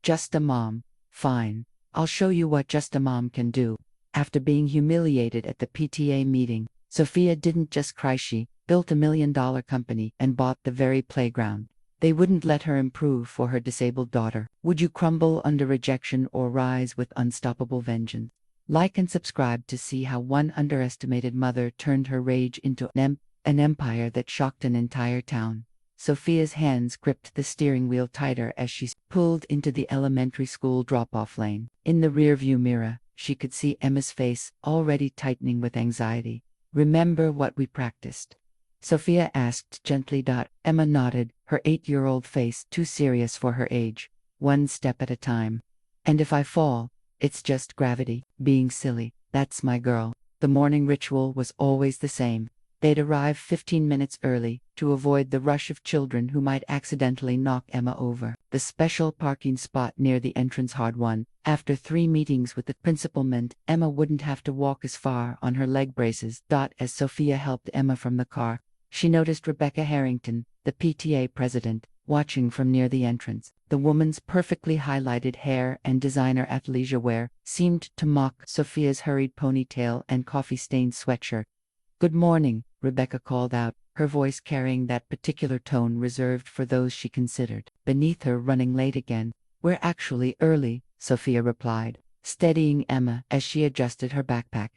Just a mom. Fine. I'll show you what just a mom can do. After being humiliated at the PTA meeting, Sophia didn't just cry, she built a $1 million company and bought the very playground. They wouldn't let her improve for her disabled daughter. Would you crumble under rejection or rise with unstoppable vengeance? Like and subscribe to see how one underestimated mother turned her rage into an empire that shocked an entire town. Sophia's hands gripped the steering wheel tighter as she pulled into the elementary school drop-off lane. In the rearview mirror, she could see Emma's face already tightening with anxiety. "Remember what we practiced?" Sophia asked gently. Emma nodded, her 8-year-old face too serious for her age. "One step at a time. And if I fall, it's just gravity, being silly. That's my girl." The morning ritual was always the same. They'd arrive 15 minutes early, to avoid the rush of children who might accidentally knock Emma over. The special parking spot near the entrance hard won. After 3 meetings with the principal meant Emma wouldn't have to walk as far on her leg braces. As Sophia helped Emma from the car, she noticed Rebecca Harrington, the PTA president, watching from near the entrance. The woman's perfectly highlighted hair and designer athleisure wear seemed to mock Sophia's hurried ponytail and coffee-stained sweatshirt. "Good morning," Rebecca called out, her voice carrying that particular tone reserved for those she considered beneath her. "Running late again?" "We're actually early," Sophia replied, steadying Emma as she adjusted her backpack.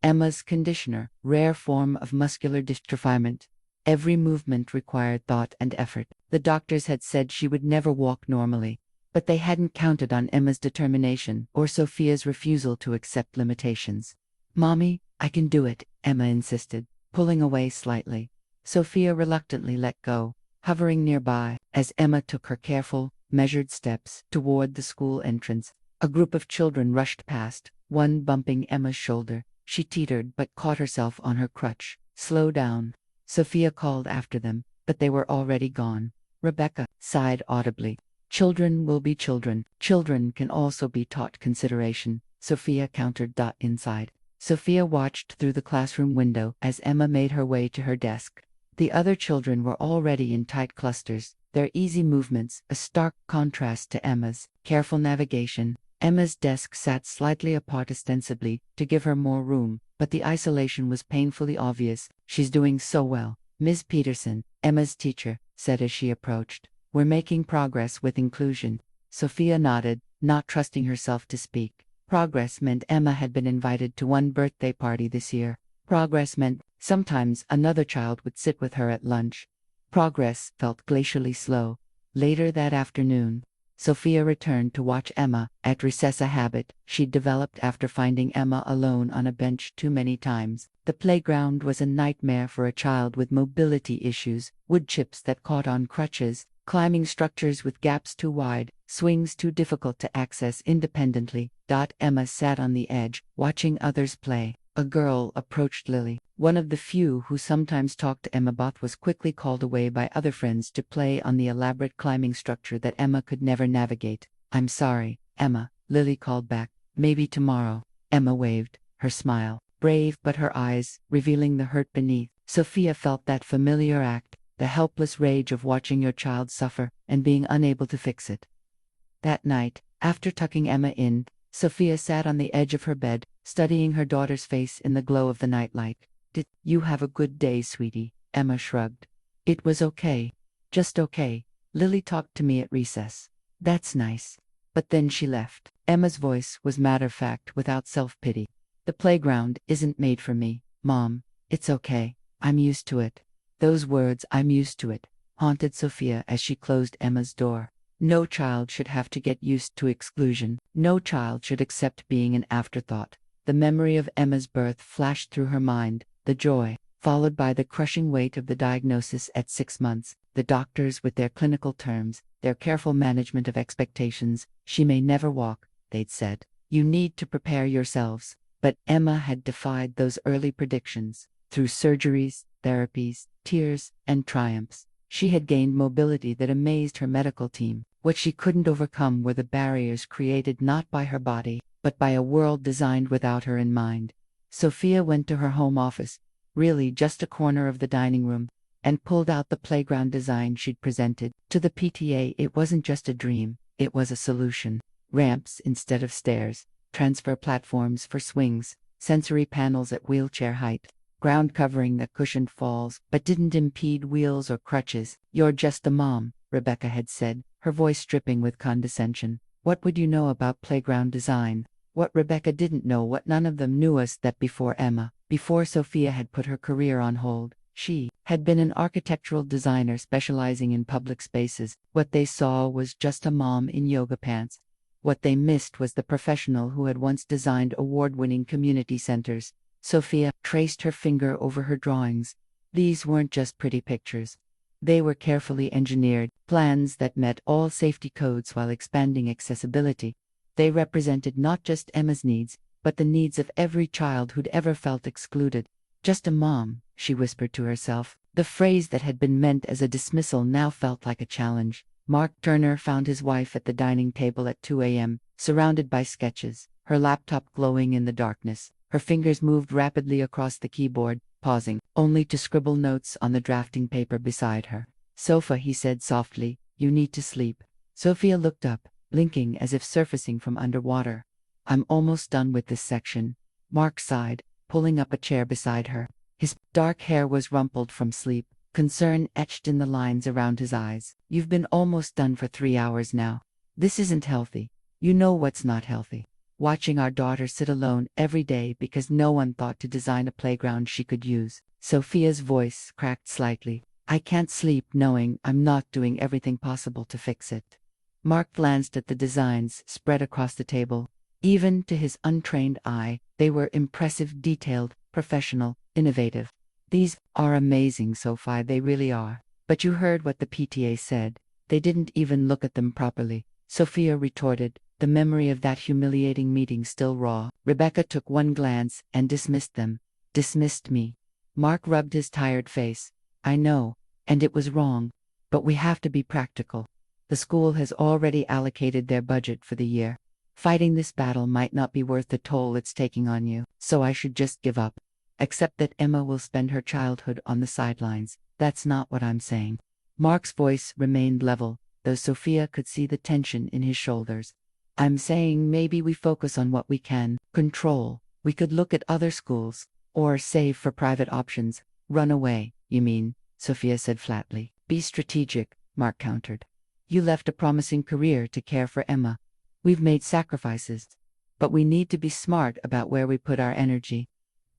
Emma's conditioner, rare form of muscular dystrophyment. Every movement required thought and effort. The doctors had said she would never walk normally, but they hadn't counted on Emma's determination or Sophia's refusal to accept limitations. "Mommy, I can do it," Emma insisted, pulling away slightly. Sophia reluctantly let go, hovering nearby. As Emma took her careful, measured steps toward the school entrance, a group of children rushed past, one bumping Emma's shoulder. She teetered but caught herself on her crutch. "Slow down," Sophia called after them, but they were already gone. Rebecca sighed audibly. "Children will be children. Children can also be taught consideration," Sophia countered. Inside, Sophia watched through the classroom window as Emma made her way to her desk. The other children were already in tight clusters, their easy movements a stark contrast to Emma's careful navigation. Emma's desk sat slightly apart ostensibly to give her more room, but the isolation was painfully obvious. "She's doing so well," Ms. Peterson, Emma's teacher, said as she approached. "We're making progress with inclusion." Sophia nodded, not trusting herself to speak. Progress meant Emma had been invited to one birthday party this year. Progress meant sometimes another child would sit with her at lunch. Progress felt glacially slow. Later that afternoon, Sophia returned to watch Emma at recess, a habit she'd developed after finding Emma alone on a bench too many times. The playground was a nightmare for a child with mobility issues: wood chips that caught on crutches, climbing structures with gaps too wide, swings too difficult to access independently. Emma sat on the edge, watching others play. A girl approached Lily, one of the few who sometimes talked to Emma, but was quickly called away by other friends to play on the elaborate climbing structure that Emma could never navigate. "I'm sorry, Emma," Lily called back. "Maybe tomorrow." Emma waved, her smile brave but her eyes revealing the hurt beneath. Sophia felt that familiar act, the helpless rage of watching your child suffer and being unable to fix it. That night, after tucking Emma in, Sophia sat on the edge of her bed, studying her daughter's face in the glow of the nightlight. "Did you have a good day, sweetie?" Emma shrugged. "It was okay. Just okay. Lily talked to me at recess." "That's nice. But then she left." Emma's voice was matter-of-fact without self-pity. "The playground isn't made for me, Mom. It's okay. I'm used to it." Those words, "I'm used to it," haunted Sophia as she closed Emma's door. No child should have to get used to exclusion. No child should accept being an afterthought. The memory of Emma's birth flashed through her mind, the joy, followed by the crushing weight of the diagnosis at 6 months, the doctors with their clinical terms, their careful management of expectations. "She may never walk," they'd said. "You need to prepare yourselves." But Emma had defied those early predictions. Through surgeries, therapies, tears, and triumphs, she had gained mobility that amazed her medical team. What she couldn't overcome were the barriers created not by her body, but by a world designed without her in mind. Sophia went to her home office, really just a corner of the dining room, and pulled out the playground design she'd presented. To the PTA, it wasn't just a dream, It was a solution. Ramps instead of stairs, transfer platforms for swings, sensory panels at wheelchair height, ground covering that cushioned falls but didn't impede wheels or crutches. "You're just a mom," Rebecca had said, her voice dripping with condescension. What would you know about playground design? What Rebecca didn't know, what none of them knew, was that before Sophia had put her career on hold, she had been an architectural designer specializing in public spaces. What they saw was just a mom in yoga pants. What they missed was the professional who had once designed award-winning community centers. Sophia traced her finger over her drawings. These weren't just pretty pictures. They were carefully engineered plans that met all safety codes while expanding accessibility. They represented not just Emma's needs, but the needs of every child who'd ever felt excluded. "Just a mom," she whispered to herself. The phrase that had been meant as a dismissal now felt like a challenge. Mark Turner found his wife at the dining table at 2 a.m., surrounded by sketches, her laptop glowing in the darkness. Her fingers moved rapidly across the keyboard, pausing only to scribble notes on the drafting paper beside her. "Sophia," he said softly, "you need to sleep." Sophia looked up, blinking as if surfacing from underwater. "I'm almost done with this section." Mark sighed, pulling up a chair beside her. His dark hair was rumpled from sleep, concern etched in the lines around his eyes. "You've been almost done for 3 hours now. This isn't healthy. You know what's not healthy. Watching our daughter sit alone every day because no one thought to design a playground she could use." Sophia's voice cracked slightly. "I can't sleep knowing I'm not doing everything possible to fix it." Mark glanced at the designs spread across the table. Even to his untrained eye, they were impressive, detailed, professional, innovative. "These are amazing, Sophia, they really are. But you heard what the PTA said. They didn't even look at them properly," Sophia retorted, the memory of that humiliating meeting still raw. "Rebecca took one glance and dismissed them." "Dismissed me." Mark rubbed his tired face. "I know, and it was wrong. But we have to be practical. The school has already allocated their budget for the year. Fighting this battle might not be worth the toll it's taking on you, so I should just give up. Except that Emma will spend her childhood on the sidelines. That's not what I'm saying." Mark's voice remained level, though Sophia could see the tension in his shoulders. "I'm saying maybe we focus on what we can control. We could look at other schools, or save for private options." "Run away, you mean," Sophia said flatly. "Be strategic," Mark countered. "You left a promising career to care for Emma. We've made sacrifices, but we need to be smart about where we put our energy."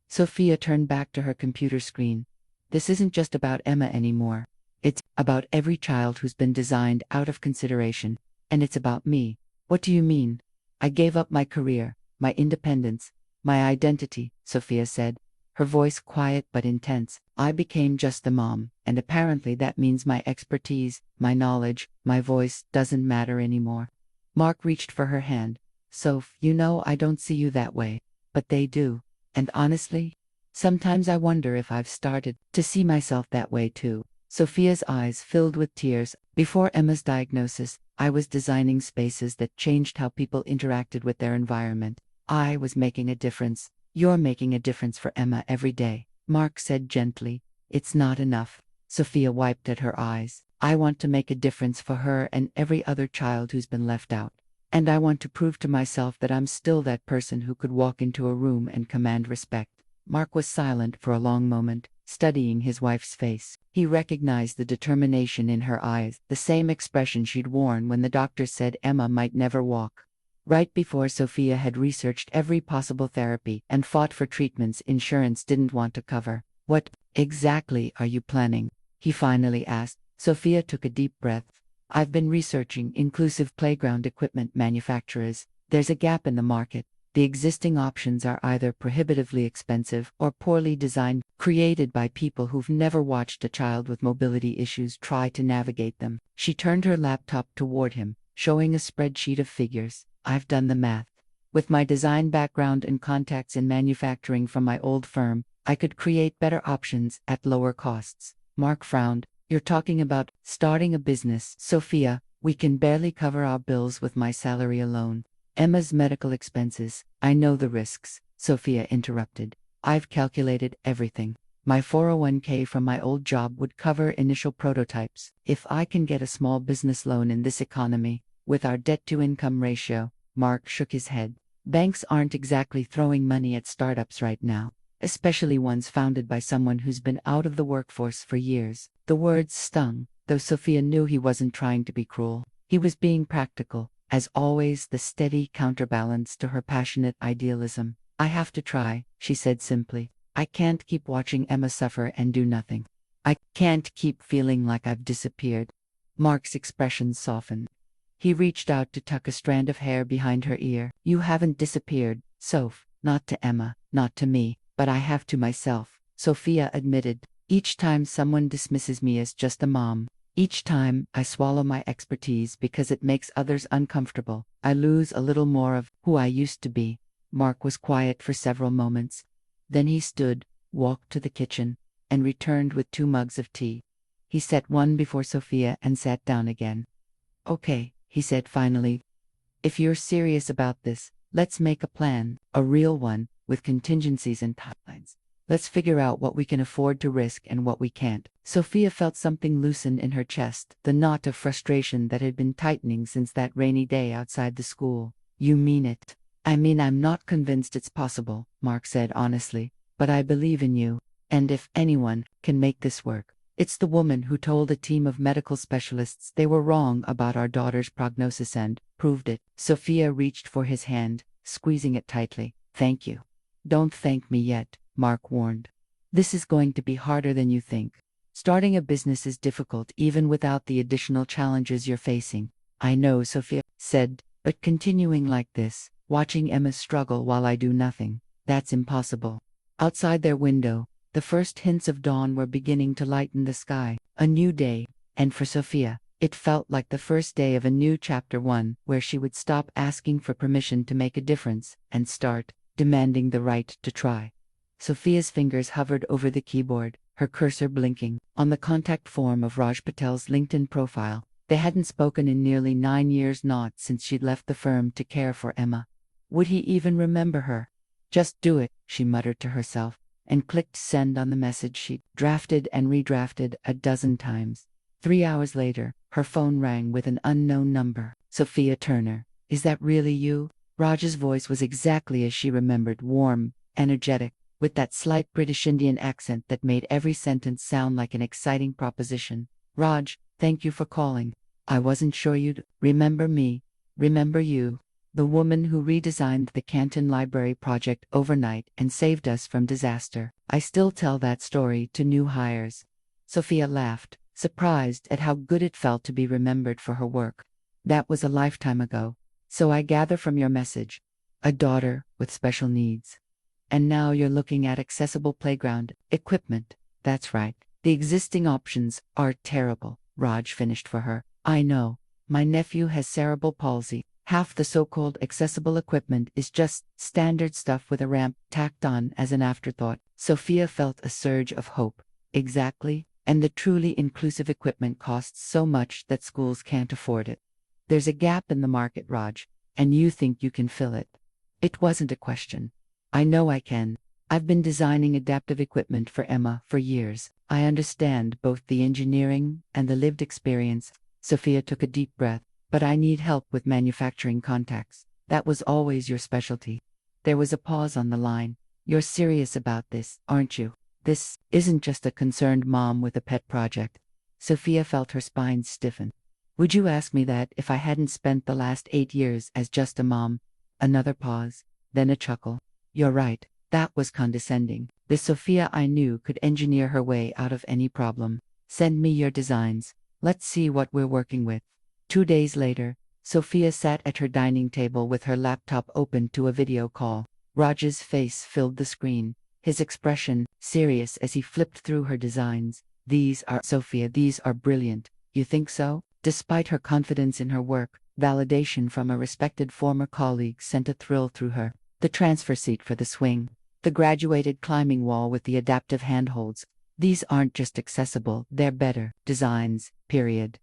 Sophia turned back to her computer screen. "This isn't just about Emma anymore. It's about every child who's been designed out of consideration, and it's about me." "What do you mean?" "I gave up my career, my independence, my identity," Sophia said, her voice quiet but intense. "I became just a mom, and apparently that means my expertise, my knowledge, my voice doesn't matter anymore." Mark reached for her hand. "Soph, you know I don't see you that way, but they do. And honestly, sometimes I wonder if I've started to see myself that way too." Sophia's eyes filled with tears. "Before Emma's diagnosis, I was designing spaces that changed how people interacted with their environment. I was making a difference. You're making a difference for Emma every day," Mark said gently. "It's not enough." Sophia wiped at her eyes. "I want to make a difference for her and every other child who's been left out. And I want to prove to myself that I'm still that person who could walk into a room and command respect." Mark was silent for a long moment, studying his wife's face. He recognized the determination in her eyes, the same expression she'd worn when the doctor said Emma might never walk. Right before Sophia had researched every possible therapy and fought for treatments insurance didn't want to cover. "What exactly are you planning?" he finally asked. Sophia took a deep breath. "I've been researching inclusive playground equipment manufacturers. There's a gap in the market. The existing options are either prohibitively expensive or poorly designed, created by people who've never watched a child with mobility issues try to navigate them." She turned her laptop toward him, showing a spreadsheet of figures. "I've done the math. With my design background and contacts in manufacturing from my old firm, I could create better options at lower costs." Mark frowned. "You're talking about starting a business, Sophia. We can barely cover our bills with my salary alone. Emma's medical expenses." "I know the risks," Sophia interrupted. "I've calculated everything. My 401k from my old job would cover initial prototypes. If I can get a small business loan in this economy, With our debt-to-income ratio, Mark shook his head. Banks aren't exactly throwing money at startups right now, especially ones founded by someone who's been out of the workforce for years. The words stung, though Sophia knew he wasn't trying to be cruel. He was being practical, as always the steady counterbalance to her passionate idealism. I have to try, she said simply. I can't keep watching Emma suffer and do nothing. I can't keep feeling like I've disappeared. Mark's expression softened. He reached out to tuck a strand of hair behind her ear. You haven't disappeared, Soph. Not to Emma, not to me, but I have to myself, Sophia admitted. Each time someone dismisses me as just a mom, each time I swallow my expertise because it makes others uncomfortable, I lose a little more of who I used to be. Mark was quiet for several moments. Then he stood, walked to the kitchen, and returned with 2 mugs of tea. He set one before Sophia and sat down again. Okay, he said finally. If you're serious about this, let's make a plan, a real one, with contingencies and timelines. Let's figure out what we can afford to risk and what we can't. Sophia felt something loosen in her chest, the knot of frustration that had been tightening since that rainy day outside the school. You mean it? I mean, I'm not convinced it's possible, Mark said honestly, but I believe in you, and if anyone can make this work, it's the woman who told a team of medical specialists they were wrong about our daughter's prognosis and proved it. Sophia reached for his hand, squeezing it tightly. Thank you. Don't thank me yet, Mark warned. This is going to be harder than you think. Starting a business is difficult even without the additional challenges you're facing. I know, Sophia said, but continuing like this, watching Emma struggle while I do nothing, that's impossible. Outside their window, the first hints of dawn were beginning to lighten the sky. A new day, and for Sophia, it felt like the first day of a new chapter, one where she would stop asking for permission to make a difference and start demanding the right to try. Sophia's fingers hovered over the keyboard, her cursor blinking. On the contact form of Raj Patel's LinkedIn profile, they hadn't spoken in nearly 9 years, not since she'd left the firm to care for Emma. Would he even remember her? Just do it, she muttered to herself, and clicked send on the message sheet, drafted and redrafted a dozen times. 3 hours later, her phone rang with an unknown number. Sophia Turner. Is that really you? Raj's voice was exactly as she remembered, warm, energetic, with that slight British Indian accent that made every sentence sound like an exciting proposition. Raj, thank you for calling. I wasn't sure you'd remember me. Remember you. The woman who redesigned the Canton Library project overnight and saved us from disaster. I still tell that story to new hires. Sophia laughed, surprised at how good it felt to be remembered for her work. That was a lifetime ago. So I gather from your message. A daughter with special needs. And now you're looking at accessible playground equipment. That's right. The existing options are terrible, Raj finished for her. I know. My nephew has cerebral palsy. Half the so-called accessible equipment is just standard stuff with a ramp tacked on as an afterthought. Sophia felt a surge of hope. Exactly, and the truly inclusive equipment costs so much that schools can't afford it. There's a gap in the market, Raj, and you think you can fill it. It wasn't a question. I know I can. I've been designing adaptive equipment for Emma for years. I understand both the engineering and the lived experience. Sophia took a deep breath. But I need help with manufacturing contacts. That was always your specialty. There was a pause on the line. You're serious about this, aren't you? This isn't just a concerned mom with a pet project. Sophia felt her spine stiffen. Would you ask me that if I hadn't spent the last 8 years as just a mom? Another pause, then a chuckle. You're right, that was condescending. The Sophia I knew could engineer her way out of any problem. Send me your designs. Let's see what we're working with. 2 days later, Sophia sat at her dining table with her laptop open to a video call. Raj's face filled the screen, his expression serious as he flipped through her designs. Sophia, these are brilliant. You think so? Despite her confidence in her work, validation from a respected former colleague sent a thrill through her. The transfer seat for the swing, the graduated climbing wall with the adaptive handholds. These aren't just accessible, they're better designs, period.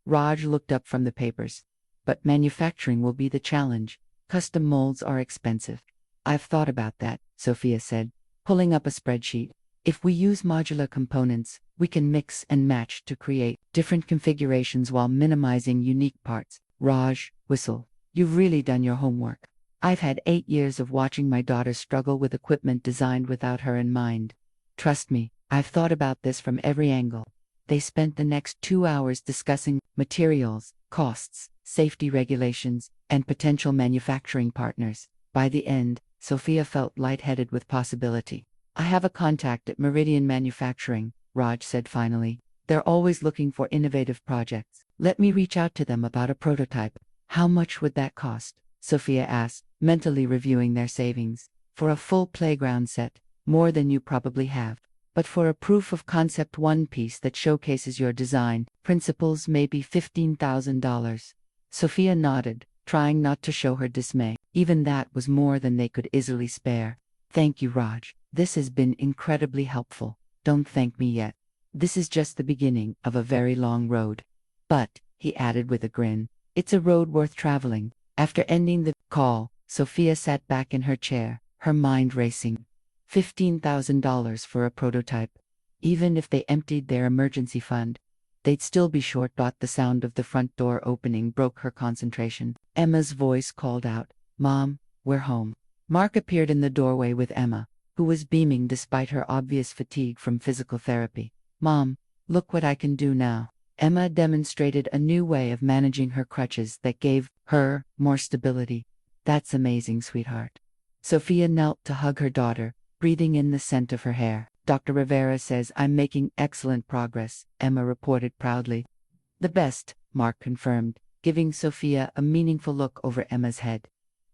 Raj looked up from the papers. But manufacturing will be the challenge. Custom molds are expensive. I've thought about that, Sophia said, pulling up a spreadsheet. If we use modular components, we can mix and match to create different configurations while minimizing unique parts. Raj, whistle. You've really done your homework. I've had 8 years of watching my daughter struggle with equipment designed without her in mind. Trust me, I've thought about this from every angle. They spent the next 2 hours discussing materials, costs, safety regulations, and potential manufacturing partners. By the end, Sophia felt lightheaded with possibility. I have a contact at Meridian Manufacturing, Raj said finally. They're always looking for innovative projects. Let me reach out to them about a prototype. How much would that cost? Sophia asked, mentally reviewing their savings. For a full playground set, more than you probably have. But for a proof of concept one piece that showcases your design, principles, maybe $15,000. Sophia nodded, trying not to show her dismay. Even that was more than they could easily spare. Thank you, Raj. This has been incredibly helpful. Don't thank me yet. This is just the beginning of a very long road. But, he added with a grin, it's a road worth traveling. After ending the call, Sophia sat back in her chair, her mind racing. $15,000 for a prototype. Even if they emptied their emergency fund, they'd still be short. The sound of the front door opening broke her concentration. Emma's voice called out, "Mom, we're home." Mark appeared in the doorway with Emma, who was beaming despite her obvious fatigue from physical therapy. "Mom, look what I can do now." Emma demonstrated a new way of managing her crutches that gave her more stability. "That's amazing, sweetheart." Sophia knelt to hug her daughter, breathing in the scent of her hair. "Dr. Rivera says I'm making excellent progress," Emma reported proudly. "The best," Mark confirmed, giving Sophia a meaningful look over Emma's head.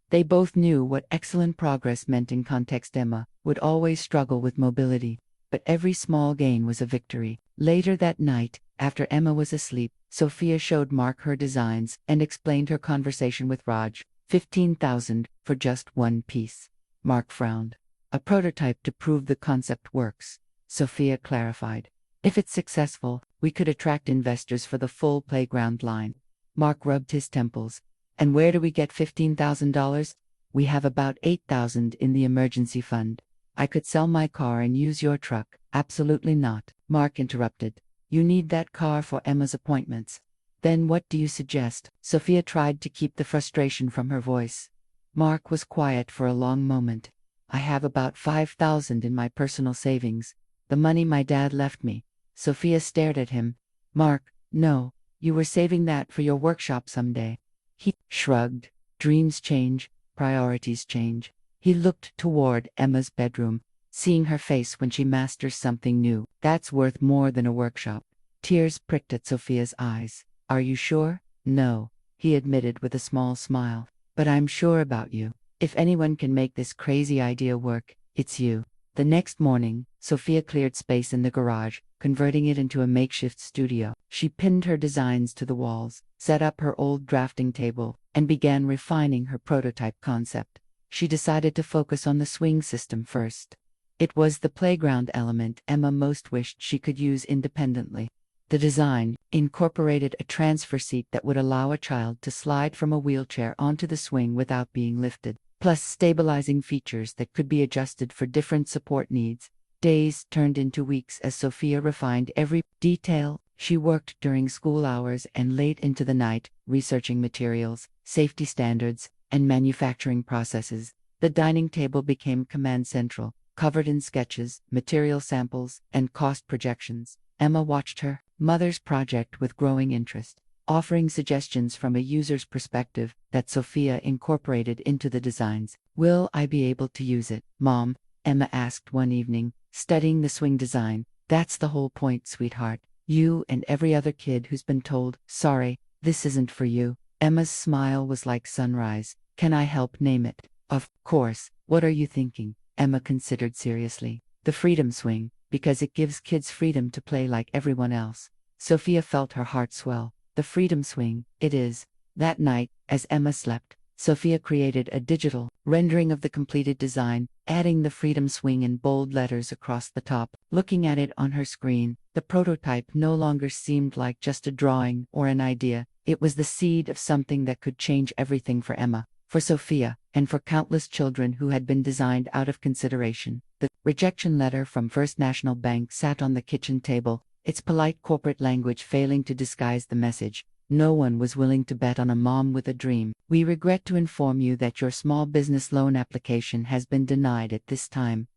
They both knew what excellent progress meant in context. Emma would always struggle with mobility, but every small gain was a victory. Later that night, after Emma was asleep, Sophia showed Mark her designs and explained her conversation with Raj. $15,000 for just one piece. Mark frowned. "A prototype to prove the concept works," Sophia clarified. "If it's successful, we could attract investors for the full playground line." Mark rubbed his temples. "And where do we get $15,000? We have about $8,000 in the emergency fund. I could sell my car and use your truck." "Absolutely not," Mark interrupted. "You need that car for Emma's appointments." "Then what do you suggest?" Sophia tried to keep the frustration from her voice. Mark was quiet for a long moment. "I have about $5,000 in my personal savings, the money my dad left me." Sophia stared at him. "Mark, no, you were saving that for your workshop someday." He shrugged. "Dreams change, priorities change." He looked toward Emma's bedroom, seeing her face when she masters something new. "That's worth more than a workshop." Tears pricked at Sophia's eyes. "Are you sure?" "No," he admitted with a small smile. "But I'm sure about you. If anyone can make this crazy idea work, it's you." The next morning, Sophia cleared space in the garage, converting it into a makeshift studio. She pinned her designs to the walls, set up her old drafting table, and began refining her prototype concept. She decided to focus on the swing system first. It was the playground element Emma most wished she could use independently. The design incorporated a transfer seat that would allow a child to slide from a wheelchair onto the swing without being lifted, plus stabilizing features that could be adjusted for different support needs. Days turned into weeks as Sophia refined every detail. She worked during school hours and late into the night, researching materials, safety standards, and manufacturing processes. The dining table became command central, covered in sketches, material samples, and cost projections. Emma watched her mother's project with growing interest, offering suggestions from a user's perspective that Sophia incorporated into the designs. "Will I be able to use it, Mom?" Emma asked one evening, studying the swing design. "That's the whole point, sweetheart. You and every other kid who's been told, 'Sorry, this isn't for you.'" Emma's smile was like sunrise. "Can I help name it?" "Of course. What are you thinking?" Emma considered seriously. "The Freedom Swing, because it gives kids freedom to play like everyone else." Sophia felt her heart swell. "The Freedom Swing, it is." That night, as Emma slept, Sophia created a digital rendering of the completed design, adding the Freedom Swing in bold letters across the top. Looking at it on her screen, the prototype no longer seemed like just a drawing or an idea. It was the seed of something that could change everything for Emma, for Sophia, and for countless children who had been designed out of consideration. The rejection letter from First National Bank sat on the kitchen table, its polite corporate language failing to disguise the message. No one was willing to bet on a mom with a dream. We regret to inform you that your small business loan application has been denied at this time.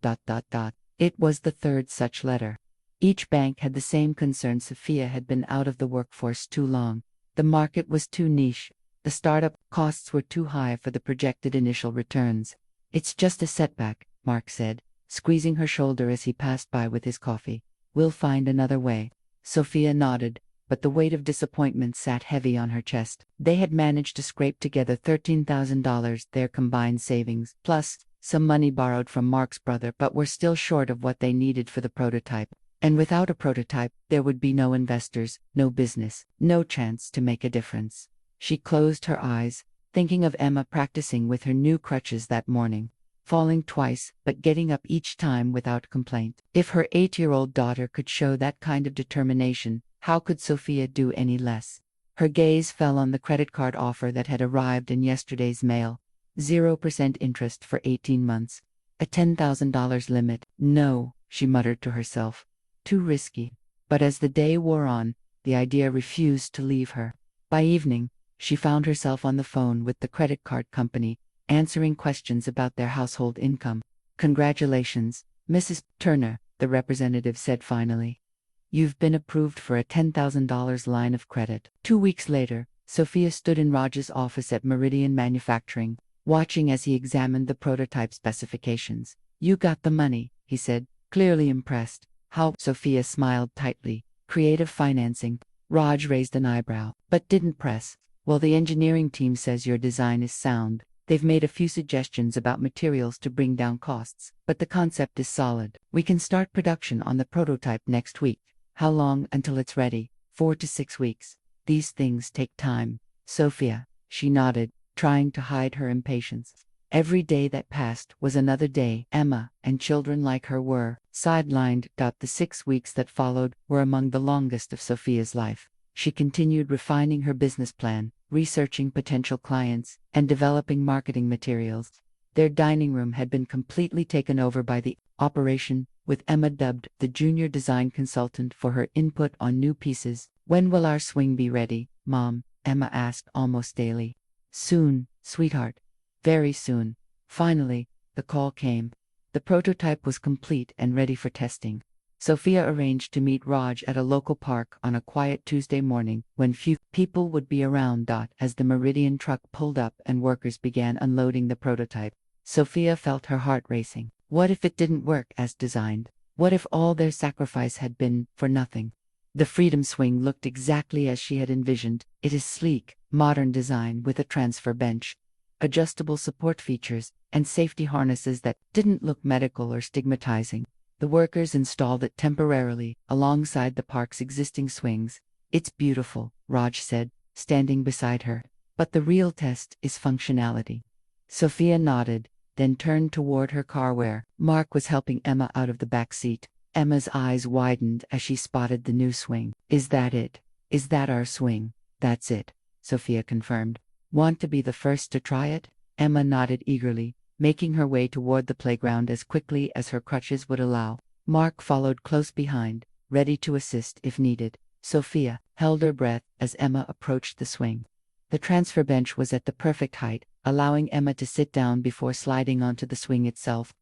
It was the third such letter. Each bank had the same concern. Sophia had been out of the workforce too long. The market was too niche. The startup costs were too high for the projected initial returns. It's just a setback, Mark said, squeezing her shoulder as he passed by with his coffee. We'll find another way. Sophia nodded, but the weight of disappointment sat heavy on her chest. They had managed to scrape together $13,000, their combined savings, plus some money borrowed from Mark's brother, but were still short of what they needed for the prototype. And without a prototype, there would be no investors, no business, no chance to make a difference. She closed her eyes, thinking of Emma practicing with her new crutches that morning, falling twice, but getting up each time without complaint. If her 8-year-old daughter could show that kind of determination, how could Sophia do any less? Her gaze fell on the credit card offer that had arrived in yesterday's mail. 0% interest for 18 months. A $10,000 limit. No, she muttered to herself. Too risky. But as the day wore on, the idea refused to leave her. By evening, she found herself on the phone with the credit card company, answering questions about their household income. Congratulations, Mrs. Turner, the representative said finally. You've been approved for a $10,000 line of credit. 2 weeks later, Sophia stood in Raj's office at Meridian Manufacturing, watching as he examined the prototype specifications. You got the money, he said, clearly impressed. How? Sophia smiled tightly. Creative financing. Raj raised an eyebrow, but didn't press. Well, the engineering team says your design is sound. They've made a few suggestions about materials to bring down costs, but the concept is solid. We can start production on the prototype next week. How long until it's ready? 4 to 6 weeks. These things take time. Sophia, she nodded, trying to hide her impatience. Every day that passed was another day. Emma and children like her were sidelined. The 6 weeks that followed were among the longest of Sophia's life. She continued refining her business plan, researching potential clients, and developing marketing materials. Their dining room had been completely taken over by the operation, with Emma dubbed the junior design consultant for her input on new pieces. When will our swing be ready, Mom? Emma asked almost daily. Soon, sweetheart. Very soon. Finally, the call came. The prototype was complete and ready for testing. Sophia arranged to meet Raj at a local park on a quiet Tuesday morning when few people would be around. As the Meridian truck pulled up and workers began unloading the prototype, Sophia felt her heart racing. What if it didn't work as designed? What if all their sacrifice had been for nothing? The Freedom Swing looked exactly as she had envisioned. It is sleek, modern design with a transfer bench, adjustable support features, and safety harnesses that didn't look medical or stigmatizing. The workers installed it temporarily, alongside the park's existing swings. It's beautiful, Raj said, standing beside her. But the real test is functionality. Sophia nodded, then turned toward her car where Mark was helping Emma out of the back seat. Emma's eyes widened as she spotted the new swing. Is that it? Is that our swing? That's it, Sophia confirmed. Want to be the first to try it? Emma nodded eagerly, making her way toward the playground as quickly as her crutches would allow. Mark followed close behind, ready to assist if needed. Sophia held her breath as Emma approached the swing. The transfer bench was at the perfect height, allowing Emma to sit down before sliding onto the swing itself.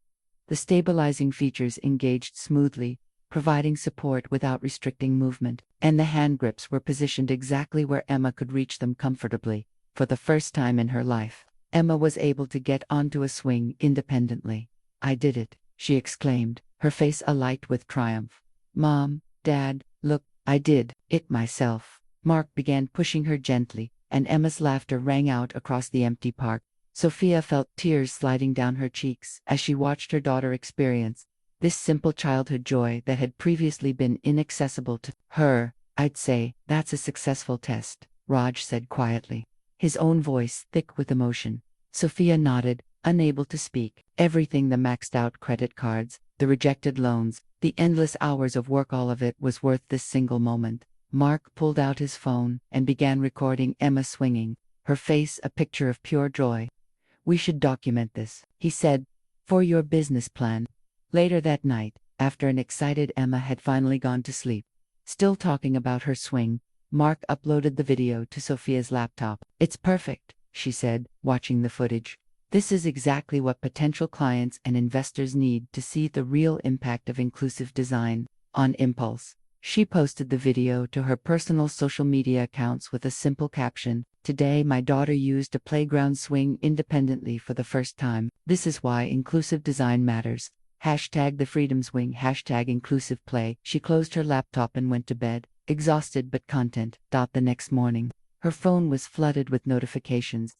The stabilizing features engaged smoothly, providing support without restricting movement, and the hand grips were positioned exactly where Emma could reach them comfortably. For the first time in her life, Emma was able to get onto a swing independently. I did it, she exclaimed, her face alight with triumph. Mom, Dad, look, I did it myself. Mark began pushing her gently, and Emma's laughter rang out across the empty park. Sophia felt tears sliding down her cheeks as she watched her daughter experience this simple childhood joy that had previously been inaccessible to her. I'd say, that's a successful test, Raj said quietly, his own voice thick with emotion. Sophia nodded, unable to speak. Everything, the maxed-out credit cards, the rejected loans, the endless hours of work, all of it was worth this single moment. Mark pulled out his phone and began recording Emma swinging, her face a picture of pure joy. We should document this, he said, for your business plan. Later that night, after an excited Emma had finally gone to sleep, still talking about her swing, Mark uploaded the video to Sophia's laptop. "It's perfect," she said, watching the footage. "This is exactly what potential clients and investors need to see the real impact of inclusive design." On impulse, she posted the video to her personal social media accounts with a simple caption: "Today my daughter used a playground swing independently for the first time. This is why inclusive design matters. Hashtag the freedom swing, hashtag inclusive play." She closed her laptop and went to bed, exhausted but content. The next morning, her phone was flooded with notifications.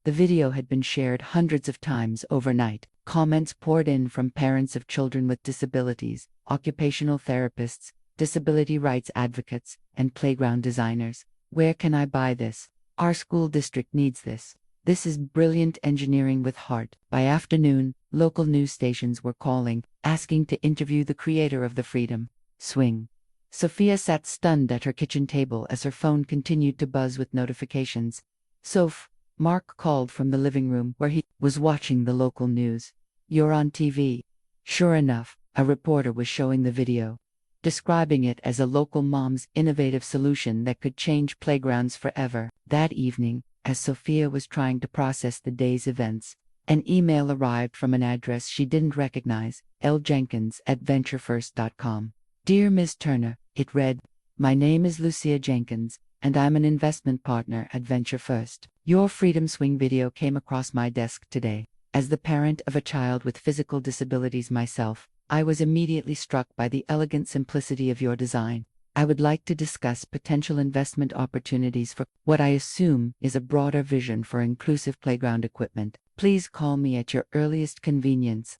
The video had been shared hundreds of times overnight. Comments poured in from parents of children with disabilities, occupational therapists, disability rights advocates, and playground designers. "Where can I buy this? Our school district needs this. This is brilliant engineering with heart." By afternoon, local news stations were calling, asking to interview the creator of the Freedom Swing. Sophia sat stunned at her kitchen table as her phone continued to buzz with notifications. "Soph," Mark called from the living room where he was watching the local news. "You're on TV." Sure enough, a reporter was showing the video, describing it as a local mom's innovative solution that could change playgrounds forever. That evening, as Sophia was trying to process the day's events, an email arrived from an address she didn't recognize: ljenkins@venturefirst.com. "Dear Ms. Turner," it read, "my name is Lucia Jenkins, and I'm an investment partner at Venture First. Your Freedom Swing video came across my desk today. As the parent of a child with physical disabilities myself, I was immediately struck by the elegant simplicity of your design. I would like to discuss potential investment opportunities for what I assume is a broader vision for inclusive playground equipment. Please call me at your earliest convenience."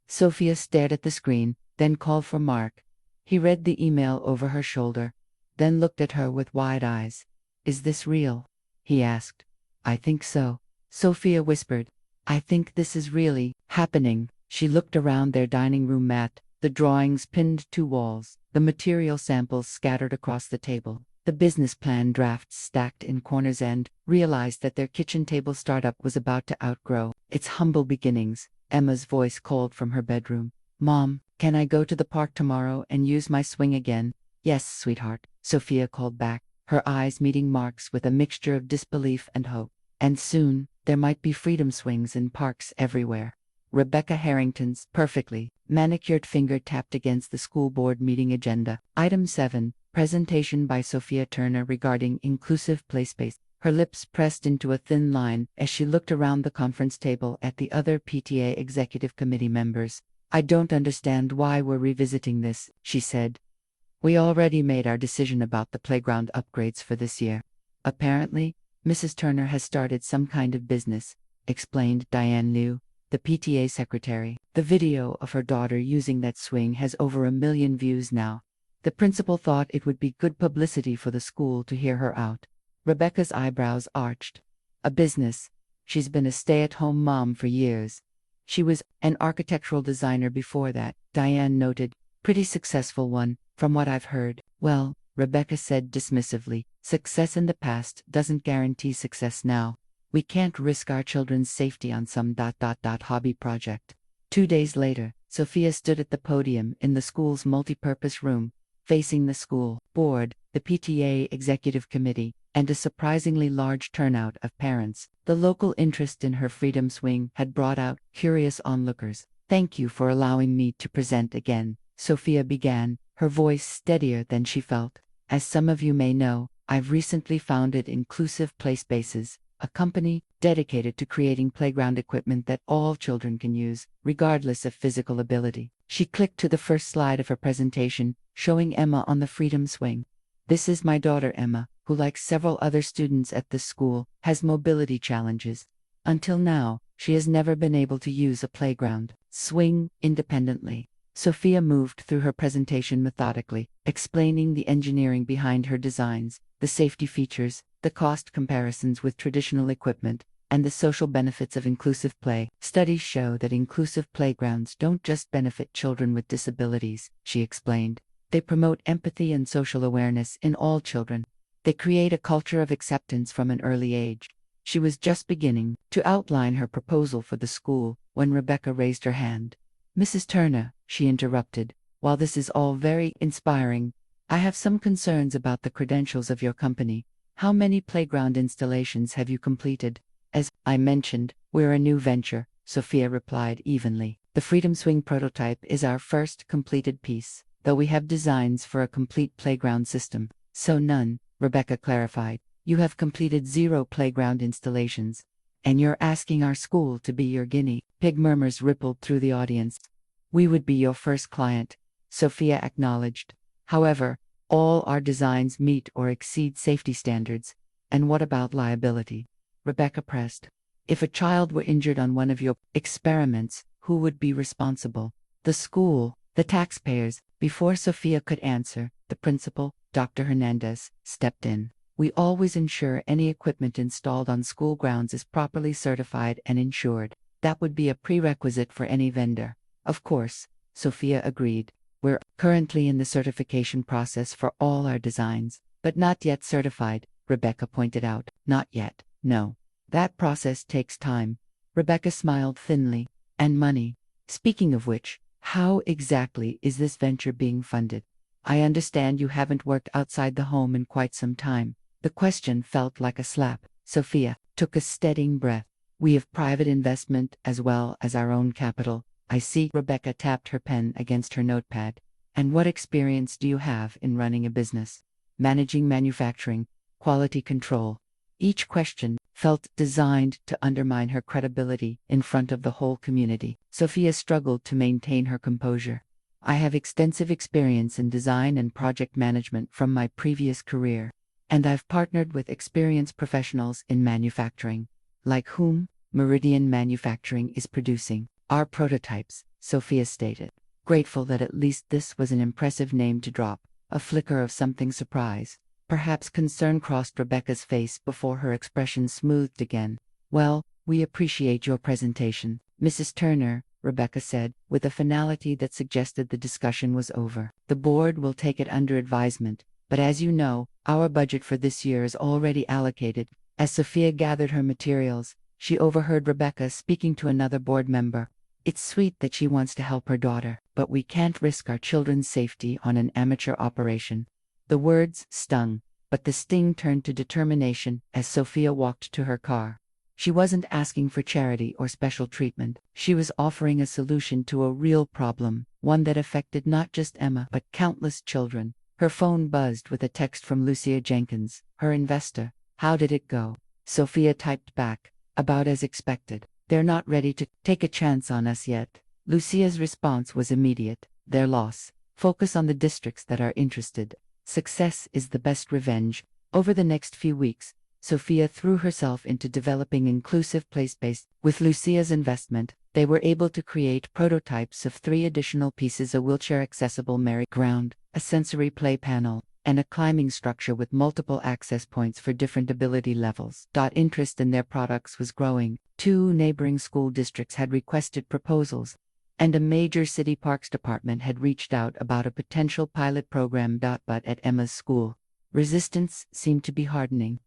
Sophia stared at the screen, then called for Mark. He read the email over her shoulder, then looked at her with wide eyes. "Is this real?" he asked. "I think so," Sophia whispered. "I think this is really happening." She looked around their dining room mat, the drawings pinned to walls, the material samples scattered across the table, the business plan drafts stacked in corners, and realized that their kitchen table startup was about to outgrow its humble beginnings. Emma's voice called from her bedroom. "Mom, can I go to the park tomorrow and use my swing again?" "Yes, sweetheart," Sophia called back, her eyes meeting Mark's with a mixture of disbelief and hope. "And soon, there might be freedom swings in parks everywhere." Rebecca Harrington's perfectly manicured finger tapped against the school board meeting agenda. Item 7, presentation by Sophia Turner regarding inclusive play space. Her lips pressed into a thin line as she looked around the conference table at the other PTA executive committee members. "I don't understand why we're revisiting this," she said. "We already made our decision about the playground upgrades for this year. Apparently, Mrs. Turner has started some kind of business," explained Diane Liu, the PTA secretary. "The video of her daughter using that swing has over 1 million views now. The principal thought it would be good publicity for the school to hear her out." Rebecca's eyebrows arched. "A business? She's been a stay-at-home mom for years." "She was an architectural designer before that," Diane noted. "Pretty successful one, from what I've heard." "Well," Rebecca said dismissively, "success in the past doesn't guarantee success now. We can't risk our children's safety on some hobby project." 2 days later, Sophia stood at the podium in the school's multipurpose room, facing the school board, the PTA executive committee, and a surprisingly large turnout of parents. The local interest in her Freedom Swing had brought out curious onlookers. "Thank you for allowing me to present again," Sophia began, her voice steadier than she felt. "As some of you may know, I've recently founded Inclusive Play Spaces, a company dedicated to creating playground equipment that all children can use, regardless of physical ability." She clicked to the first slide of her presentation, showing Emma on the Freedom Swing. "This is my daughter Emma, who, like several other students at this school, has mobility challenges. Until now, she has never been able to use a playground swing independently." Sophia moved through her presentation methodically, explaining the engineering behind her designs, the safety features, the cost comparisons with traditional equipment, and the social benefits of inclusive play. "Studies show that inclusive playgrounds don't just benefit children with disabilities," she explained. "They promote empathy and social awareness in all children. They create a culture of acceptance from an early age." She was just beginning to outline her proposal for the school when Rebecca raised her hand. "Mrs. Turner," she interrupted, "while this is all very inspiring, I have some concerns about the credentials of your company. How many playground installations have you completed? As I mentioned, we're a new venture, Sophia replied evenly. The Freedom Swing prototype is our first completed piece, though we have designs for a complete playground system. So none, Rebecca clarified. You have completed 0 playground installations. And you're asking our school to be your guinea pig. Murmurs rippled through the audience. We would be your first client, Sophia acknowledged. However, all our designs meet or exceed safety standards. And what about liability? Rebecca pressed. If a child were injured on one of your experiments, who would be responsible? The school, the taxpayers. Before Sophia could answer, the principal, Dr. Hernandez, stepped in. We always ensure any equipment installed on school grounds is properly certified and insured. That would be a prerequisite for any vendor. Of course, Sophia agreed. We're currently in the certification process for all our designs, but not yet certified, Rebecca pointed out. Not yet, no. That process takes time. Rebecca smiled thinly. And money. Speaking of which, how exactly is this venture being funded? I understand you haven't worked outside the home in quite some time. The question felt like a slap. Sophia took a steadying breath. We have private investment as well as our own capital. I see. Rebecca tapped her pen against her notepad. And what experience do you have in running a business? Managing manufacturing, quality control. Each question felt designed to undermine her credibility in front of the whole community. Sophia struggled to maintain her composure. I have extensive experience in design and project management from my previous career. And I've partnered with experienced professionals in manufacturing. Like whom? Meridian Manufacturing is producing our prototypes, Sophia stated. Grateful that at least this was an impressive name to drop. A flicker of something surprise. Perhaps concern crossed Rebecca's face before her expression smoothed again. Well, we appreciate your presentation, Mrs. Turner, Rebecca said, with a finality that suggested the discussion was over. The board will take it under advisement, but as you know, our budget for this year is already allocated. As Sophia gathered her materials, she overheard Rebecca speaking to another board member. It's sweet that she wants to help her daughter, but we can't risk our children's safety on an amateur operation. The words stung, but the sting turned to determination as Sophia walked to her car. She wasn't asking for charity or special treatment. She was offering a solution to a real problem, one that affected not just Emma but countless children. Her phone buzzed with a text from Lucia Jenkins, her investor. How did it go? Sophia typed back, about as expected. They're not ready to take a chance on us yet. Lucia's response was immediate. Their loss. Focus on the districts that are interested. Success is the best revenge. Over the next few weeks, Sophia threw herself into developing inclusive play space. With Lucia's investment, they were able to create prototypes of 3 additional pieces: a wheelchair-accessible merry-go-round, a sensory play panel, and a climbing structure with multiple access points for different ability levels. Interest in their products was growing. 2 neighboring school districts had requested proposals, and a major city parks department had reached out about a potential pilot program. But at Emma's school, resistance seemed to be hardening.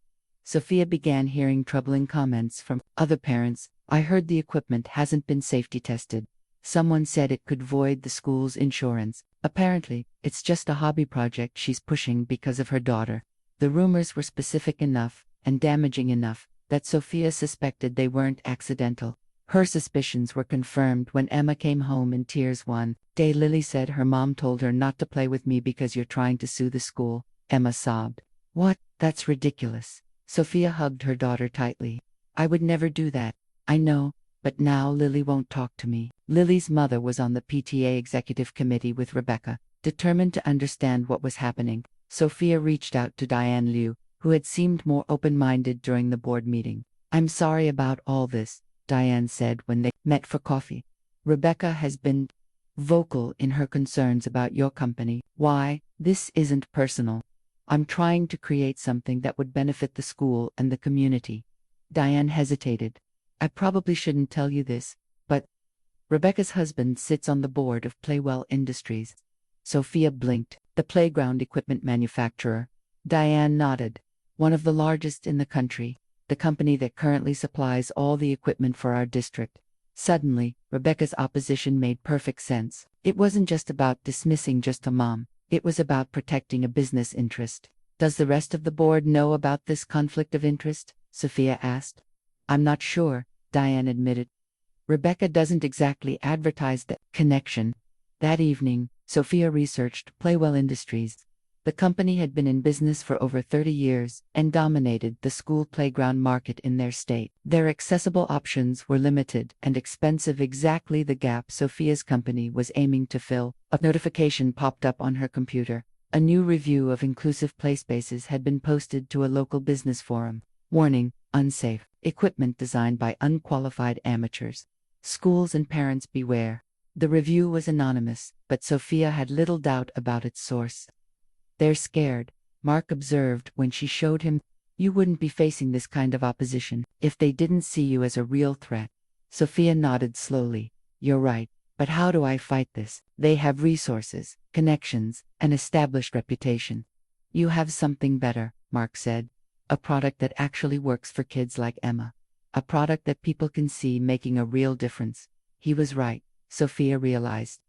Sophia began hearing troubling comments from other parents. I heard the equipment hasn't been safety tested. Someone said it could void the school's insurance. Apparently, it's just a hobby project she's pushing because of her daughter. The rumors were specific enough and damaging enough that Sophia suspected they weren't accidental. Her suspicions were confirmed when Emma came home in tears one day. Lily said her mom told her not to play with me because you're trying to sue the school. Emma sobbed. What? That's ridiculous. Sophia hugged her daughter tightly. I would never do that. I know, but now Lily won't talk to me. Lily's mother was on the PTA executive committee with Rebecca, determined to understand what was happening. Sophia reached out to Diane Liu, who had seemed more open-minded during the board meeting. I'm sorry about all this, Diane said when they met for coffee. Rebecca has been vocal in her concerns about your company. Why? This isn't personal. I'm trying to create something that would benefit the school and the community. Diane hesitated. I probably shouldn't tell you this, but Rebecca's husband sits on the board of Playwell Industries. Sophia blinked. The playground equipment manufacturer. Diane nodded. One of the largest in the country. The company that currently supplies all the equipment for our district. Suddenly, Rebecca's opposition made perfect sense. It wasn't just about dismissing just a mom. It was about protecting a business interest. Does the rest of the board know about this conflict of interest? Sophia asked. I'm not sure, Diane admitted. Rebecca doesn't exactly advertise the connection. That evening, Sophia researched Playwell Industries. The company had been in business for over 30 years and dominated the school playground market in their state. Their accessible options were limited and expensive, exactly the gap Sophia's company was aiming to fill. A notification popped up on her computer. A new review of inclusive playspaces had been posted to a local business forum. Warning: unsafe equipment designed by unqualified amateurs. Schools and parents beware. The review was anonymous, but Sophia had little doubt about its source. They're scared, Mark observed when she showed him. You wouldn't be facing this kind of opposition if they didn't see you as a real threat. Sophia nodded slowly. You're right, but how do I fight this? They have resources, connections, an established reputation. You have something better, Mark said. A product that actually works for kids like Emma. A product that people can see making a real difference. He was right, Sophia realized.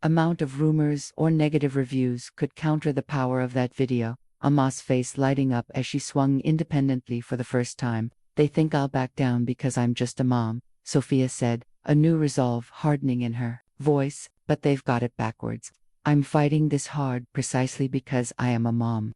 Amount of rumors or negative reviews could counter the power of that video. Emma's face lighting up as she swung independently for the first time. They think I'll back down because I'm just a mom, Sophia said, a new resolve hardening in her voice, but they've got it backwards. I'm fighting this hard precisely because I am a mom.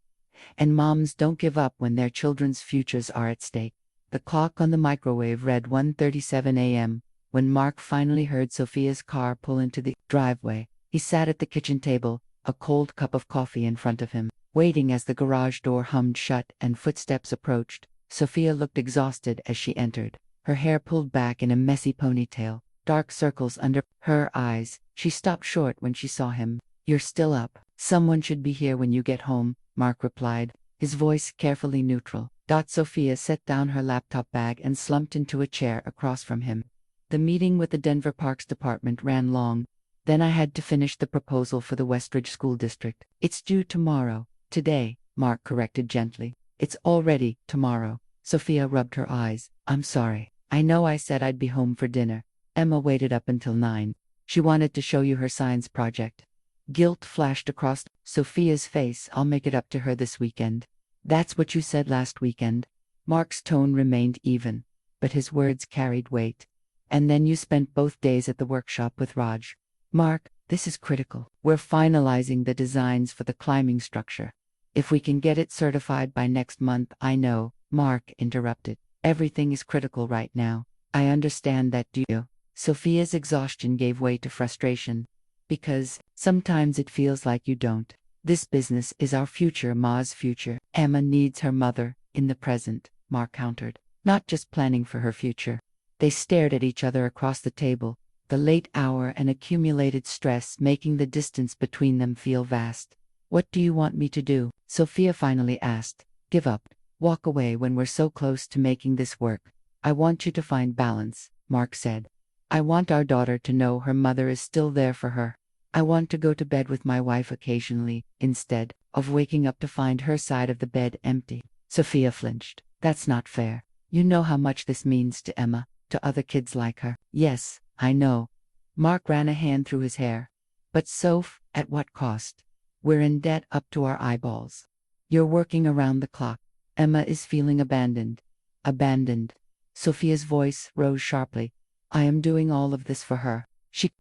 And moms don't give up when their children's futures are at stake. The clock on the microwave read 1:37 a.m. When Mark finally heard Sophia's car pull into the driveway. He sat at the kitchen table, a cold cup of coffee in front of him, waiting as the garage door hummed shut and footsteps approached. Sophia looked exhausted as she entered, her hair pulled back in a messy ponytail, dark circles under her eyes. She stopped short when she saw him. You're still up. Someone should be here when you get home, Mark replied, his voice carefully neutral. Sophia set down her laptop bag and slumped into a chair across from him. The meeting with the Denver Parks Department ran long. Then I had to finish the proposal for the Westridge School District. It's due tomorrow. Today, Mark corrected gently. It's already tomorrow. Sophia rubbed her eyes. I'm sorry. I know I said I'd be home for dinner. Emma waited up until 9. She wanted to show you her science project. Guilt flashed across Sophia's face. I'll make it up to her this weekend. That's what you said last weekend. Mark's tone remained even, but his words carried weight. And then you spent both days at the workshop with Raj. Mark, this is critical. We're finalizing the designs for the climbing structure. If we can get it certified by next month. I know, Mark interrupted. Everything is critical right now. I understand that, do you? Sophia's exhaustion gave way to frustration. Because sometimes it feels like you don't. This business is our future, Ma's future. Emma needs her mother in the present, Mark countered, not just planning for her future. They stared at each other across the table, the late hour and accumulated stress making the distance between them feel vast. What do you want me to do? Sophia finally asked. Give up. Walk away when we're so close to making this work. I want you to find balance, Mark said. I want our daughter to know her mother is still there for her. I want to go to bed with my wife occasionally, instead of waking up to find her side of the bed empty. Sophia flinched. That's not fair. You know how much this means to Emma, to other kids like her. Yes, I know. Mark ran a hand through his hair. But Soph, at what cost? We're in debt up to our eyeballs. You're working around the clock. Emma is feeling abandoned. Abandoned. Sophia's voice rose sharply. I am doing all of this for her.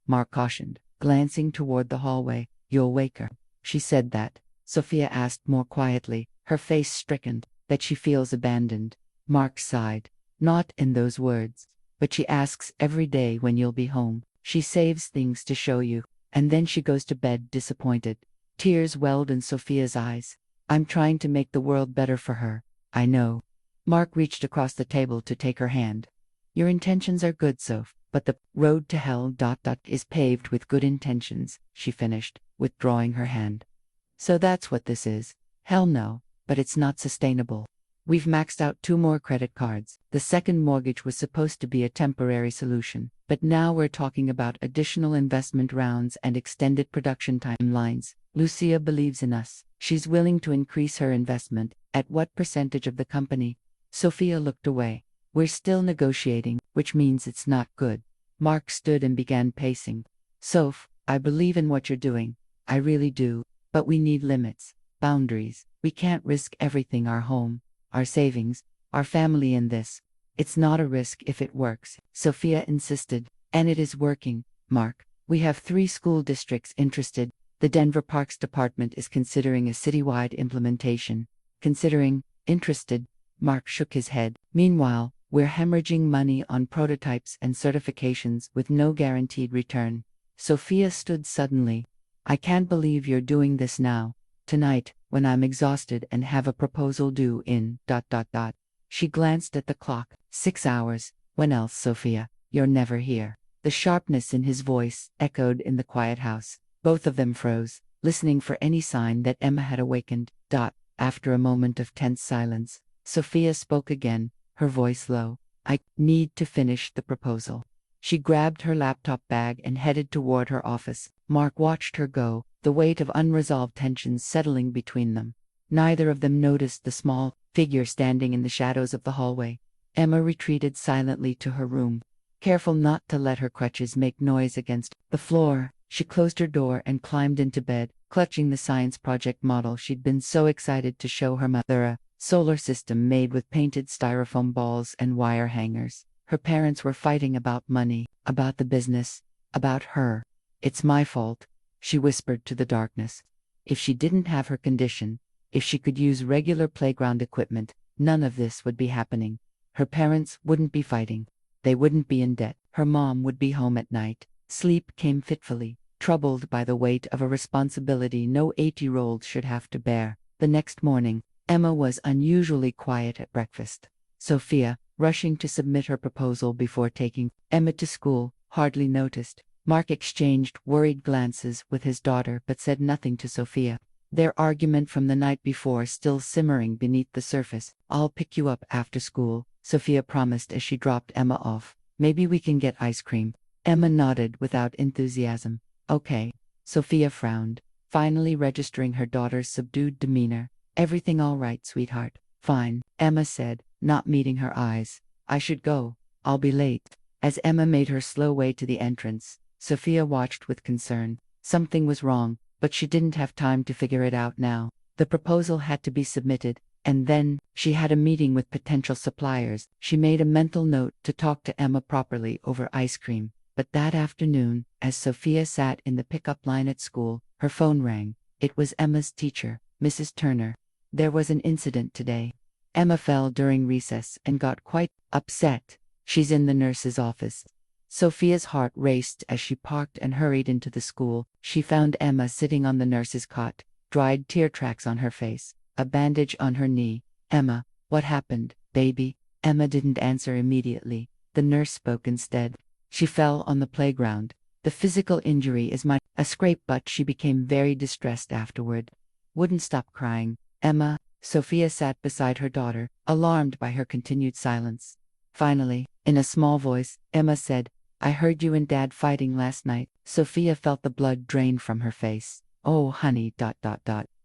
Mark cautioned, glancing toward the hallway. You'll wake her. She said that. Sophia asked more quietly, her face stricken, that she feels abandoned. Mark sighed. Not in those words. But she asks every day when you'll be home. She saves things to show you. And then she goes to bed disappointed. Tears welled in Sophia's eyes. I'm trying to make the world better for her. I know. Mark reached across the table to take her hand. Your intentions are good, Soph, but the road to hell is paved with good intentions, she finished, withdrawing her hand. So that's what this is. Hell no, but it's not sustainable. We've maxed out 2 more credit cards. The second mortgage was supposed to be a temporary solution, but now we're talking about additional investment rounds and extended production timelines. Lucia believes in us. She's willing to increase her investment. At what percentage of the company? Sophia looked away. We're still negotiating, which means it's not good. Mark stood and began pacing. Soph, I believe in what you're doing. I really do. But we need limits, boundaries. We can't risk everything, our home, our savings, our family in this. It's not a risk if it works, Sophia insisted. And it is working, Mark. We have 3 school districts interested. The Denver Parks Department is considering a citywide implementation. Considering, interested, Mark shook his head. Meanwhile, we're hemorrhaging money on prototypes and certifications with no guaranteed return. Sophia stood suddenly. I can't believe you're doing this now. Tonight, when I'm exhausted and have a proposal due in... She glanced at the clock. 6 hours. When else, Sophia? You're never here. The sharpness in his voice echoed in the quiet house. Both of them froze, listening for any sign that Emma had awakened. After a moment of tense silence, Sophia spoke again, her voice low. I need to finish the proposal. She grabbed her laptop bag and headed toward her office. Mark watched her go, the weight of unresolved tensions settling between them. Neither of them noticed the small figure standing in the shadows of the hallway. Emma retreated silently to her room, careful not to let her crutches make noise against the floor. She closed her door and climbed into bed, clutching the science project model she'd been so excited to show her mother, a solar system made with painted styrofoam balls and wire hangers. Her parents were fighting about money, about the business, about her. It's my fault, she whispered to the darkness. If she didn't have her condition, if she could use regular playground equipment, none of this would be happening. Her parents wouldn't be fighting. They wouldn't be in debt. Her mom would be home at night. Sleep came fitfully, troubled by the weight of a responsibility no 8-year-old should have to bear. The next morning, Emma was unusually quiet at breakfast. Sophia, rushing to submit her proposal before taking Emma to school, hardly noticed. Mark exchanged worried glances with his daughter but said nothing to Sophia. Their argument from the night before still simmering beneath the surface. I'll pick you up after school, Sophia promised as she dropped Emma off. Maybe we can get ice cream. Emma nodded without enthusiasm. Okay. Sophia frowned, finally registering her daughter's subdued demeanor. Everything all right, sweetheart? Fine, Emma said, not meeting her eyes. I should go. I'll be late. As Emma made her slow way to the entrance, Sophia watched with concern. Something was wrong, but she didn't have time to figure it out now. The proposal had to be submitted, and then she had a meeting with potential suppliers. She made a mental note to talk to Emma properly over ice cream. But that afternoon, as Sophia sat in the pickup line at school, her phone rang. It was Emma's teacher, Mrs. Turner. There was an incident today. Emma fell during recess and got quite upset. She's in the nurse's office. Sophia's heart raced as she parked and hurried into the school. She found Emma sitting on the nurse's cot, dried tear tracks on her face, a bandage on her knee. Emma, what happened, baby? Emma didn't answer immediately. The nurse spoke instead. She fell on the playground. The physical injury is a scrape, but she became very distressed afterward. Wouldn't stop crying. Emma, Sophia sat beside her daughter, alarmed by her continued silence. Finally, in a small voice, Emma said, I heard you and Dad fighting last night. Sophia felt the blood drain from her face. Oh, honey,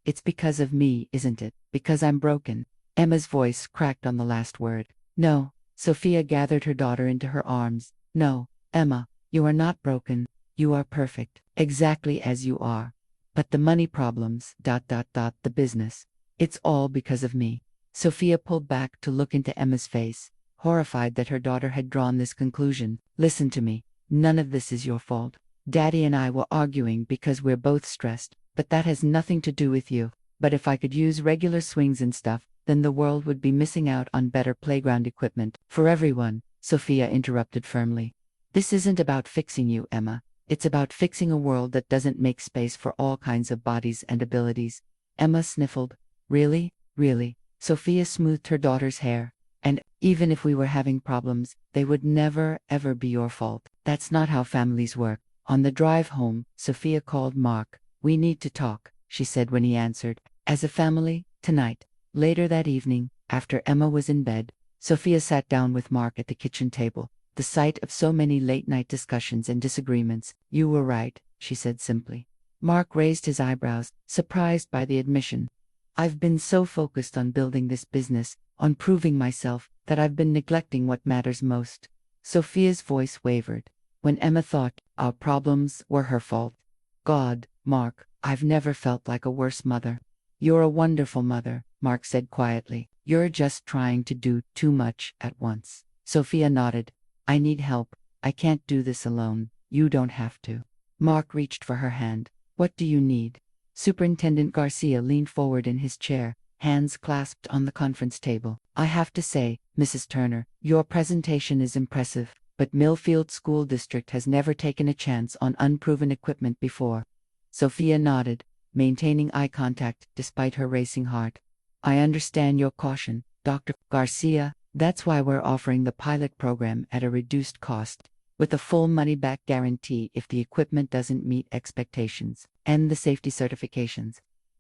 It's because of me, isn't it? Because I'm broken. Emma's voice cracked on the last word. No. Sophia gathered her daughter into her arms. No, Emma, you are not broken. You are perfect, exactly as you are. But the money problems, the business. It's all because of me. Sophia pulled back to look into Emma's face, horrified that her daughter had drawn this conclusion. Listen to me. None of this is your fault. Daddy and I were arguing because we're both stressed, but that has nothing to do with you. But if I could use regular swings and stuff, then the world would be missing out on better playground equipment for everyone, Sophia interrupted firmly. This isn't about fixing you, Emma. It's about fixing a world that doesn't make space for all kinds of bodies and abilities. Emma sniffled. Really? Really? Sophia smoothed her daughter's hair. And even if we were having problems, they would never, ever be your fault. That's not how families work. On the drive home, Sophia called Mark. We need to talk, she said when he answered. As a family, tonight. Later that evening, after Emma was in bed, Sophia sat down with Mark at the kitchen table. The sight of so many late-night discussions and disagreements. You were right, she said simply. Mark raised his eyebrows, surprised by the admission. I've been so focused on building this business, on proving myself, that I've been neglecting what matters most. Sophia's voice wavered. When Emma thought our problems were her fault. God, Mark, I've never felt like a worse mother. You're a wonderful mother, Mark said quietly. You're just trying to do too much at once. Sophia nodded. I need help. I can't do this alone. You don't have to. Mark reached for her hand. What do you need? Superintendent Garcia leaned forward in his chair, hands clasped on the conference table. I have to say, Mrs. Turner, your presentation is impressive, but Millfield School District has never taken a chance on unproven equipment before. Sophia nodded, maintaining eye contact despite her racing heart. I understand your caution, Dr. Garcia. That's why we're offering the pilot program at a reduced cost, with a full money-back guarantee if the equipment doesn't meet expectations, and the safety certifications.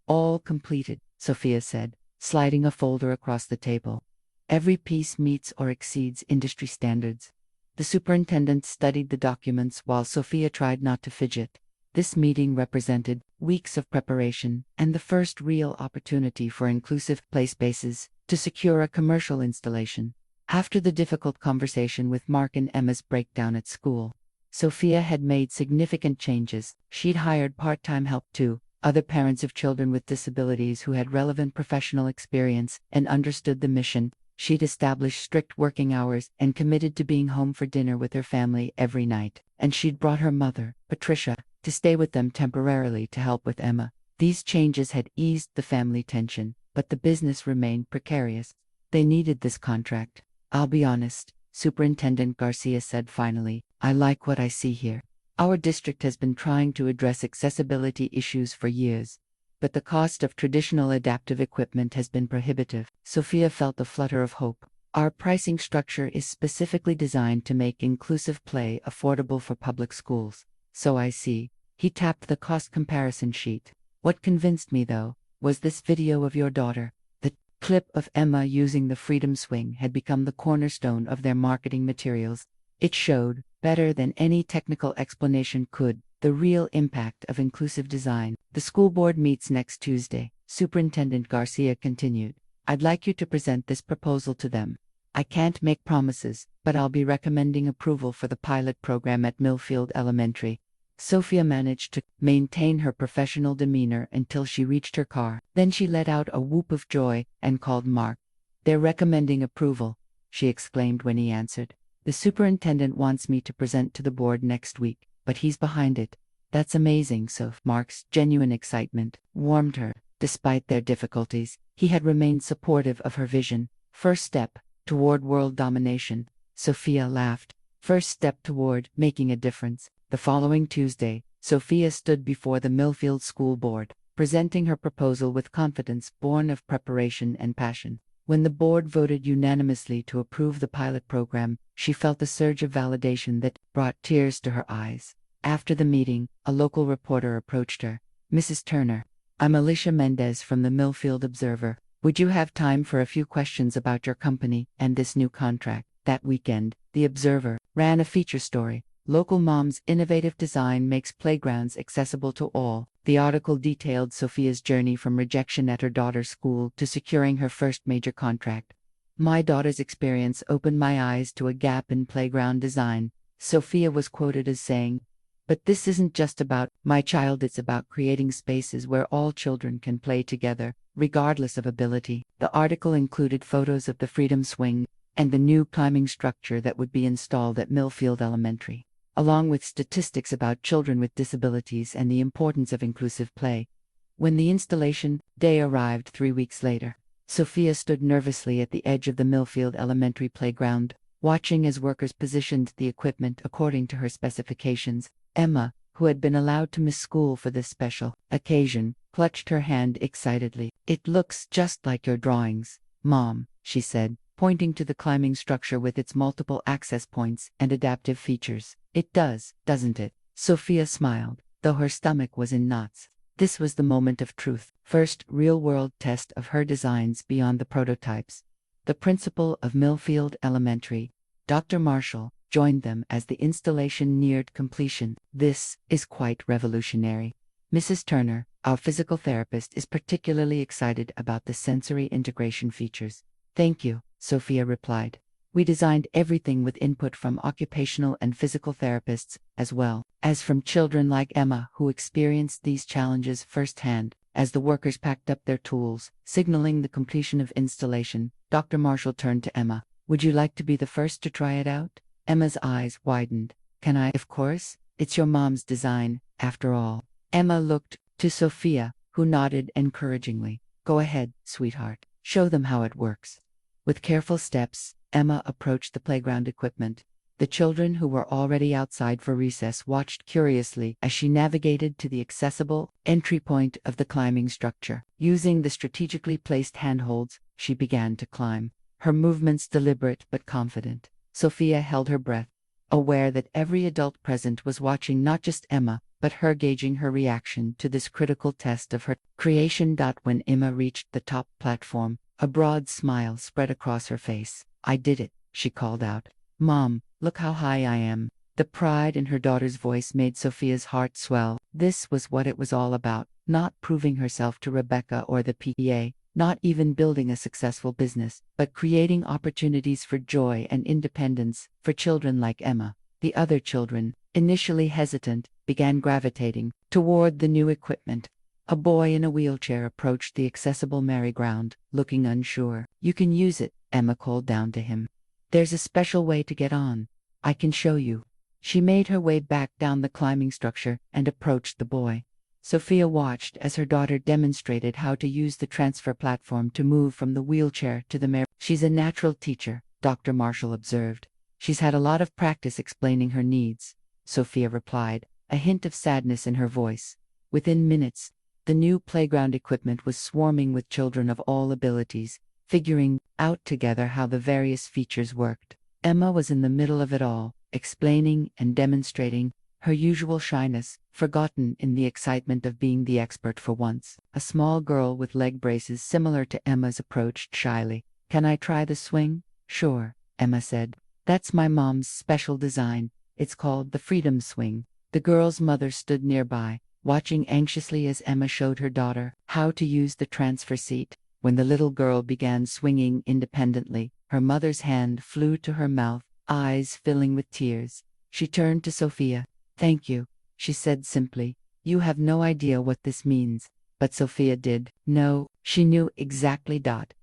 All completed, Sophia said, sliding a folder across the table. Every piece meets or exceeds industry standards. The superintendent studied the documents while Sophia tried not to fidget. This meeting represented weeks of preparation and the first real opportunity for inclusive play spaces to secure a commercial installation. After the difficult conversation with Mark and Emma's breakdown at school, Sophia had made significant changes. She'd hired part-time help too, other parents of children with disabilities who had relevant professional experience and understood the mission. She'd established strict working hours and committed to being home for dinner with her family every night. And she'd brought her mother, Patricia, to stay with them temporarily to help with Emma. These changes had eased the family tension, but the business remained precarious. They needed this contract. I'll be honest, Superintendent Garcia said finally, I like what I see here. Our district has been trying to address accessibility issues for years, but the cost of traditional adaptive equipment has been prohibitive. Sophia felt a flutter of hope. Our pricing structure is specifically designed to make inclusive play affordable for public schools. So I see. He tapped the cost comparison sheet. What convinced me, though, was this video of your daughter. The clip of Emma using the Freedom Swing had become the cornerstone of their marketing materials. It showed, better than any technical explanation could, the real impact of inclusive design. The school board meets next Tuesday, Superintendent Garcia continued. I'd like you to present this proposal to them. I can't make promises, but I'll be recommending approval for the pilot program at Millfield Elementary. Sophia managed to maintain her professional demeanor until she reached her car. Then she let out a whoop of joy and called Mark. They're recommending approval, she exclaimed when he answered. The superintendent wants me to present to the board next week, but he's behind it. That's amazing, Soph. Mark's genuine excitement warmed her. Despite their difficulties, he had remained supportive of her vision. First step toward world domination. Sophia laughed. First step toward making a difference. The following Tuesday, Sophia stood before the Millfield School Board, presenting her proposal with confidence born of preparation and passion. When the board voted unanimously to approve the pilot program, she felt a surge of validation that brought tears to her eyes. After the meeting, a local reporter approached her. Mrs. Turner, I'm Alicia Mendez from the Millfield Observer. Would you have time for a few questions about your company and this new contract? That weekend, the Observer ran a feature story. Local Mom's innovative design makes playgrounds accessible to all. The article detailed Sophia's journey from rejection at her daughter's school to securing her first major contract. My daughter's experience opened my eyes to a gap in playground design, Sophia was quoted as saying. But this isn't just about my child, it's about creating spaces where all children can play together, regardless of ability. The article included photos of the Freedom Swing and the new climbing structure that would be installed at Millfield Elementary, along with statistics about children with disabilities and the importance of inclusive play. When the installation day arrived 3 weeks later, Sophia stood nervously at the edge of the Millfield Elementary playground, watching as workers positioned the equipment according to her specifications. Emma, who had been allowed to miss school for this special occasion, clutched her hand excitedly. It looks just like your drawings, Mom, she said, pointing to the climbing structure with its multiple access points and adaptive features. It does, doesn't it? Sophia smiled, though her stomach was in knots. This was the moment of truth, first real-world test of her designs beyond the prototypes. The principal of Millfield Elementary, Dr. Marshall, joined them as the installation neared completion. This is quite revolutionary. Mrs. Turner, our physical therapist, is particularly excited about the sensory integration features. Thank you, Sophia replied. We designed everything with input from occupational and physical therapists, as well as from children like Emma who experienced these challenges firsthand. As the workers packed up their tools, signaling the completion of installation, Dr. Marshall turned to Emma. Would you like to be the first to try it out? Emma's eyes widened. Can I? Of course. It's your mom's design, after all. Emma looked to Sophia, who nodded encouragingly. Go ahead, sweetheart. Show them how it works. With careful steps, Emma approached the playground equipment. The children who were already outside for recess watched curiously as she navigated to the accessible entry point of the climbing structure. Using the strategically placed handholds, she began to climb, her movements deliberate but confident. Sophia held her breath, aware that every adult present was watching not just Emma, but her, gauging her reaction to this critical test of her creation. When Emma reached the top platform, a broad smile spread across her face. I did it, she called out. Mom, look how high I am. The pride in her daughter's voice made Sophia's heart swell. This was what it was all about, not proving herself to Rebecca or the PTA, not even building a successful business, but creating opportunities for joy and independence for children like Emma. The other children, initially hesitant, began gravitating toward the new equipment. A boy in a wheelchair approached the accessible merry-go-round, looking unsure. You can use it, Emma called down to him. There's a special way to get on. I can show you. She made her way back down the climbing structure and approached the boy. Sophia watched as her daughter demonstrated how to use the transfer platform to move from the wheelchair to the merry. She's a natural teacher, Dr. Marshall observed. She's had a lot of practice explaining her needs, Sophia replied, a hint of sadness in her voice. Within minutes, the new playground equipment was swarming with children of all abilities, figuring out together how the various features worked. Emma was in the middle of it all, explaining and demonstrating, her usual shyness forgotten in the excitement of being the expert for once. A small girl with leg braces similar to Emma's approached shyly. Can I try the swing? Sure, Emma said. That's my mom's special design. It's called the Freedom Swing. The girl's mother stood nearby, watching anxiously as Emma showed her daughter how to use the transfer seat. When the little girl began swinging independently, her mother's hand flew to her mouth, eyes filling with tears. She turned to Sophia. Thank you, she said simply. You have no idea what this means. But Sophia did. No, she knew exactly.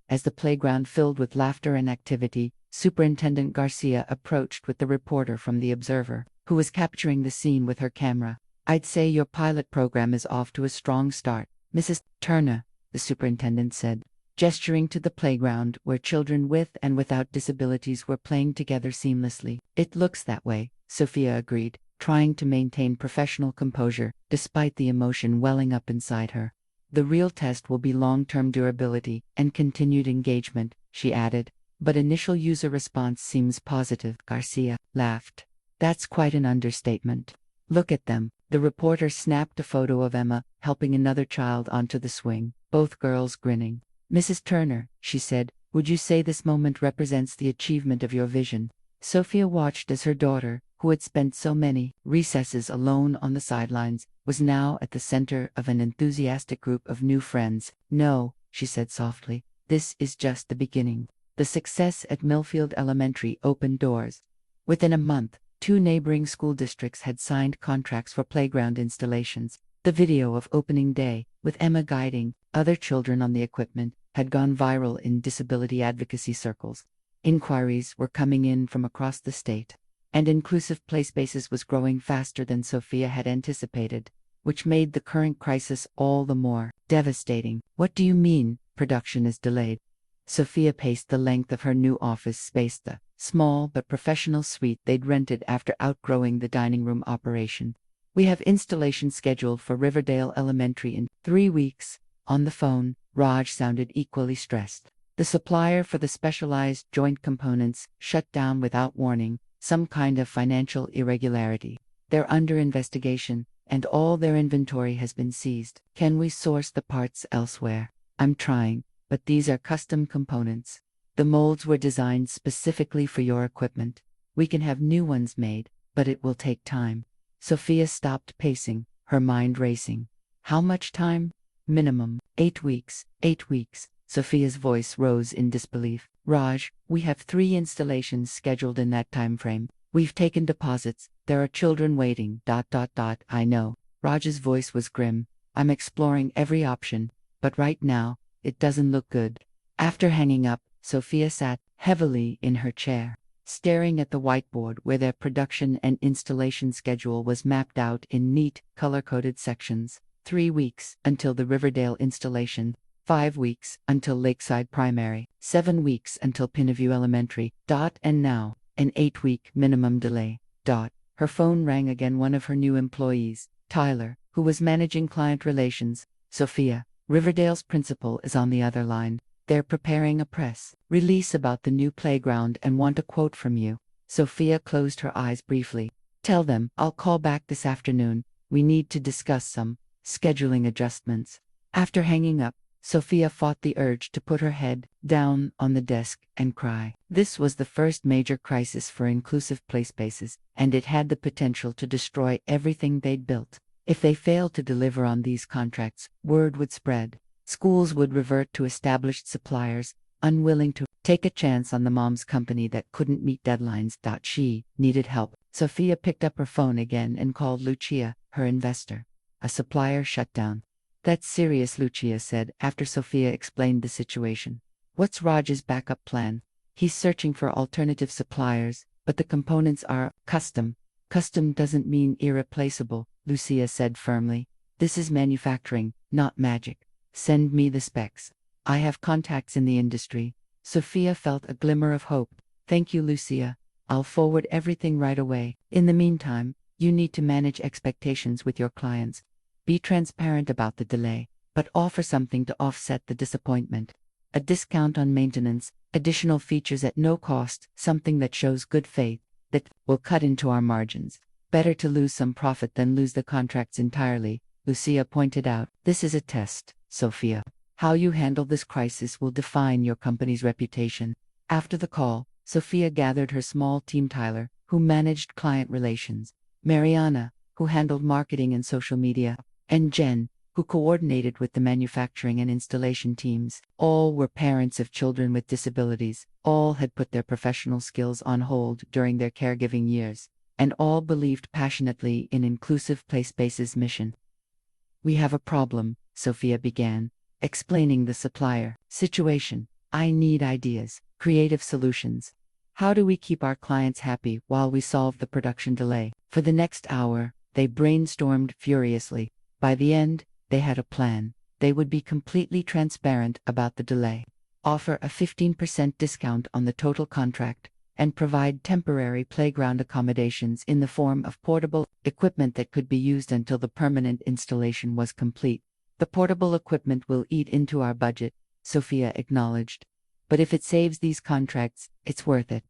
As the playground filled with laughter and activity, Superintendent Garcia approached with the reporter from the Observer, who was capturing the scene with her camera. I'd say your pilot program is off to a strong start, Mrs. Turner, the superintendent said, gesturing to the playground where children with and without disabilities were playing together seamlessly. It looks that way, Sophia agreed, trying to maintain professional composure despite the emotion welling up inside her. The real test will be long-term durability and continued engagement, she added, but initial user response seems positive. Garcia laughed. That's quite an understatement. Look at them. The reporter snapped a photo of Emma helping another child onto the swing, both girls grinning. Mrs. Turner, she said, would you say this moment represents the achievement of your vision? Sophia watched as her daughter, who had spent so many recesses alone on the sidelines, was now at the center of an enthusiastic group of new friends. No, she said softly, this is just the beginning. The success at Millfield Elementary opened doors. Within a month, 2 neighboring school districts had signed contracts for playground installations. The video of opening day, with Emma guiding other children on the equipment, had gone viral in disability advocacy circles. Inquiries were coming in from across the state, and inclusive play spaces was growing faster than Sophia had anticipated, which made the current crisis all the more devastating. What do you mean, production is delayed? Sophia paced the length of her new office space, the small but professional suite they'd rented after outgrowing the dining room operation. We have installation scheduled for Riverdale Elementary in 3 weeks. On the phone, Raj sounded equally stressed. The supplier for the specialized joint components shut down without warning, some kind of financial irregularity. They're under investigation, and all their inventory has been seized. Can we source the parts elsewhere? I'm trying, but these are custom components. The molds were designed specifically for your equipment. We can have new ones made, but it will take time. Sophia stopped pacing, her mind racing. How much time? Minimum 8 weeks. 8 weeks. Sophia's voice rose in disbelief. Raj, we have 3 installations scheduled in that time frame. We've taken deposits. There are children waiting. I know. Raj's voice was grim. I'm exploring every option, but right now, it doesn't look good. After hanging up, Sophia sat heavily in her chair, staring at the whiteboard where their production and installation schedule was mapped out in neat, color-coded sections. 3 weeks until the Riverdale installation, 5 weeks until Lakeside Primary, 7 weeks until Pinneview Elementary. And now, an 8-week minimum delay. Her phone rang again. One of her new employees, Tyler, who was managing client relations. Sophia, Riverdale's principal, is on the other line. They're preparing a press release about the new playground and want a quote from you. Sophia closed her eyes briefly. Tell them I'll call back this afternoon. We need to discuss some scheduling adjustments. After hanging up, Sophia fought the urge to put her head down on the desk and cry. This was the first major crisis for inclusive play spaces, and it had the potential to destroy everything they'd built. If they failed to deliver on these contracts, word would spread. Schools would revert to established suppliers, unwilling to take a chance on the mom's company that couldn't meet deadlines. She needed help. Sophia picked up her phone again and called Lucia, her investor. A supplier shut down. That's serious, Lucia said after Sophia explained the situation. What's Raj's backup plan? He's searching for alternative suppliers, but the components are custom. Custom doesn't mean irreplaceable, Lucia said firmly. This is manufacturing, not magic. Send me the specs. I have contacts in the industry. Sophia felt a glimmer of hope. Thank you, Lucia. I'll forward everything right away. In the meantime, you need to manage expectations with your clients. Be transparent about the delay, but offer something to offset the disappointment. A discount on maintenance, additional features at no cost, something that shows good faith, that will cut into our margins. Better to lose some profit than lose the contracts entirely, Lucia pointed out. This is a test, Sophia. How you handle this crisis will define your company's reputation. After the call, Sophia gathered her small team. Tyler, who managed client relations, Mariana, who handled marketing and social media, and Jen, who coordinated with the manufacturing and installation teams. All were parents of children with disabilities, all had put their professional skills on hold during their caregiving years, and all believed passionately in Inclusive Play Space's mission. We have a problem, Sophia began, explaining the supplier situation. I need ideas, creative solutions. How do we keep our clients happy while we solve the production delay? For the next hour, they brainstormed furiously. By the end, they had a plan. They would be completely transparent about the delay, offer a 15% discount on the total contract, and provide temporary playground accommodations in the form of portable equipment that could be used until the permanent installation was complete. The portable equipment will eat into our budget, Sophia acknowledged. But if it saves these contracts, it's worth it.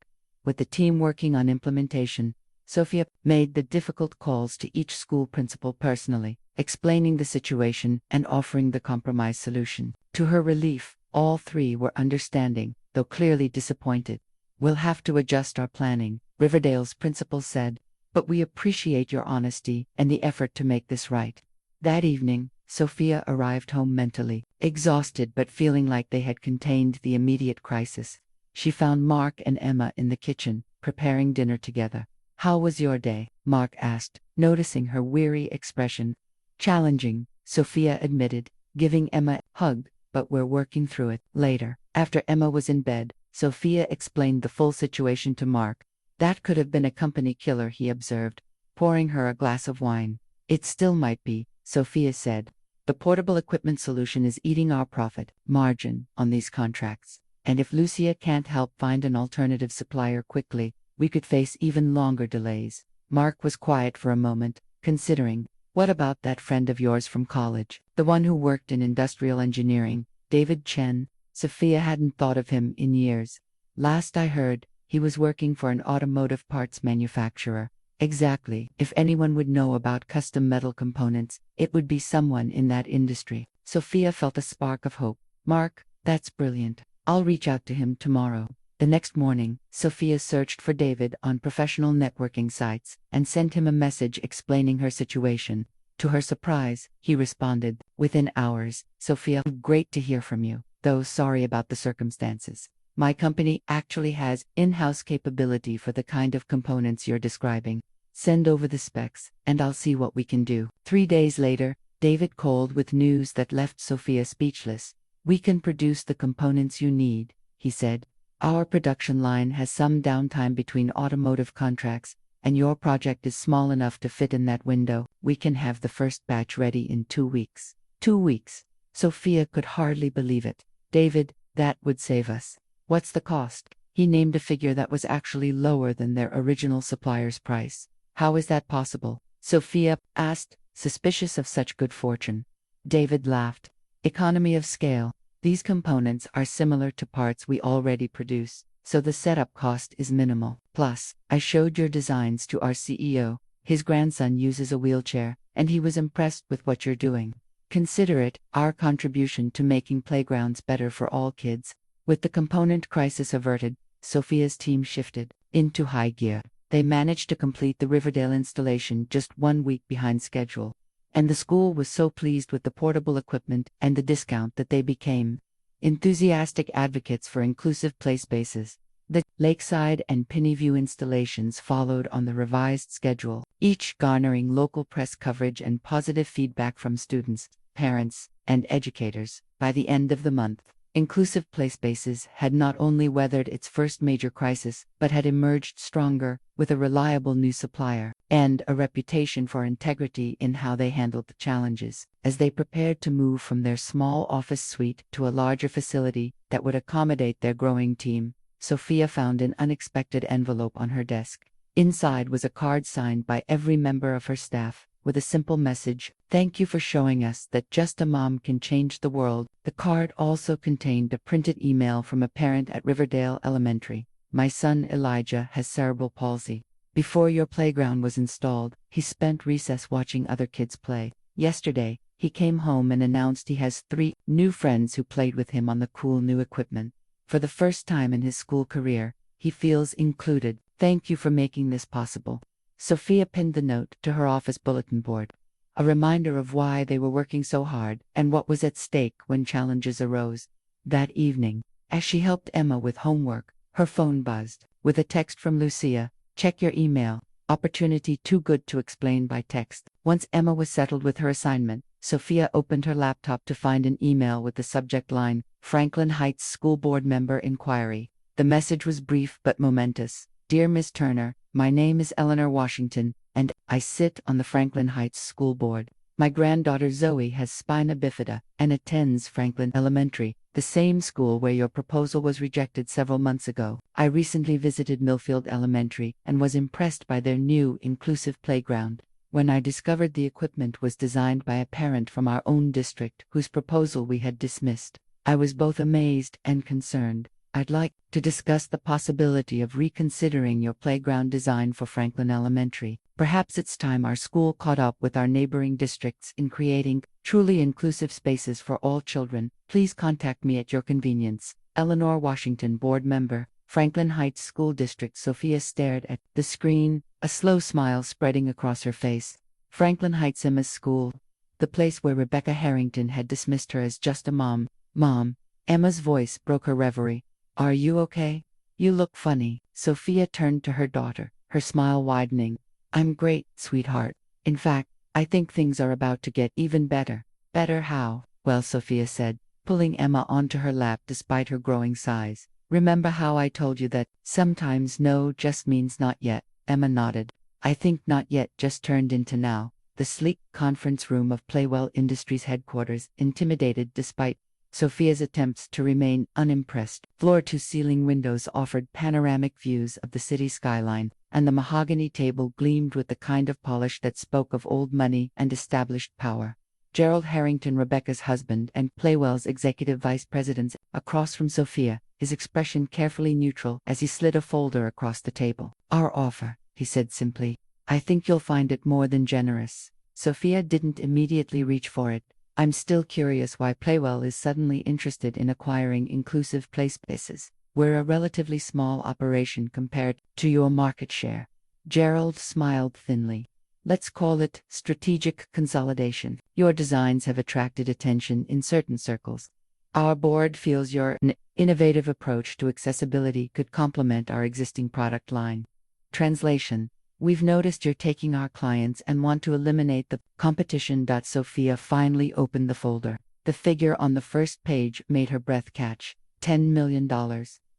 With the team working on implementation, Sophia made the difficult calls to each school principal personally, explaining the situation and offering the compromise solution. To her relief, all 3 were understanding, though clearly disappointed. We'll have to adjust our planning, Riverdale's principal said, but we appreciate your honesty and the effort to make this right. That evening, Sophia arrived home mentally exhausted but feeling like they had contained the immediate crisis. She found Mark and Emma in the kitchen, preparing dinner together. How was your day? Mark asked, noticing her weary expression. Challenging, Sophia admitted, giving Emma a hug, but we're working through it. Later, after Emma was in bed, Sophia explained the full situation to Mark. That could have been a company killer, he observed, pouring her a glass of wine. It still might be, Sophia said. The portable equipment solution is eating our profit margin on these contracts. And if Lucia can't help find an alternative supplier quickly, we could face even longer delays. Mark was quiet for a moment, considering. What about that friend of yours from college, the one who worked in industrial engineering, David Chen? Sophia hadn't thought of him in years. Last I heard, he was working for an automotive parts manufacturer. Exactly. If anyone would know about custom metal components, it would be someone in that industry. Sophia felt a spark of hope. Mark, that's brilliant. I'll reach out to him tomorrow. The next morning, Sophia searched for David on professional networking sites and sent him a message explaining her situation. To her surprise, he responded, within hours. Sophia, great to hear from you, though sorry about the circumstances. My company actually has in-house capability for the kind of components you're describing. Send over the specs, and I'll see what we can do. 3 days later, David called with news that left Sophia speechless. We can produce the components you need, he said. Our production line has some downtime between automotive contracts, and your project is small enough to fit in that window. We can have the first batch ready in 2 weeks. 2 weeks. Sophia could hardly believe it. David, that would save us. What's the cost? He named a figure that was actually lower than their original supplier's price. How is that possible? Sophia asked, suspicious of such good fortune. David laughed. Economy of scale. These components are similar to parts we already produce, so the setup cost is minimal. Plus, I showed your designs to our CEO. His grandson uses a wheelchair, and he was impressed with what you're doing. Consider it our contribution to making playgrounds better for all kids. With the component crisis averted, Sophia's team shifted into high gear. They managed to complete the Riverdale installation just 1 week behind schedule. And the school was so pleased with the portable equipment and the discount that they became enthusiastic advocates for inclusive play spaces. The Lakeside and Pennyview installations followed on the revised schedule, each garnering local press coverage and positive feedback from students, parents, and educators. By the end of the month, Inclusive Play Spaces had not only weathered its first major crisis, but had emerged stronger, with a reliable new supplier, and a reputation for integrity in how they handled the challenges. As they prepared to move from their small office suite to a larger facility that would accommodate their growing team, Sophia found an unexpected envelope on her desk. Inside was a card signed by every member of her staff, with a simple message: "Thank you for showing us that just a mom can change the world." The card also contained a printed email from a parent at Riverdale Elementary. "My son Elijah has cerebral palsy. Before your playground was installed, he spent recess watching other kids play. Yesterday, he came home and announced he has 3 new friends who played with him on the cool new equipment. For the first time in his school career, he feels included. Thank you for making this possible." Sophia pinned the note to her office bulletin board, a reminder of why they were working so hard and what was at stake when challenges arose. That evening, as she helped Emma with homework, her phone buzzed with a text from Lucia: "Check your email. Opportunity too good to explain by text." Once Emma was settled with her assignment, Sophia opened her laptop to find an email with the subject line: "Franklin Heights School Board Member Inquiry." The message was brief but momentous. "Dear Miss Turner, my name is Eleanor Washington, and I sit on the Franklin Heights School Board. My granddaughter Zoe has spina bifida and attends Franklin Elementary, the same school where your proposal was rejected several months ago. I recently visited Millfield Elementary and was impressed by their new inclusive playground. When I discovered the equipment was designed by a parent from our own district whose proposal we had dismissed, I was both amazed and concerned. I'd like to discuss the possibility of reconsidering your playground design for Franklin Elementary. Perhaps it's time our school caught up with our neighboring districts in creating truly inclusive spaces for all children. Please contact me at your convenience. Eleanor Washington, Board Member, Franklin Heights School District." Sophia stared at the screen, a slow smile spreading across her face. Franklin Heights Emma's school, the place where Rebecca Harrington had dismissed her as just a mom. "Mom." Emma's voice broke her reverie. "Are you okay? You look funny." Sophia turned to her daughter, her smile widening. "I'm great, sweetheart. In fact, I think things are about to get even better." "Better how?" "Well," Sophia said, pulling Emma onto her lap despite her growing size. "Remember how I told you that sometimes no just means not yet?" Emma nodded. "I think not yet just turned into now." The sleek conference room of Playwell Industries headquarters intimidated despite Sophia's attempts to remain unimpressed. Floor-to-ceiling windows offered panoramic views of the city skyline, and the mahogany table gleamed with the kind of polish that spoke of old money and established power. Gerald Harrington, Rebecca's husband and Playwell's executive vice president, across from Sophia, his expression carefully neutral as he slid a folder across the table. "Our offer," he said simply. "I think you'll find it more than generous." Sophia didn't immediately reach for it. "I'm still curious why Playwell is suddenly interested in acquiring inclusive play spaces. We're a relatively small operation compared to your market share." Gerald smiled thinly. "Let's call it strategic consolidation. Your designs have attracted attention in certain circles. Our board feels you're an innovative approach to accessibility could complement our existing product line. Translation: We've noticed you're taking our clients and want to eliminate the competition. Sophia finally opened the folder. The figure on the first page made her breath catch. $10 million.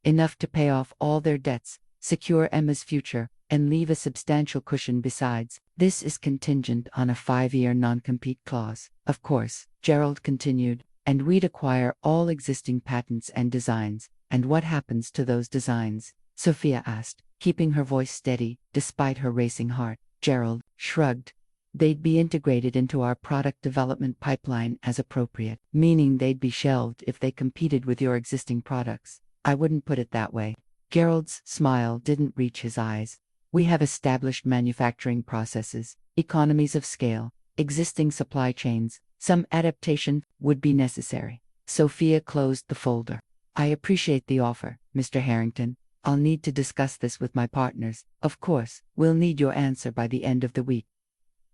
Enough to pay off all their debts, secure Emma's future, and leave a substantial cushion besides. This is contingent on a 5-year non-compete clause, of course, Gerald continued, and we'd acquire all existing patents and designs. And what happens to those designs? Sophia asked, keeping her voice steady, despite her racing heart. Gerald shrugged. They'd be integrated into our product development pipeline as appropriate, meaning they'd be shelved if they competed with your existing products. I wouldn't put it that way. Gerald's smile didn't reach his eyes. We have established manufacturing processes, economies of scale, existing supply chains. Some adaptation would be necessary. Sophia closed the folder. I appreciate the offer, Mr. Harrington. I'll need to discuss this with my partners. Of course, we'll need your answer by the end of the week.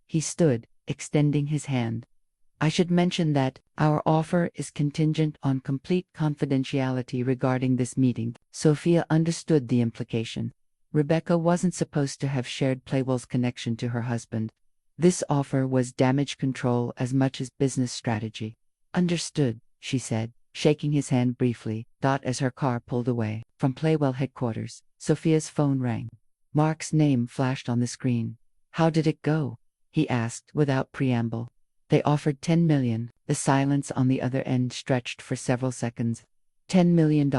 He stood, extending his hand. I should mention that our offer is contingent on complete confidentiality regarding this meeting. Sophia understood the implication. Rebecca wasn't supposed to have shared Playwell's connection to her husband. This offer was damage control as much as business strategy. Understood, she said, shaking his hand briefly. As her car pulled away from Playwell headquarters, Sophia's phone rang. Mark's name flashed on the screen. How did it go? He asked without preamble. They offered $10 million. The silence on the other end stretched for several seconds. $10 million,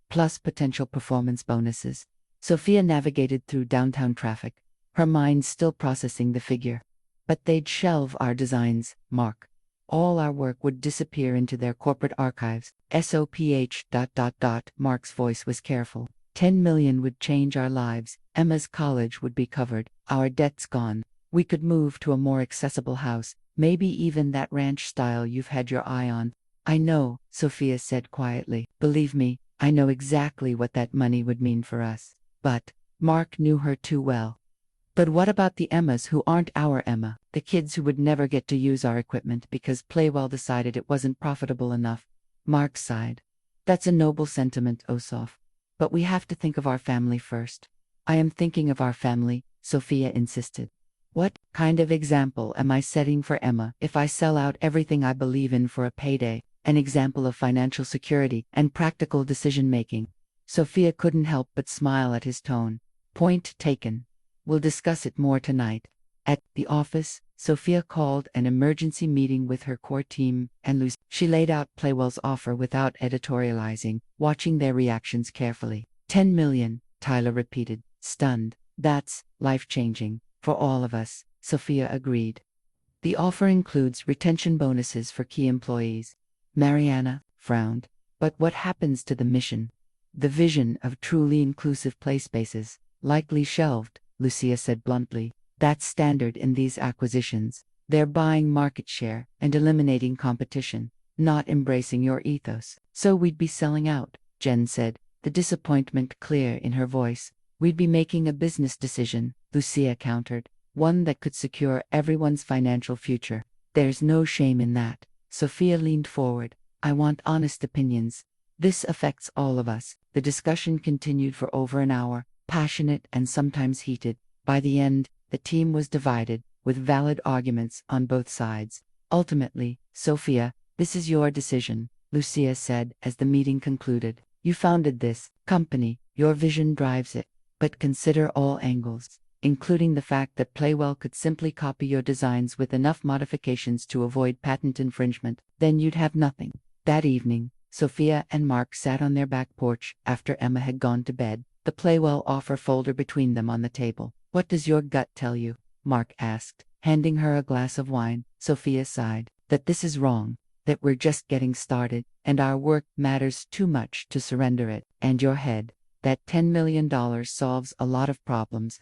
plus potential performance bonuses. Sophia navigated through downtown traffic, her mind still processing the figure. But they'd shelve our designs, Mark. All our work would disappear into their corporate archives. SOPH. Mark's voice was careful. $10 million would change our lives. Emma's college would be covered. Our debts gone. We could move to a more accessible house, maybe even that ranch style you've had your eye on. I know, Sophia said quietly. Believe me, I know exactly what that money would mean for us. But Mark knew her too well. But what about the Emmas who aren't our Emma, the kids who would never get to use our equipment because Playwell decided it wasn't profitable enough? Mark sighed. That's a noble sentiment, Osoph. But we have to think of our family first. I am thinking of our family, Sophia insisted. What kind of example am I setting for Emma if I sell out everything I believe in for a payday? An example of financial security and practical decision-making. Sophia couldn't help but smile at his tone. Point taken. We'll discuss it more tonight. At the office, Sophia called an emergency meeting with her core team and Lucy. She laid out Playwell's offer without editorializing, watching their reactions carefully. $10 million, Tyler repeated, stunned. That's life-changing. For all of us, Sophia agreed. The offer includes retention bonuses for key employees. Mariana frowned. But what happens to the mission? The vision of truly inclusive play spaces, likely shelved, Lucia said bluntly. That's standard in these acquisitions. They're buying market share and eliminating competition, not embracing your ethos. So we'd be selling out, Jen said, the disappointment clear in her voice. We'd be making a business decision, Lucia countered, one that could secure everyone's financial future. There's no shame in that. Sophia leaned forward. I want honest opinions. This affects all of us. The discussion continued for over an hour, passionate and sometimes heated. By the end, the team was divided, with valid arguments on both sides. Ultimately, Sophia, this is your decision, Lucia said as the meeting concluded. You founded this company, your vision drives it. But consider all angles, including the fact that Playwell could simply copy your designs with enough modifications to avoid patent infringement. Then you'd have nothing. That evening, Sophia and Mark sat on their back porch after Emma had gone to bed, the Playwell offer folder between them on the table. What does your gut tell you? Mark asked, handing her a glass of wine. Sophia sighed. That this is wrong, that we're just getting started, and our work matters too much to surrender it. And your head. That $10 million solves a lot of problems.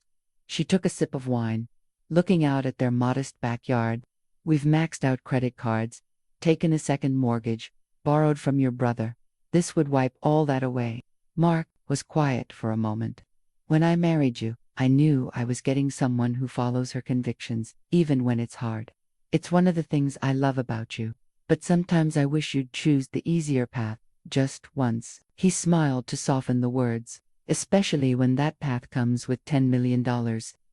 She took a sip of wine, looking out at their modest backyard. We've maxed out credit cards, taken a second mortgage, borrowed from your brother. This would wipe all that away. Mark was quiet for a moment. When I married you, I knew I was getting someone who follows her convictions, even when it's hard. It's one of the things I love about you. But sometimes I wish you'd choose the easier path, just once. He smiled to soften the words. Especially when that path comes with $10 million.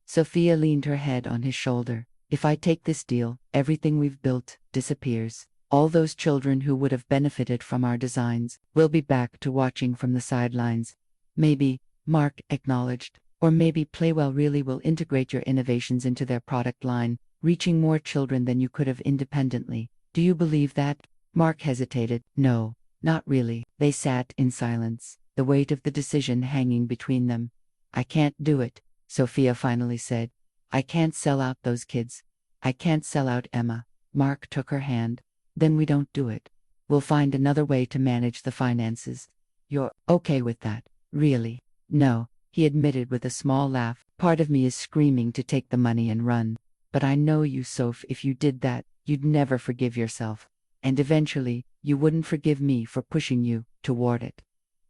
Sophia leaned her head on his shoulder. If I take this deal, everything we've built disappears. All those children who would have benefited from our designs will be back to watching from the sidelines. Maybe, Mark acknowledged, or maybe Playwell really will integrate your innovations into their product line, reaching more children than you could have independently. Do you believe that? Mark hesitated. No, not really. They sat in silence, the weight of the decision hanging between them. I can't do it, Sophia finally said. I can't sell out those kids. I can't sell out Emma. Mark took her hand. Then we don't do it. We'll find another way to manage the finances. You're okay with that, really? No, he admitted with a small laugh. Part of me is screaming to take the money and run. But I know you, Soph, if you did that, you'd never forgive yourself. And eventually, you wouldn't forgive me for pushing you toward it.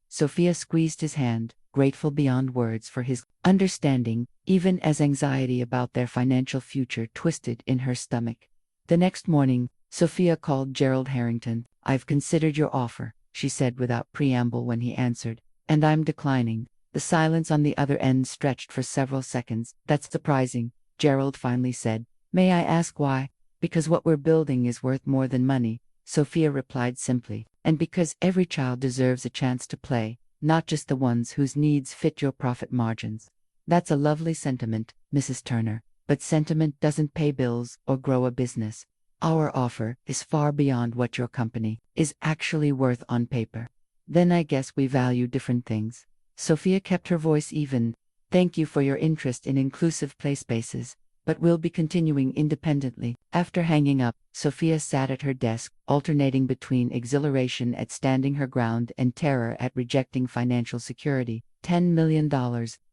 Sophia squeezed his hand, grateful beyond words for his understanding, even as anxiety about their financial future twisted in her stomach. The next morning, Sophia called Gerald Harrington. I've considered your offer, she said without preamble when he answered, and I'm declining. The silence on the other end stretched for several seconds. That's surprising, Gerald finally said. May I ask why? Because what we're building is worth more than money, Sophia replied simply, and because every child deserves a chance to play, not just the ones whose needs fit your profit margins. That's a lovely sentiment, Mrs. Turner, but sentiment doesn't pay bills or grow a business. Our offer is far beyond what your company is actually worth on paper. Then I guess we value different things. Sophia kept her voice even. Thank you for your interest in inclusive play spaces, but we'll be continuing independently. After hanging up, Sophia sat at her desk, alternating between exhilaration at standing her ground and terror at rejecting financial security. $10 million,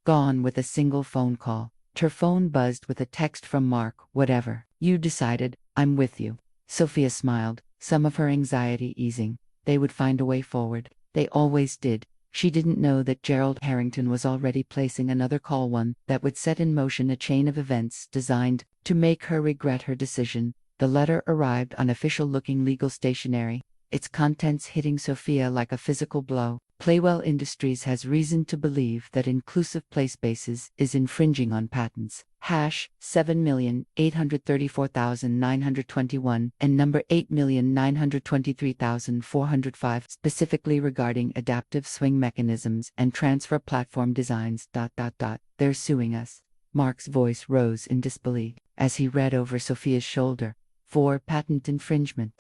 gone with a single phone call. Her phone buzzed with a text from Mark. Whatever you decided, I'm with you. Sophia smiled, some of her anxiety easing. They would find a way forward. They always did. She didn't know that Gerald Harrington was already placing another call, one that would set in motion a chain of events designed to make her regret her decision. The letter arrived on official-looking legal stationery, its contents hitting Sophia like a physical blow. Playwell Industries has reason to believe that inclusive play spaces is infringing on patents. #7,834,921 and number 8,923,405 specifically regarding adaptive swing mechanisms and transfer platform designs. They're suing us. Mark's voice rose in disbelief as he read over Sophia's shoulder. For patent infringement.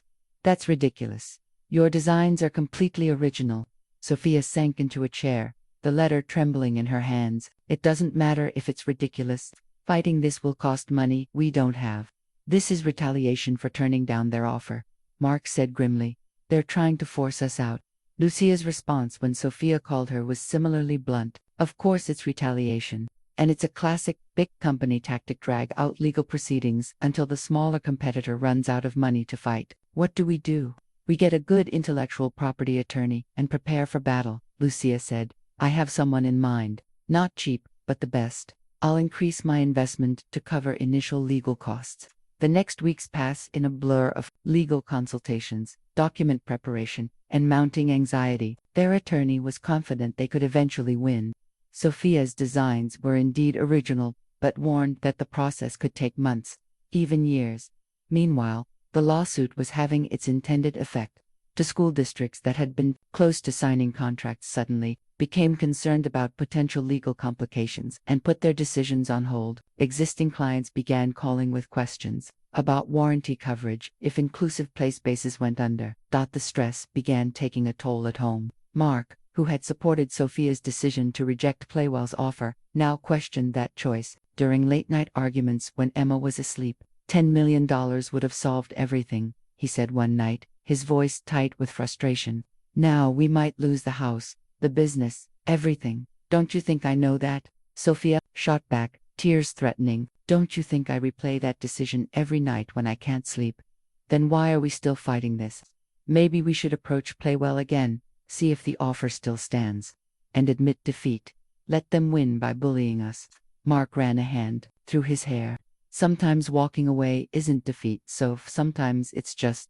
That's ridiculous. Your designs are completely original. Sophia sank into a chair, the letter trembling in her hands. It doesn't matter if it's ridiculous. Fighting this will cost money we don't have. This is retaliation for turning down their offer, Mark said grimly. They're trying to force us out. Lucia's response when Sophia called her was similarly blunt. Of course it's retaliation. And it's a classic big company tactic: drag out legal proceedings until the smaller competitor runs out of money to fight. What do? We get a good intellectual property attorney and prepare for battle, Lucia said. I have someone in mind. Not cheap, but the best. I'll increase my investment to cover initial legal costs. The next weeks pass in a blur of legal consultations, document preparation, and mounting anxiety. Their attorney was confident they could eventually win. Sophia's designs were indeed original, but warned that the process could take months, even years. Meanwhile, the lawsuit was having its intended effect. To school districts that had been close to signing contracts suddenly became concerned about potential legal complications and put their decisions on hold. Existing clients began calling with questions about warranty coverage if inclusive play spaces went under. The stress began taking a toll at home. Mark, who had supported Sophia's decision to reject Playwell's offer, now questioned that choice. During late-night arguments when Emma was asleep, $10 million would have solved everything, he said one night, his voice tight with frustration. Now we might lose the house, the business, everything. Don't you think I know that? Sophia shot back, tears threatening. Don't you think I replay that decision every night when I can't sleep? Then why are we still fighting this? Maybe we should approach Playwell again, see if the offer still stands, and admit defeat. Let them win by bullying us. Mark ran a hand through his hair. Sometimes walking away isn't defeat, so sometimes it's just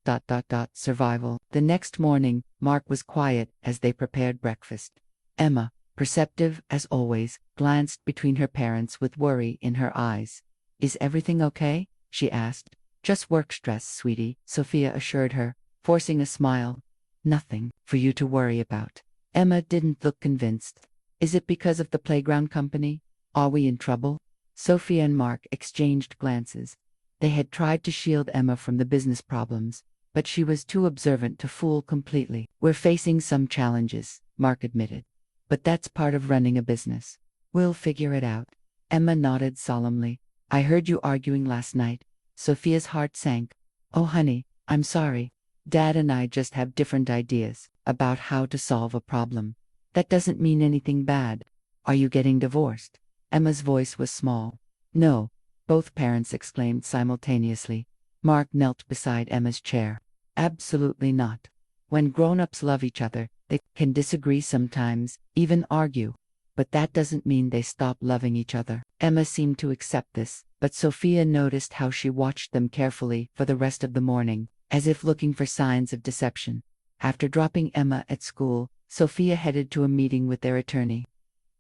survival. The next morning, Mark was quiet as they prepared breakfast. Emma, perceptive as always, glanced between her parents with worry in her eyes. Is everything okay? She asked. Just work stress, sweetie, Sophia assured her, forcing a smile. Nothing for you to worry about. Emma didn't look convinced. Is it because of the playground company? Are we in trouble? Sophia and Mark exchanged glances. They had tried to shield Emma from the business problems, but she was too observant to fool completely. We're facing some challenges, Mark admitted. But that's part of running a business. We'll figure it out. Emma nodded solemnly. I heard you arguing last night. Sophia's heart sank. Oh honey, I'm sorry. Dad and I just have different ideas about how to solve a problem. That doesn't mean anything bad. Are you getting divorced? Emma's voice was small. No, both parents exclaimed simultaneously. Mark knelt beside Emma's chair. Absolutely not. When grown-ups love each other, they can disagree sometimes, even argue. But that doesn't mean they stop loving each other. Emma seemed to accept this, but Sophia noticed how she watched them carefully for the rest of the morning, as if looking for signs of deception. After dropping Emma at school, Sophia headed to a meeting with their attorney.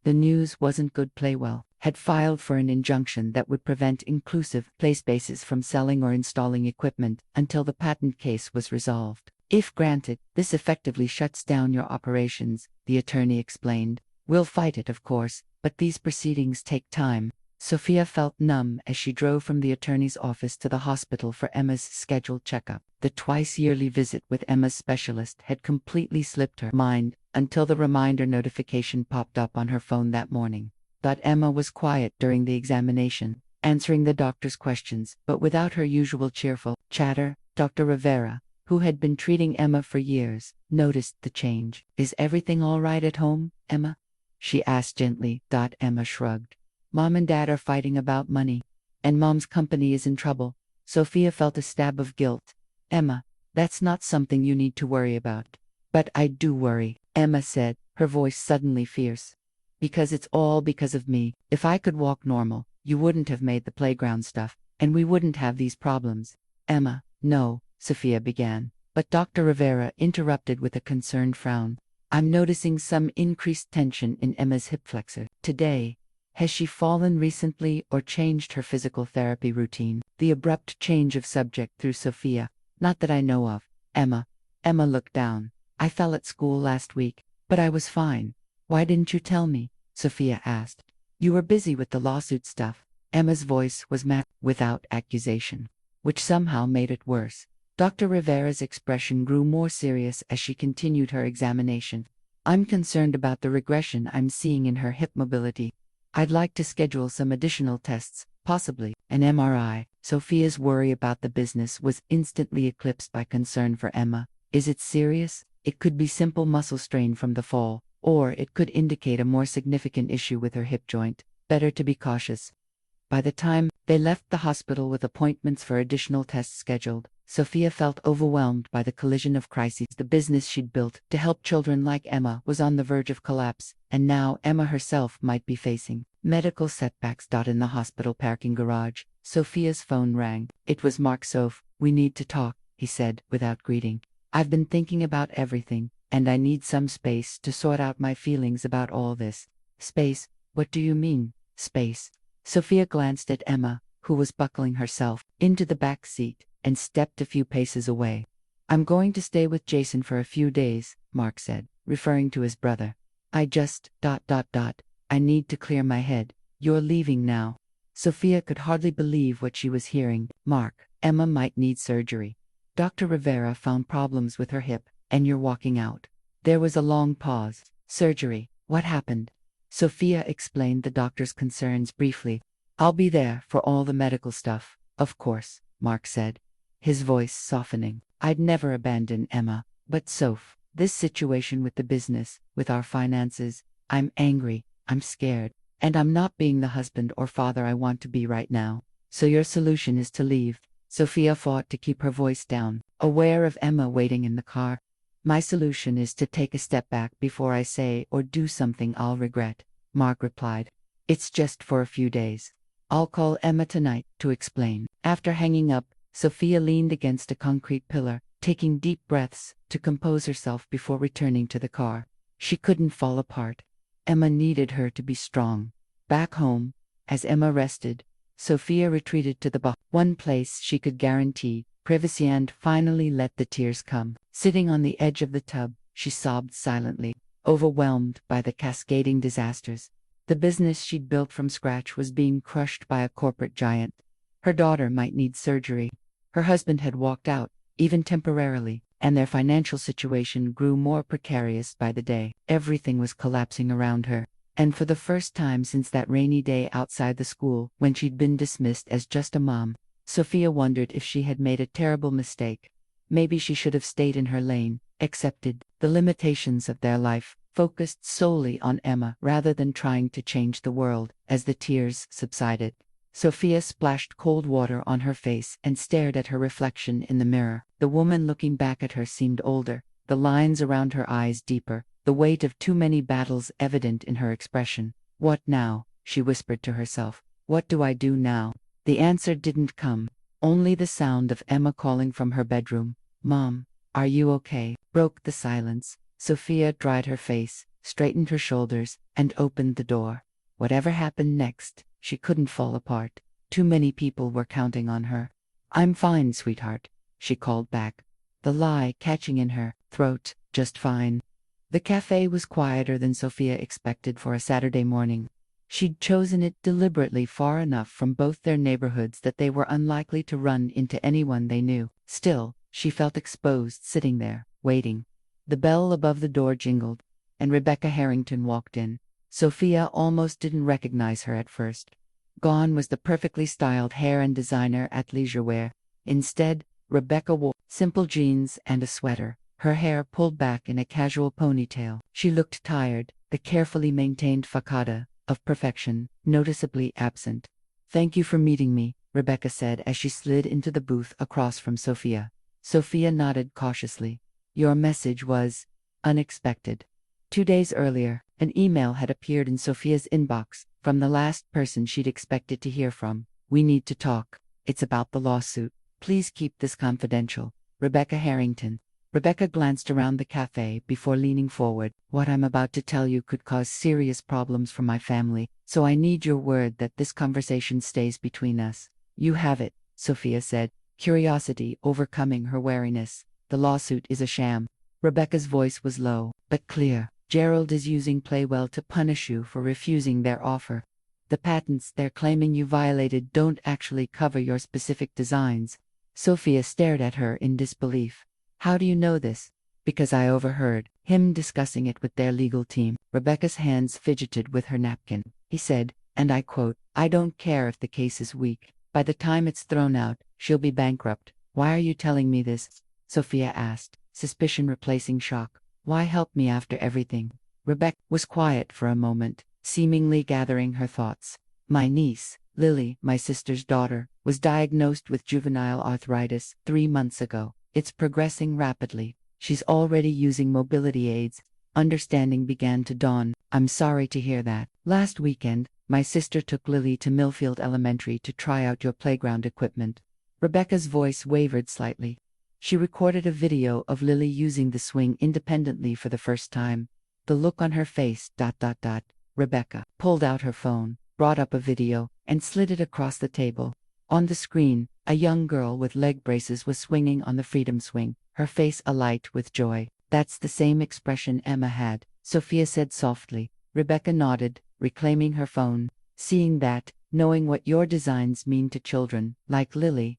The news wasn't good. Playwell had filed for an injunction that would prevent inclusive play spaces from selling or installing equipment until the patent case was resolved. If granted, this effectively shuts down your operations, the attorney explained. We'll fight it, of course, but these proceedings take time. Sophia felt numb as she drove from the attorney's office to the hospital for Emma's scheduled checkup. The twice-yearly visit with Emma's specialist had completely slipped her mind until the reminder notification popped up on her phone that morning. But Emma was quiet during the examination, answering the doctor's questions, but without her usual cheerful chatter. Dr. Rivera, who had been treating Emma for years, noticed the change. Is everything all right at home, Emma? She asked gently. Emma shrugged. Mom and Dad are fighting about money, and Mom's company is in trouble. Sophia felt a stab of guilt. Emma, that's not something you need to worry about. But I do worry, Emma said, her voice suddenly fierce. Because it's all because of me. If I could walk normal, you wouldn't have made the playground stuff, and we wouldn't have these problems. Emma, no, Sophia began, but Dr. Rivera interrupted with a concerned frown. I'm noticing some increased tension in Emma's hip flexor today. Has she fallen recently or changed her physical therapy routine? The abrupt change of subject threw Sophia. Not that I know of, Emma. Emma looked down. I fell at school last week, but I was fine. Why didn't you tell me? Sophia asked. You were busy with the lawsuit stuff. Emma's voice was without accusation, which somehow made it worse. Dr. Rivera's expression grew more serious as she continued her examination. I'm concerned about the regression I'm seeing in her hip mobility. I'd like to schedule some additional tests, possibly an MRI. Sophia's worry about the business was instantly eclipsed by concern for Emma. Is it serious? It could be simple muscle strain from the fall, or it could indicate a more significant issue with her hip joint. Better to be cautious. By the time they left the hospital with appointments for additional tests scheduled, Sophia felt overwhelmed by the collision of crises. The business she'd built to help children like Emma was on the verge of collapse, and now Emma herself might be facing medical setbacks. In the hospital parking garage, Sophia's phone rang. It was Mark. Soph, we need to talk, he said, without greeting. I've been thinking about everything, and I need some space to sort out my feelings about all this. Space? What do you mean, space? Sophia glanced at Emma, who was buckling herself into the back seat, and stepped a few paces away. I'm going to stay with Jason for a few days, Mark said, referring to his brother. I just, I need to clear my head. You're leaving now. Sophia could hardly believe what she was hearing. Mark, Emma might need surgery. Dr. Rivera found problems with her hip, and you're walking out. There was a long pause. Surgery, what happened? Sophia explained the doctor's concerns briefly. I'll be there for all the medical stuff, of course, Mark said, his voice softening. I'd never abandon Emma, but Soph, this situation with the business, with our finances, I'm angry, I'm scared, and I'm not being the husband or father I want to be right now. So your solution is to leave? Sophia fought to keep her voice down, aware of Emma waiting in the car. My solution is to take a step back before I say or do something I'll regret, Mark replied. It's just for a few days. I'll call Emma tonight to explain. After hanging up, Sophia leaned against a concrete pillar, taking deep breaths to compose herself before returning to the car. She couldn't fall apart. Emma needed her to be strong. Back home, as Emma rested, Sophia retreated to the one place she could guarantee privacy and finally let the tears come. Sitting on the edge of the tub, she sobbed silently, overwhelmed by the cascading disasters. The business she'd built from scratch was being crushed by a corporate giant. Her daughter might need surgery. Her husband had walked out, even temporarily, and their financial situation grew more precarious by the day. Everything was collapsing around her. And for the first time since that rainy day outside the school, when she'd been dismissed as just a mom, Sophia wondered if she had made a terrible mistake. Maybe she should have stayed in her lane, accepted the limitations of their life, focused solely on Emma rather than trying to change the world. As the tears subsided, Sophia splashed cold water on her face and stared at her reflection in the mirror. The woman looking back at her seemed older, the lines around her eyes deeper, the weight of too many battles evident in her expression. "What now?" she whispered to herself. "What do I do now?" The answer didn't come. Only the sound of Emma calling from her bedroom. "Mom, are you okay?" broke the silence. Sophia dried her face, straightened her shoulders, and opened the door. Whatever happened next, she couldn't fall apart. Too many people were counting on her. "I'm fine, sweetheart," she called back, the lie catching in her throat. "Just fine." The cafe was quieter than Sophia expected for a Saturday morning. She'd chosen it deliberately far enough from both their neighborhoods that they were unlikely to run into anyone they knew. Still, she felt exposed sitting there, waiting. The bell above the door jingled, and Rebecca Harrington walked in. Sophia almost didn't recognize her at first. Gone was the perfectly styled hair and designer athleisure wear. Instead, Rebecca wore simple jeans and a sweater, her hair pulled back in a casual ponytail. She looked tired, the carefully maintained facade of perfection noticeably absent. "Thank you for meeting me," Rebecca said as she slid into the booth across from Sophia. Sophia nodded cautiously. "Your message was unexpected." 2 days earlier, an email had appeared in Sophia's inbox from the last person she'd expected to hear from. "We need to talk. It's about the lawsuit. Please keep this confidential. Rebecca Harrington." Rebecca glanced around the cafe before leaning forward. "What I'm about to tell you could cause serious problems for my family, so I need your word that this conversation stays between us." "You have it," Sophia said, curiosity overcoming her wariness. "The lawsuit is a sham." Rebecca's voice was low, but clear. "Gerald is using Playwell to punish you for refusing their offer. The patents they're claiming you violated don't actually cover your specific designs." Sophia stared at her in disbelief. "How do you know this?" "Because I overheard him discussing it with their legal team." Rebecca's hands fidgeted with her napkin. He said, and I quote, "I don't care if the case is weak. By the time it's thrown out, she'll be bankrupt." "Why are you telling me this?" Sophia asked, suspicion replacing shock. "Why help me after everything?" Rebecca was quiet for a moment, seemingly gathering her thoughts. "My niece, Lily, my sister's daughter, was diagnosed with juvenile arthritis 3 months ago. It's progressing rapidly. She's already using mobility aids." Understanding began to dawn. "I'm sorry to hear that. Last weekend, my sister took Lily to Millfield Elementary to try out your playground equipment." Rebecca's voice wavered slightly. She recorded a video of Lily using the swing independently for the first time. The look on her face. Rebecca pulled out her phone, brought up a video, and slid it across the table. On the screen, a young girl with leg braces was swinging on the freedom swing, her face alight with joy. "That's the same expression Emma had," Sophia said softly. Rebecca nodded, reclaiming her phone. "Seeing that, knowing what your designs mean to children, like Lily.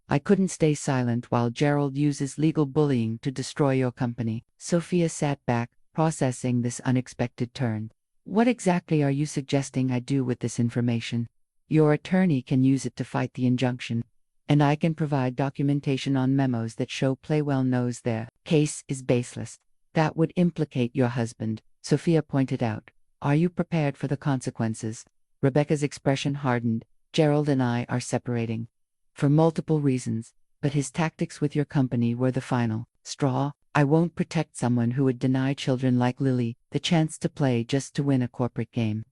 I couldn't stay silent while Gerald uses legal bullying to destroy your company." Sophia sat back, processing this unexpected turn. "What exactly are you suggesting I do with this information?" "Your attorney can use it to fight the injunction. And I can provide documentation on memos that show Playwell knows their case is baseless." "That would implicate your husband," Sophia pointed out. "Are you prepared for the consequences?" Rebecca's expression hardened. "Gerald and I are separating. For multiple reasons, but his tactics with your company were the final straw. I won't protect someone who would deny children like Lily the chance to play just to win a corporate game."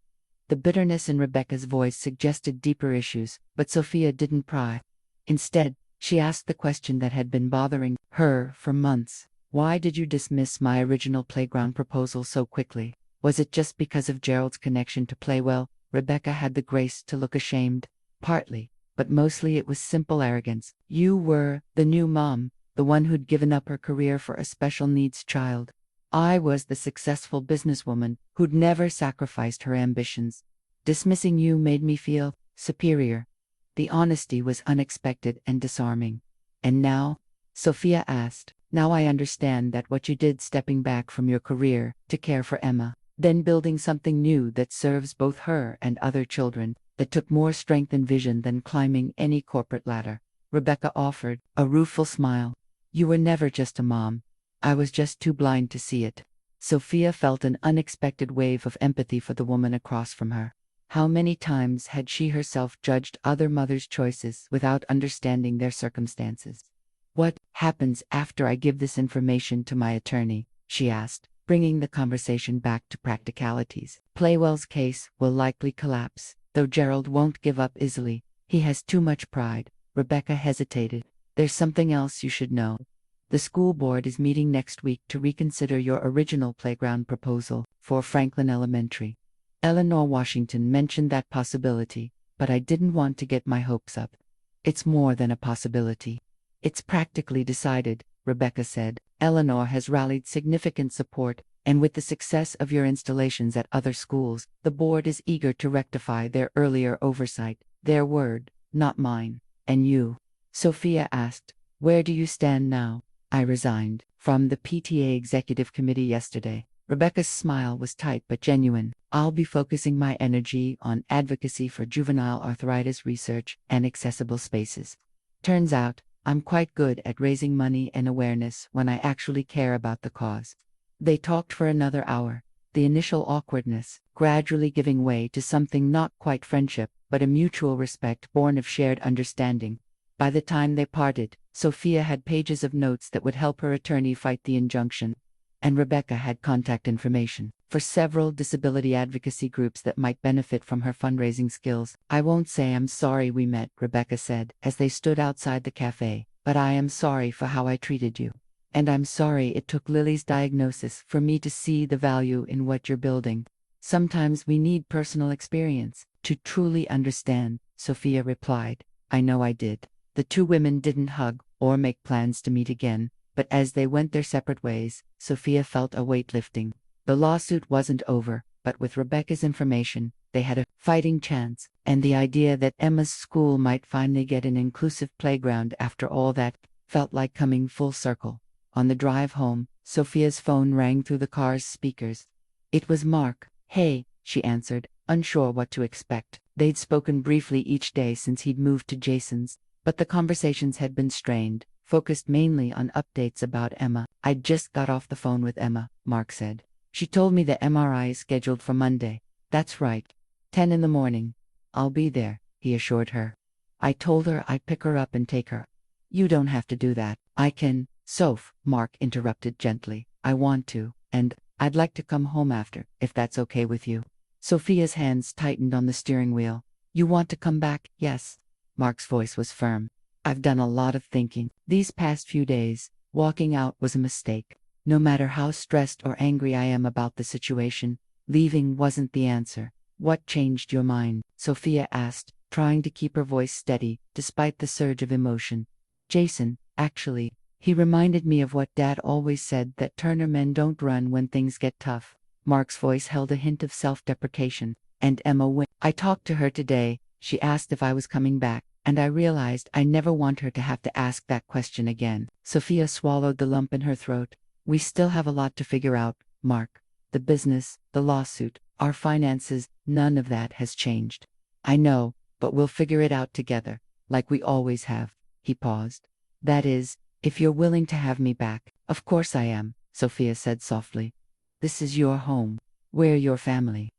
The bitterness in Rebecca's voice suggested deeper issues, but Sophia didn't pry. Instead, she asked the question that had been bothering her for months. Why did you dismiss my original playground proposal so quickly? Was it just because of Gerald's connection to Playwell? Rebecca had the grace to look ashamed. Partly, but mostly it was simple arrogance. You were the new mom, the one who'd given up her career for a special needs child. I was the successful businesswoman who'd never sacrificed her ambitions. Dismissing you made me feel superior. The honesty was unexpected and disarming. And now? Sophia asked. Now I understand that what you did stepping back from your career to care for Emma, then building something new that serves both her and other children, that took more strength and vision than climbing any corporate ladder. Rebecca offered a rueful smile. You were never just a mom. I was just too blind to see it. Sophia felt an unexpected wave of empathy for the woman across from her. How many times had she herself judged other mothers' choices without understanding their circumstances? What happens after I give this information to my attorney? She asked, bringing the conversation back to practicalities. Playwell's case will likely collapse, though Gerald won't give up easily. He has too much pride. Rebecca hesitated. There's something else you should know. The school board is meeting next week to reconsider your original playground proposal for Franklin Elementary. Eleanor Washington mentioned that possibility, but I didn't want to get my hopes up. It's more than a possibility. It's practically decided, Rebecca said. Eleanor has rallied significant support, and with the success of your installations at other schools, the board is eager to rectify their earlier oversight. Their word, not mine. And you? Sophia asked. Where do you stand now? I resigned from the PTA Executive Committee yesterday. Rebecca's smile was tight but genuine. I'll be focusing my energy on advocacy for juvenile arthritis research and accessible spaces. Turns out, I'm quite good at raising money and awareness when I actually care about the cause. They talked for another hour, the initial awkwardness gradually giving way to something not quite friendship, but a mutual respect born of shared understanding. By the time they parted, Sophia had pages of notes that would help her attorney fight the injunction, and Rebecca had contact information for several disability advocacy groups that might benefit from her fundraising skills. I won't say I'm sorry we met, Rebecca said, as they stood outside the cafe, but I am sorry for how I treated you. And I'm sorry it took Lily's diagnosis for me to see the value in what you're building. Sometimes we need personal experience to truly understand, Sophia replied. I know I did. The two women didn't hug or make plans to meet again, but as they went their separate ways, Sophia felt a weight lifting. The lawsuit wasn't over, but with Rebecca's information, they had a fighting chance, and the idea that Emma's school might finally get an inclusive playground after all that felt like coming full circle. On the drive home, Sophia's phone rang through the car's speakers. It was Mark. Hey, she answered, unsure what to expect. They'd spoken briefly each day since he'd moved to Jason's, but the conversations had been strained, focused mainly on updates about Emma. I'd just got off the phone with Emma, Mark said. She told me the MRI is scheduled for Monday. That's right. 10 in the morning. I'll be there, he assured her. I told her I'd pick her up and take her. You don't have to do that. I can. Soph, Mark interrupted gently. I want to, and I'd like to come home after, if that's okay with you. Sophia's hands tightened on the steering wheel. You want to come back? Yes. Mark's voice was firm. I've done a lot of thinking. These past few days, walking out was a mistake. No matter how stressed or angry I am about the situation, leaving wasn't the answer. What changed your mind? Sophia asked, trying to keep her voice steady, despite the surge of emotion. Jason, actually. He reminded me of what Dad always said, that Turner men don't run when things get tough. Mark's voice held a hint of self-deprecation. And Emma went. I talked to her today. She asked if I was coming back, and I realized I never want her to have to ask that question again. Sophia swallowed the lump in her throat. We still have a lot to figure out, Mark. The business, the lawsuit, our finances, none of that has changed. I know, but we'll figure it out together, like we always have. He paused. That is, if you're willing to have me back. Of course I am, Sophia said softly. This is your home. We're your family.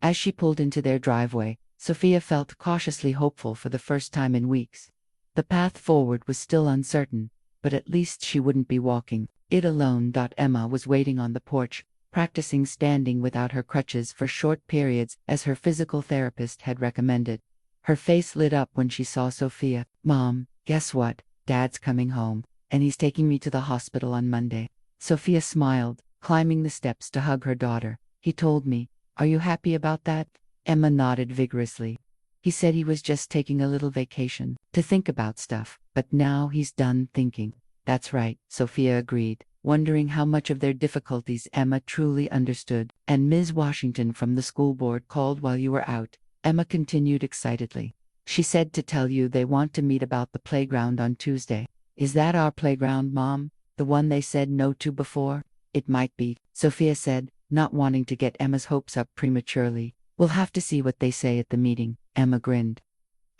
As she pulled into their driveway, Sophia felt cautiously hopeful for the first time in weeks. The path forward was still uncertain, but at least she wouldn't be walking it alone. Emma was waiting on the porch, practicing standing without her crutches for short periods as her physical therapist had recommended. Her face lit up when she saw Sophia. "Mom, guess what? Dad's coming home, and he's taking me to the hospital on Monday." Sophia smiled, climbing the steps to hug her daughter. "He told me. Are you happy about that?" Emma nodded vigorously. "He said he was just taking a little vacation to think about stuff, but now he's done thinking." "That's right," Sophia agreed, wondering how much of their difficulties Emma truly understood. "And Ms. Washington from the school board called while you were out," Emma continued excitedly. "She said to tell you they want to meet about the playground on Tuesday." "Is that our playground, Mom? The one they said no to before?" "It might be," Sophia said, not wanting to get Emma's hopes up prematurely. "We'll have to see what they say at the meeting." Emma grinned.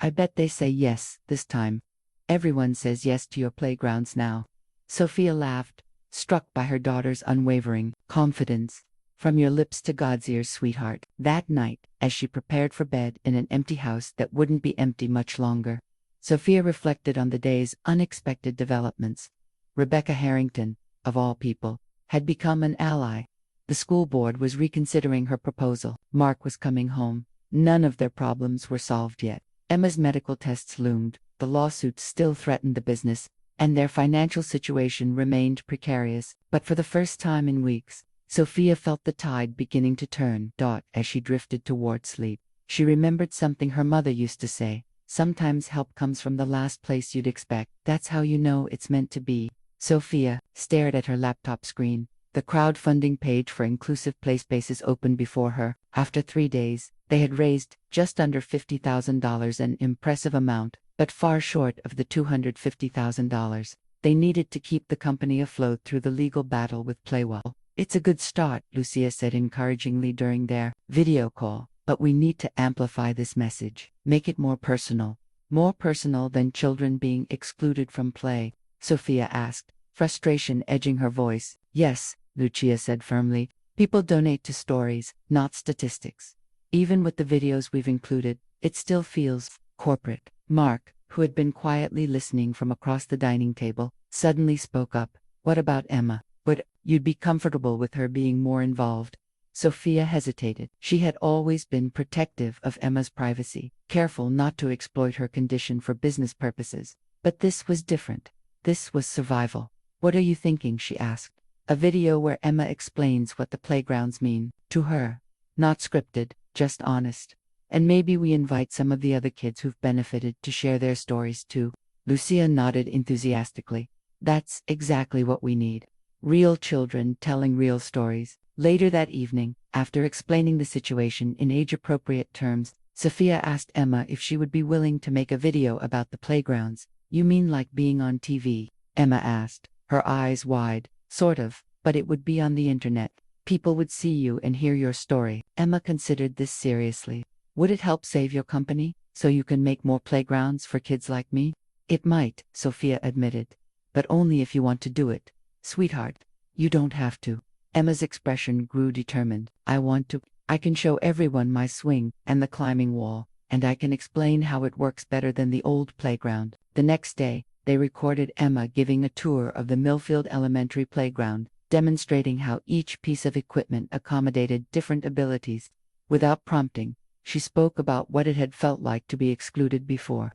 "I bet they say yes, this time. Everyone says yes to your playgrounds now." Sophia laughed, struck by her daughter's unwavering confidence. "From your lips to God's ears, sweetheart." That night, as she prepared for bed in an empty house that wouldn't be empty much longer, Sophia reflected on the day's unexpected developments. Rebecca Harrington, of all people, had become an ally. The school board was reconsidering her proposal. Mark was coming home. None of their problems were solved yet. Emma's medical tests loomed, the lawsuits still threatened the business, and their financial situation remained precarious. But for the first time in weeks, Sophia felt the tide beginning to turn. As she drifted toward sleep, she remembered something her mother used to say: "Sometimes help comes from the last place you'd expect. That's how you know it's meant to be." Sophia stared at her laptop screen. The crowdfunding page for inclusive play spaces opened before her. After 3 days, they had raised just under $50,000, an impressive amount, but far short of the $250,000 they needed to keep the company afloat through the legal battle with Playwell. "It's a good start," Lucia said encouragingly during their video call, "but we need to amplify this message, make it more personal." "More personal than children being excluded from play?" Sophia asked, frustration edging her voice. "Yes," Lucia said firmly. "People donate to stories, not statistics. Even with the videos we've included, it still feels corporate." Mark, who had been quietly listening from across the dining table, suddenly spoke up. "What about Emma? Would you'd be comfortable with her being more involved?" Sophia hesitated. She had always been protective of Emma's privacy, careful not to exploit her condition for business purposes. But this was different. This was survival. "What are you thinking?" she asked. "A video where Emma explains what the playgrounds mean to her. Not scripted, just honest. And maybe we invite some of the other kids who've benefited to share their stories too." Lucia nodded enthusiastically. "That's exactly what we need. Real children telling real stories." Later that evening, after explaining the situation in age-appropriate terms, Sophia asked Emma if she would be willing to make a video about the playgrounds. "You mean like being on TV?" Emma asked, her eyes wide. "Sort of, but it would be on the internet. People would see you and hear your story." Emma considered this seriously. "Would it help save your company, so you can make more playgrounds for kids like me?" "It might," Sophia admitted. "But only if you want to do it. Sweetheart, you don't have to." Emma's expression grew determined. "I want to. I can show everyone my swing and the climbing wall, and I can explain how it works better than the old playground." The next day, they recorded Emma giving a tour of the Millfield Elementary playground, demonstrating how each piece of equipment accommodated different abilities. Without prompting, she spoke about what it had felt like to be excluded before.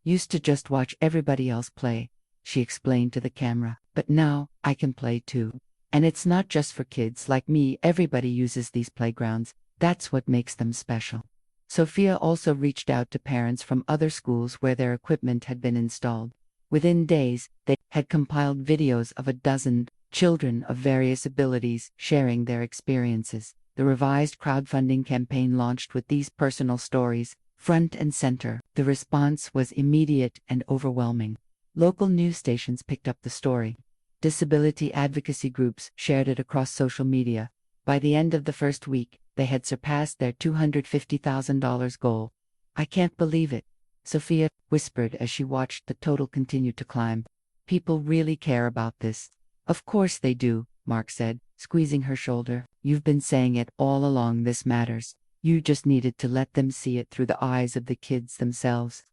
"Used to just watch everybody else play," she explained to the camera, "but now I can play too. And it's not just for kids like me. Everybody uses these playgrounds. That's what makes them special." Sophia also reached out to parents from other schools where their equipment had been installed. Within days, they had compiled videos of a dozen children of various abilities sharing their experiences. The revised crowdfunding campaign launched with these personal stories front and center. The response was immediate and overwhelming. Local news stations picked up the story. Disability advocacy groups shared it across social media. By the end of the first week, they had surpassed their $250,000 goal. "I can't believe it," Sophia whispered as she watched the total continue to climb. "People really care about this." "Of course they do," Mark said, squeezing her shoulder. "You've been saying it all along. This matters. You just needed to let them see it through the eyes of the kids themselves."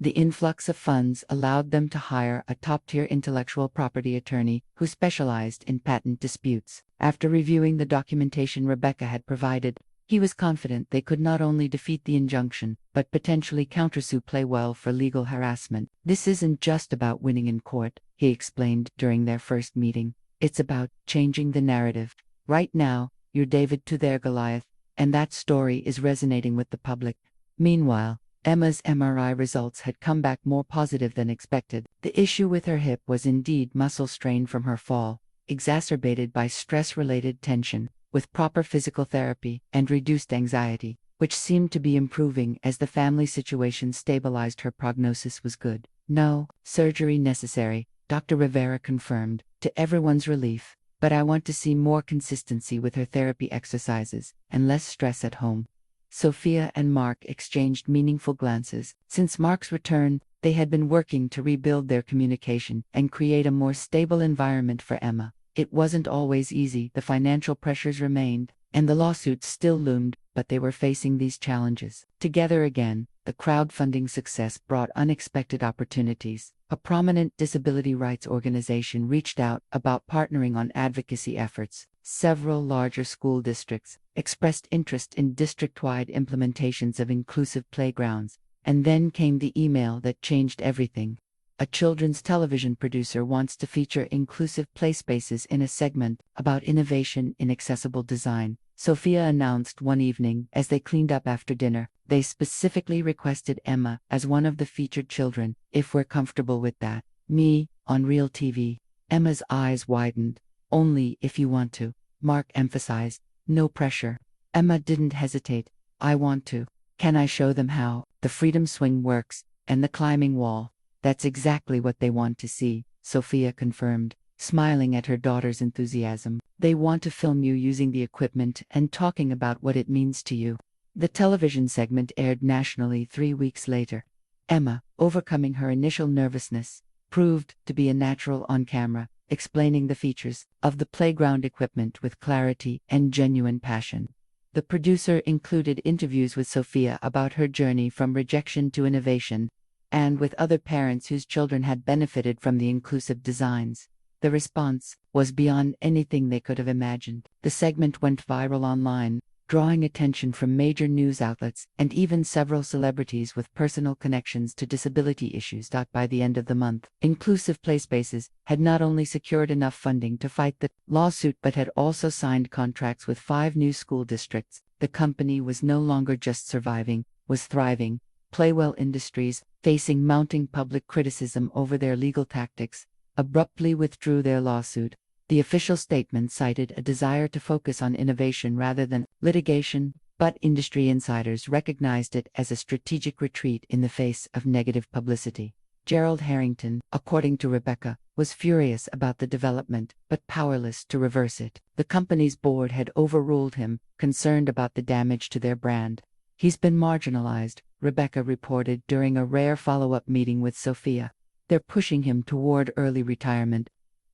The influx of funds allowed them to hire a top-tier intellectual property attorney who specialized in patent disputes. After reviewing the documentation Rebecca had provided, he was confident they could not only defeat the injunction, but potentially countersue Playwell for legal harassment. "This isn't just about winning in court," he explained during their first meeting. "It's about changing the narrative. Right now, you're David to their Goliath, and that story is resonating with the public." Meanwhile, Emma's MRI results had come back more positive than expected. The issue with her hip was indeed muscle strain from her fall, exacerbated by stress-related tension. With proper physical therapy and reduced anxiety, which seemed to be improving as the family situation stabilized, her prognosis was good. "No surgery necessary," Dr. Rivera confirmed, to everyone's relief, "but I want to see more consistency with her therapy exercises and less stress at home." Sophia and Mark exchanged meaningful glances. Since Mark's return, they had been working to rebuild their communication and create a more stable environment for Emma. It wasn't always easy, the financial pressures remained, and the lawsuits still loomed, but they were facing these challenges together again. The crowdfunding success brought unexpected opportunities. A prominent disability rights organization reached out about partnering on advocacy efforts. Several larger school districts expressed interest in district-wide implementations of inclusive playgrounds, and then came the email that changed everything. A children's television producer wants to feature inclusive play spaces in a segment about innovation in accessible design, Sophia announced one evening as they cleaned up after dinner. They specifically requested Emma as one of the featured children, if we're comfortable with that. "Me, on real TV." Emma's eyes widened. "Only if you want to," Mark emphasized. "No pressure." Emma didn't hesitate. "I want to. Can I show them how the freedom swing works, and the climbing wall?" "That's exactly what they want to see," Sophia confirmed, smiling at her daughter's enthusiasm. "They want to film you using the equipment and talking about what it means to you." The television segment aired nationally 3 weeks later. Emma, overcoming her initial nervousness, proved to be a natural on camera, explaining the features of the playground equipment with clarity and genuine passion. The producer included interviews with Sophia about her journey from rejection to innovation, and with other parents whose children had benefited from the inclusive designs. The response was beyond anything they could have imagined. The segment went viral online, drawing attention from major news outlets and even several celebrities with personal connections to disability issues. By the end of the month, Inclusive Playspaces had not only secured enough funding to fight the lawsuit but had also signed contracts with 5 new school districts. The company was no longer just surviving, was thriving. Playwell Industries, facing mounting public criticism over their legal tactics, abruptly withdrew their lawsuit. The official statement cited a desire to focus on innovation rather than litigation, but industry insiders recognized it as a strategic retreat in the face of negative publicity. Gerald Harrington, according to Rebecca, was furious about the development, but powerless to reverse it. The company's board had overruled him, concerned about the damage to their brand. "He's been marginalized," Rebecca reported during a rare follow-up meeting with Sophia. "They're pushing him toward early retirement."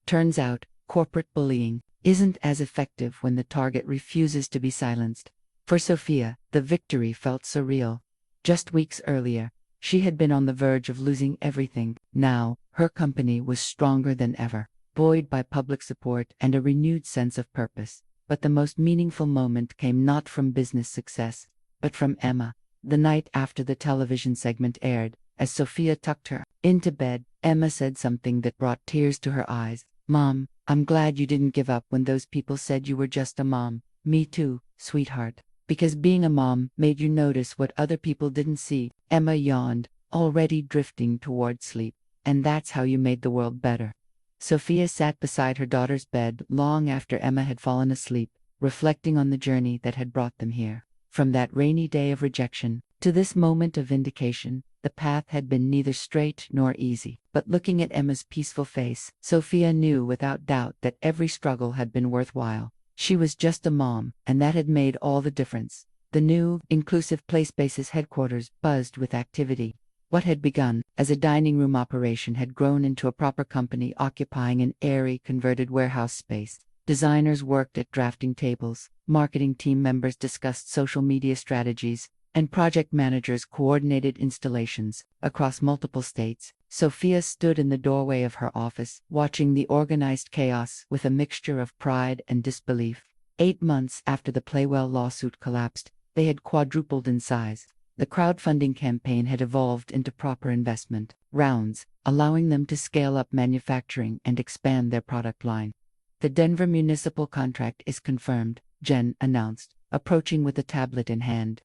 Turns out, corporate bullying isn't as effective when the target refuses to be silenced. For Sophia, the victory felt surreal. Just weeks earlier, she had been on the verge of losing everything. Now, her company was stronger than ever, buoyed by public support and a renewed sense of purpose. But the most meaningful moment came not from business success, but from Emma. The night after the television segment aired, as Sophia tucked her into bed, Emma said something that brought tears to her eyes. "Mom, I'm glad you didn't give up when those people said you were just a mom." "Me too, sweetheart. Because being a mom made you notice what other people didn't see." Emma yawned, already drifting toward sleep. "And that's how you made the world better." Sophia sat beside her daughter's bed long after Emma had fallen asleep, reflecting on the journey that had brought them here. From that rainy day of rejection to this moment of vindication, the path had been neither straight nor easy. But looking at Emma's peaceful face, Sophia knew without doubt that every struggle had been worthwhile. She was just a mom, and that had made all the difference. The new, Inclusive Playspaces headquarters buzzed with activity. What had begun as a dining room operation had grown into a proper company occupying an airy, converted warehouse space. Designers worked at drafting tables, marketing team members discussed social media strategies, and project managers coordinated installations across multiple states. Sophia stood in the doorway of her office, watching the organized chaos with a mixture of pride and disbelief. 8 months after the Playwell lawsuit collapsed, they had quadrupled in size. The crowdfunding campaign had evolved into proper investment rounds, allowing them to scale up manufacturing and expand their product line. The Denver municipal contract is confirmed, Jen announced, approaching with a tablet in hand.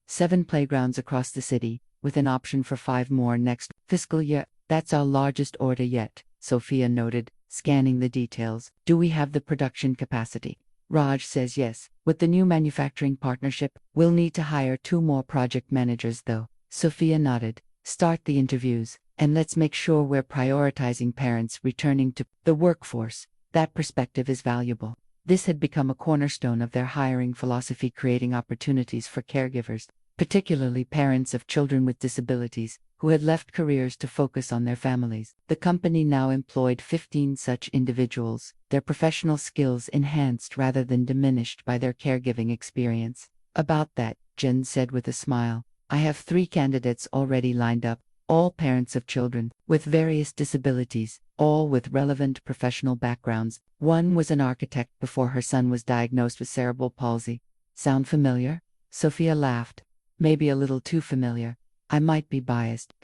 7 playgrounds across the city, with an option for 5 more next fiscal year. That's our largest order yet, Sophia noted, scanning the details. Do we have the production capacity? Raj says yes. With the new manufacturing partnership, we'll need to hire 2 more project managers though. Sophia nodded. Start the interviews, and let's make sure we're prioritizing parents returning to the workforce. That perspective is valuable. This had become a cornerstone of their hiring philosophy, creating opportunities for caregivers, particularly parents of children with disabilities, who had left careers to focus on their families. The company now employed 15 such individuals, their professional skills enhanced rather than diminished by their caregiving experience. About that, Jen said with a smile, I have 3 candidates already lined up, all parents of children with various disabilities, all with relevant professional backgrounds. One was an architect before her son was diagnosed with cerebral palsy. Sound familiar? Sophia laughed. Maybe a little too familiar. I might be biased.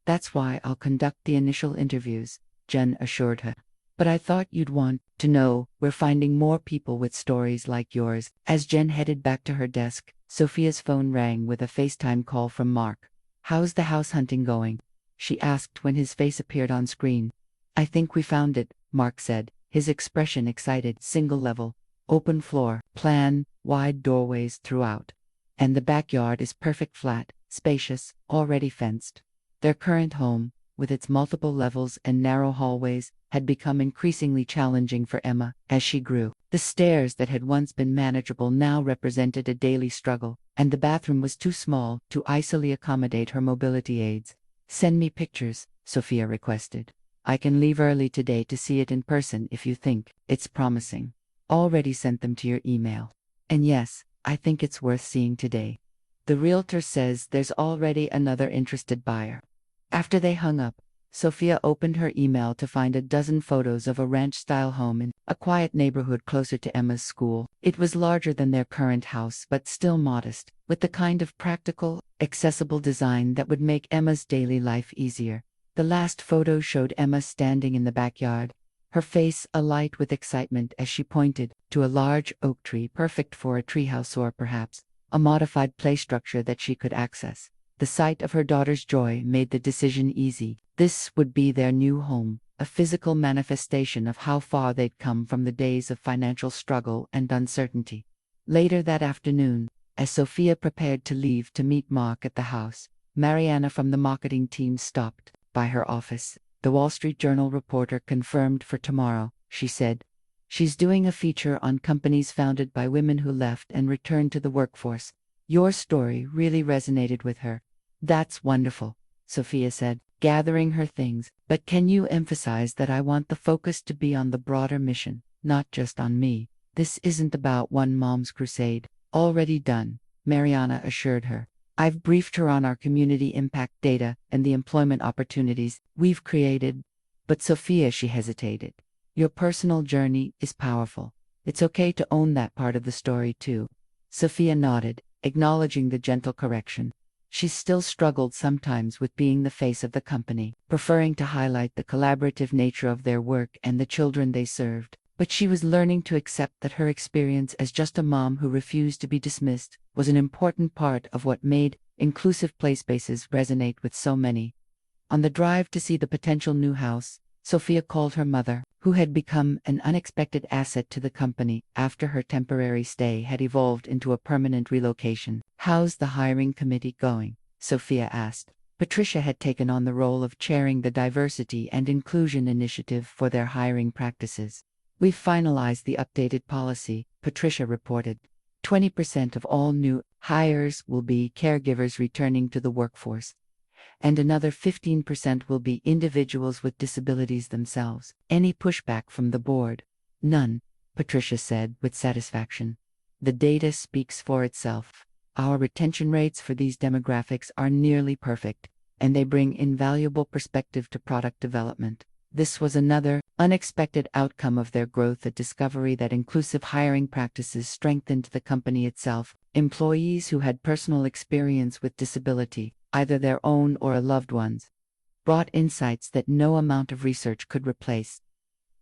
That's why I'll conduct the initial interviews, Jen assured her. But I thought you'd want to know we're finding more people with stories like yours. As Jen headed back to her desk, Sophia's phone rang with a FaceTime call from Mark. How's the house hunting going? She asked when his face appeared on screen. I think we found it, Mark said, his expression excited. Single level, open floor, plan, wide doorways throughout. And the backyard is perfect, flat, spacious, already fenced. Their current home, with its multiple levels and narrow hallways, had become increasingly challenging for Emma as she grew. The stairs that had once been manageable now represented a daily struggle, and the bathroom was too small to easily accommodate her mobility aids. Send me pictures, Sophia requested. I can leave early today to see it in person if you think it's promising. Already sent them to your email. And yes, I think it's worth seeing today. The realtor says there's already another interested buyer. After they hung up, Sophia opened her email to find a dozen photos of a ranch-style home in a quiet neighborhood closer to Emma's school. It was larger than their current house but still modest, with the kind of practical, accessible design that would make Emma's daily life easier. The last photo showed Emma standing in the backyard, her face alight with excitement as she pointed to a large oak tree perfect for a treehouse or perhaps a modified play structure that she could access. The sight of her daughter's joy made the decision easy. This would be their new home, a physical manifestation of how far they'd come from the days of financial struggle and uncertainty. Later that afternoon, as Sophia prepared to leave to meet Mark at the house, Mariana from the marketing team stopped by her office. The Wall Street Journal reporter confirmed for tomorrow, she said. She's doing a feature on companies founded by women who left and returned to the workforce. Your story really resonated with her. That's wonderful, Sophia said, gathering her things. But can you emphasize that I want the focus to be on the broader mission, not just on me? This isn't about one mom's crusade. Already done, Mariana assured her. I've briefed her on our community impact data and the employment opportunities we've created. But Sophia, she hesitated. Your personal journey is powerful. It's okay to own that part of the story too. Sophia nodded, acknowledging the gentle correction. She still struggled sometimes with being the face of the company, preferring to highlight the collaborative nature of their work and the children they served. But she was learning to accept that her experience as just a mom who refused to be dismissed was an important part of what made inclusive play spaces resonate with so many. On the drive to see the potential new house, Sophia called her mother, who had become an unexpected asset to the company after her temporary stay had evolved into a permanent relocation. How's the hiring committee going? Sophia asked. Patricia had taken on the role of chairing the diversity and inclusion initiative for their hiring practices. We've finalized the updated policy, Patricia reported. 20% of all new hires will be caregivers returning to the workforce, and another 15% will be individuals with disabilities themselves. Any pushback from the board? None, Patricia said with satisfaction. The data speaks for itself. Our retention rates for these demographics are nearly perfect, and they bring invaluable perspective to product development. This was another, unexpected outcome of their growth, a discovery that inclusive hiring practices strengthened the company itself. Employees who had personal experience with disability, either their own or a loved one's, brought insights that no amount of research could replace.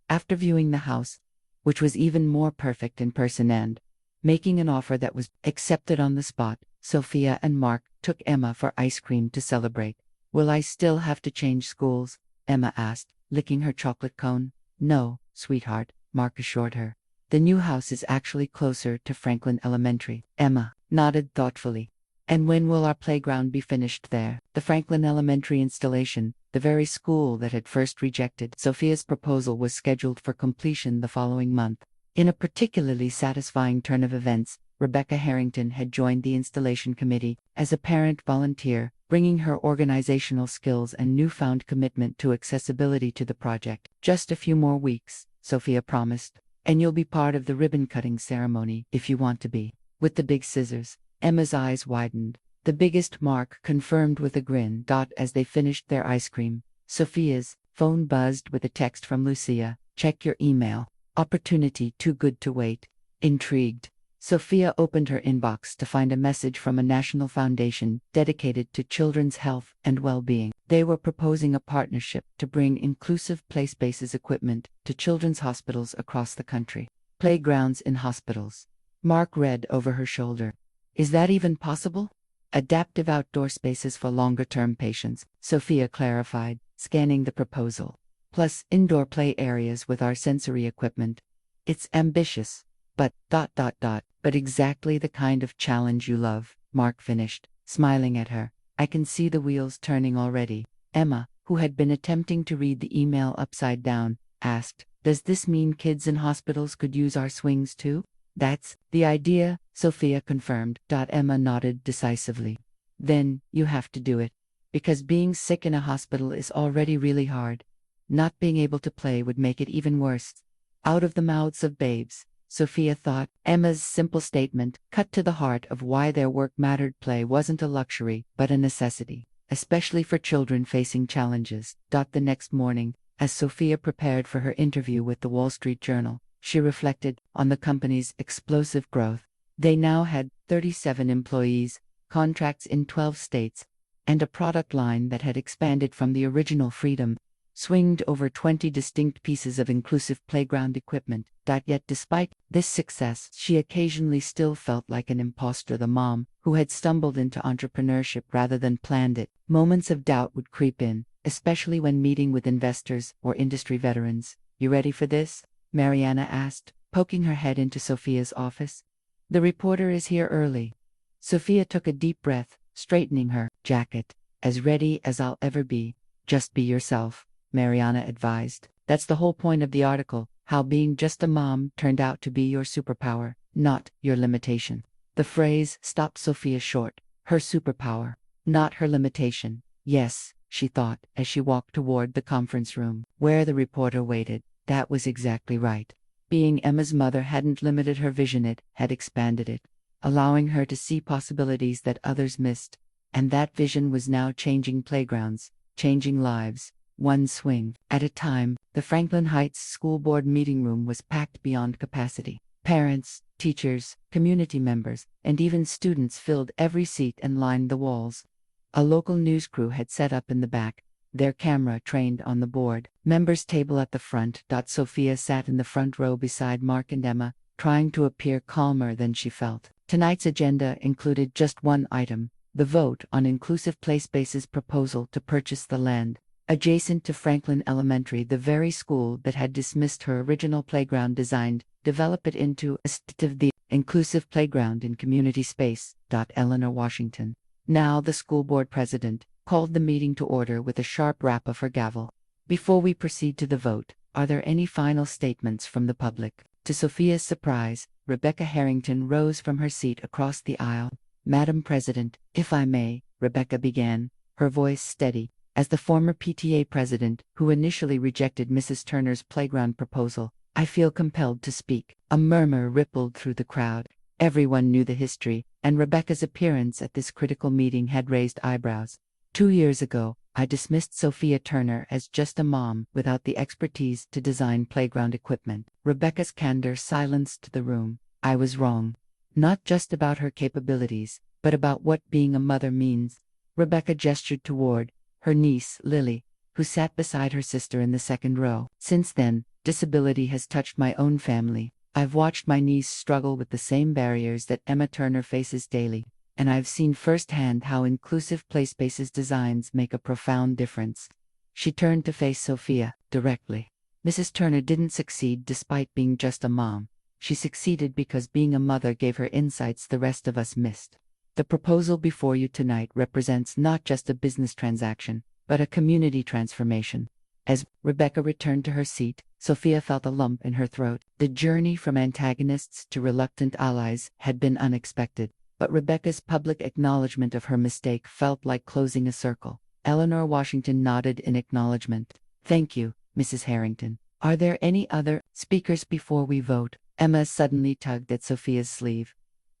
After viewing the house, which was even more perfect in person and making an offer that was accepted on the spot, Sophia and Mark took Emma for ice cream to celebrate. "Will I still have to change schools?" Emma asked, licking her chocolate cone. "No, sweetheart," Mark assured her. "The new house is actually closer to Franklin Elementary." Emma nodded thoughtfully. "And when will our playground be finished there?" The Franklin Elementary installation, the very school that had first rejected Sophia's proposal, was scheduled for completion the following month. In a particularly satisfying turn of events, Rebecca Harrington had joined the installation committee as a parent volunteer, bringing her organizational skills and newfound commitment to accessibility to the project. "Just a few more weeks," Sophia promised, "and you'll be part of the ribbon-cutting ceremony if you want to be." With the big scissors, Emma's eyes widened. The biggest, Mark confirmed with a grin. As they finished their ice cream, Sophia's phone buzzed with a text from Lucia. "Check your email. Opportunity too good to wait." Intrigued, Sophia opened her inbox to find a message from a national foundation dedicated to children's health and well-being. They were proposing a partnership to bring inclusive play spaces equipment to children's hospitals across the country. "Playgrounds in hospitals," Mark read over her shoulder. "Is that even possible?" "Adaptive outdoor spaces for longer-term patients," Sophia clarified, scanning the proposal. "Plus indoor play areas with our sensory equipment. It's ambitious, but but exactly the kind of challenge you love," Mark finished, smiling at her. "I can see the wheels turning already." Emma, who had been attempting to read the email upside down, asked, "Does this mean kids in hospitals could use our swings too?" "That's the idea," Sophia confirmed. Emma nodded decisively. "Then you have to do it. Because being sick in a hospital is already really hard. Not being able to play would make it even worse." Out of the mouths of babes, Sophia thought. Emma's simple statement cut to the heart of why their work mattered. Play wasn't a luxury, but a necessity, especially for children facing challenges. The next morning, as Sophia prepared for her interview with the Wall Street Journal, she reflected on the company's explosive growth. They now had 37 employees, contracts in 12 states, and a product line that had expanded from the original Freedom swinged over 20 distinct pieces of inclusive playground equipment. Yet despite this success, she occasionally still felt like an imposter, the mom who had stumbled into entrepreneurship rather than planned it. Moments of doubt would creep in, especially when meeting with investors or industry veterans. "You ready for this?" Mariana asked, poking her head into Sophia's office. "The reporter is here early." Sophia took a deep breath, straightening her jacket. "As ready as I'll ever be. Just be yourself," Mariana advised. "That's the whole point of the article, how being just a mom turned out to be your superpower, not your limitation." The phrase stopped Sophia short. Her superpower, not her limitation. Yes, she thought, as she walked toward the conference room, where the reporter waited. That was exactly right. Being Emma's mother hadn't limited her vision, it had expanded it, allowing her to see possibilities that others missed. And that vision was now changing playgrounds, changing lives. One swing at a time, the Franklin Heights School Board meeting room was packed beyond capacity. Parents, teachers, community members, and even students filled every seat and lined the walls. A local news crew had set up in the back, their camera trained on the board members' table at the front. Sophia sat in the front row beside Mark and Emma, trying to appear calmer than she felt. Tonight's agenda included just one item: the vote on Inclusive Play Space's proposal to purchase the land adjacent to Franklin Elementary, the very school that had dismissed her original playground design, develop it into a state-of-the-art inclusive playground in community space. Eleanor Washington, now the school board president, called the meeting to order with a sharp rap of her gavel. "Before we proceed to the vote, are there any final statements from the public?" To Sophia's surprise, Rebecca Harrington rose from her seat across the aisle. "Madam President, if I may," Rebecca began, her voice steady. "As the former PTA president who initially rejected Mrs. Turner's playground proposal, I feel compelled to speak." A murmur rippled through the crowd. Everyone knew the history, and Rebecca's appearance at this critical meeting had raised eyebrows. 2 years ago, I dismissed Sophia Turner as just a mom without the expertise to design playground equipment. Rebecca's candor silenced the room. I was wrong. Not just about her capabilities, but about what being a mother means. Rebecca gestured toward her niece, Lily, who sat beside her sister in the second row. Since then, disability has touched my own family. I've watched my niece struggle with the same barriers that Emma Turner faces daily, and I've seen firsthand how inclusive playspaces designs make a profound difference. She turned to face Sophia directly. Mrs. Turner didn't succeed despite being just a mom. She succeeded because being a mother gave her insights the rest of us missed. The proposal before you tonight represents not just a business transaction, but a community transformation. As Rebecca returned to her seat, Sophia felt a lump in her throat. The journey from antagonists to reluctant allies had been unexpected, but Rebecca's public acknowledgement of her mistake felt like closing a circle. Eleanor Washington nodded in acknowledgement. Thank you, Mrs. Harrington. Are there any other speakers before we vote? Emma suddenly tugged at Sophia's sleeve.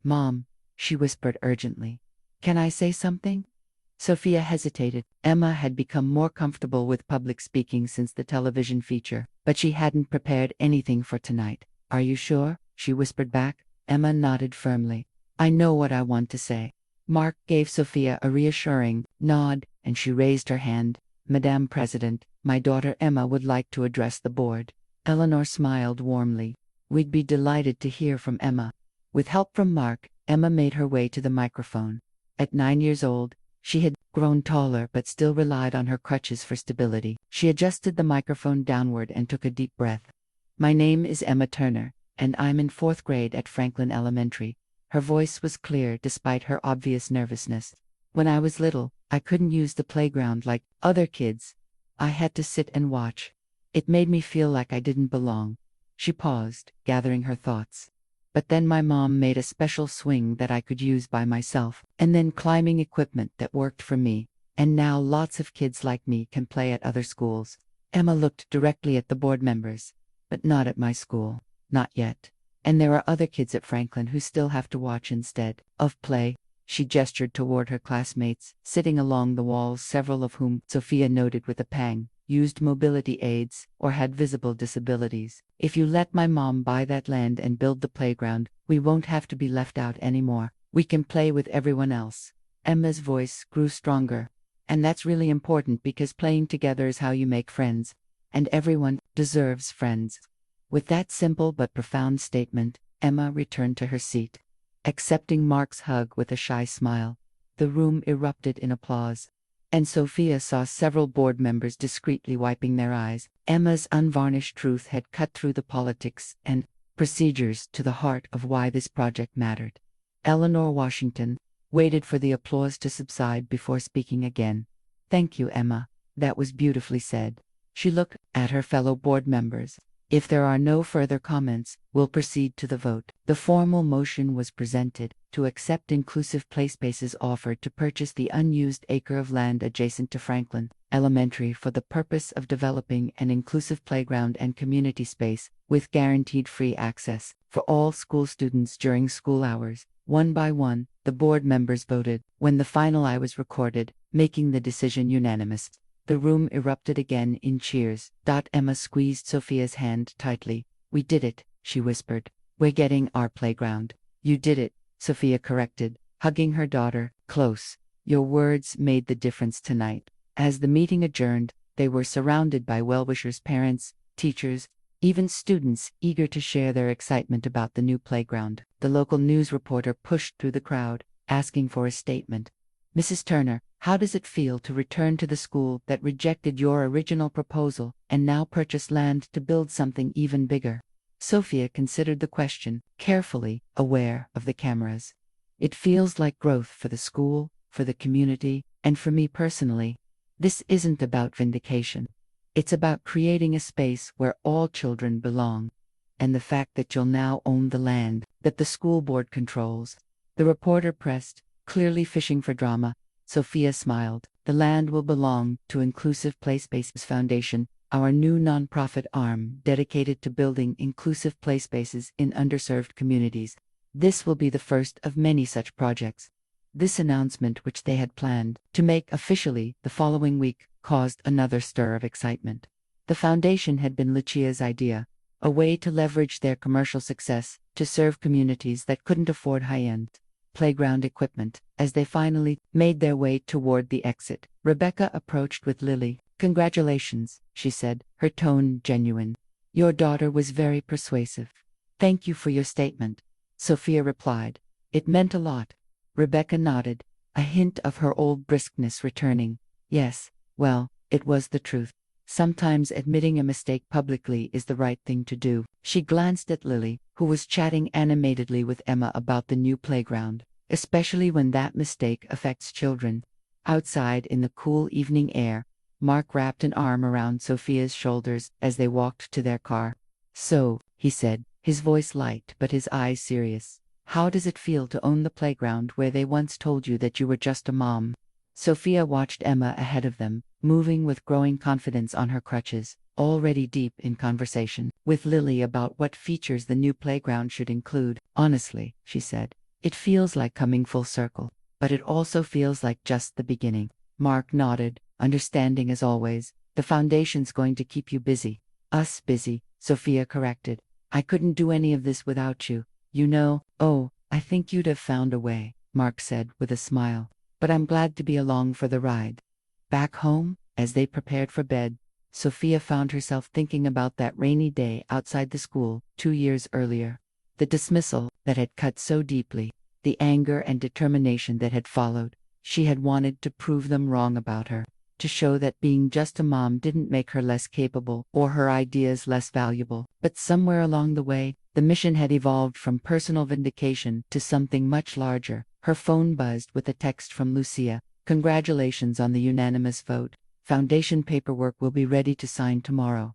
Mom, she whispered urgently. Can I say something? Sophia hesitated. Emma had become more comfortable with public speaking since the television feature, but she hadn't prepared anything for tonight. Are you sure? She whispered back. Emma nodded firmly. I know what I want to say. Mark gave Sophia a reassuring nod, and she raised her hand. Madame President, my daughter Emma would like to address the board. Eleanor smiled warmly. We'd be delighted to hear from Emma. With help from Mark, Emma made her way to the microphone. At 9 years old, she had grown taller but still relied on her crutches for stability. She adjusted the microphone downward and took a deep breath. My name is Emma Turner, and I'm in 4th grade at Franklin Elementary. Her voice was clear despite her obvious nervousness. When I was little, I couldn't use the playground like other kids. I had to sit and watch. It made me feel like I didn't belong. She paused, gathering her thoughts. But then my mom made a special swing that I could use by myself, and then climbing equipment that worked for me, and now lots of kids like me can play at other schools. Emma looked directly at the board members. But not at my school. Not yet. And there are other kids at Franklin who still have to watch instead of play. She gestured toward her classmates, sitting along the walls, several of whom, Sophia noted with a pang, used mobility aids or had visible disabilities. If you let my mom buy that land and build the playground, we won't have to be left out anymore. We can play with everyone else. Emma's voice grew stronger. And that's really important because playing together is how you make friends. And everyone deserves friends. With that simple but profound statement, Emma returned to her seat. Accepting Mark's hug with a shy smile, the room erupted in applause. And Sophia saw several board members discreetly wiping their eyes. Emma's unvarnished truth had cut through the politics and procedures to the heart of why this project mattered. Eleanor Washington waited for the applause to subside before speaking again. Thank you, Emma. That was beautifully said. She looked at her fellow board members. If there are no further comments, we'll proceed to the vote. The formal motion was presented to accept inclusive playspaces offered to purchase the unused acre of land adjacent to Franklin Elementary for the purpose of developing an inclusive playground and community space with guaranteed free access for all school students during school hours. One by one, the board members voted. When the final aye was recorded, making the decision unanimous. The room erupted again in cheers. Emma squeezed Sophia's hand tightly. We did it, she whispered. We're getting our playground. You did it, Sophia corrected, hugging her daughter close. Your words made the difference tonight. As the meeting adjourned, they were surrounded by well-wishers, parents, teachers, even students eager to share their excitement about the new playground. The local news reporter pushed through the crowd, asking for a statement. Mrs. Turner, how does it feel to return to the school that rejected your original proposal and now purchase land to build something even bigger? Sophia considered the question, carefully, aware of the cameras. It feels like growth for the school, for the community, and for me personally. This isn't about vindication. It's about creating a space where all children belong. And the fact that you'll now own the land that the school board controls. The reporter pressed, clearly fishing for drama. Sophia smiled. The land will belong to Inclusive Playspaces Foundation, our new nonprofit arm dedicated to building inclusive playspaces in underserved communities. This will be the first of many such projects. This announcement, which they had planned to make officially the following week, caused another stir of excitement. The foundation had been Lucia's idea, a way to leverage their commercial success to serve communities that couldn't afford high-end playground equipment. As they finally made their way toward the exit, Rebecca approached with Lily. "Congratulations," she said, her tone genuine. "Your daughter was very persuasive." "Thank you for your statement," Sophia replied. "It meant a lot." Rebecca nodded, a hint of her old briskness returning. "Yes, well, it was the truth. Sometimes admitting a mistake publicly is the right thing to do." She glanced at Lily, who was chatting animatedly with Emma about the new playground, especially when that mistake affects children. Outside in the cool evening air, Mark wrapped an arm around Sophia's shoulders as they walked to their car. "So," he said, his voice light but his eyes serious, "how does it feel to own the playground where they once told you that you were just a mom?" Sophia watched Emma ahead of them, moving with growing confidence on her crutches, already deep in conversation with Lily about what features the new playground should include. "Honestly," she said, "it feels like coming full circle, but it also feels like just the beginning." Mark nodded, understanding as always. "The foundation's going to keep you busy." "Us busy," Sophia corrected. "I couldn't do any of this without you, you know." "Oh, I think you'd have found a way," Mark said with a smile. "But I'm glad to be along for the ride." Back home, as they prepared for bed, Sophia found herself thinking about that rainy day outside the school 2 years earlier. The dismissal that had cut so deeply, the anger and determination that had followed. She had wanted to prove them wrong about her, to show that being just a mom didn't make her less capable or her ideas less valuable. But somewhere along the way, the mission had evolved from personal vindication to something much larger. Her phone buzzed with a text from Lucia. "Congratulations on the unanimous vote. Foundation paperwork will be ready to sign tomorrow.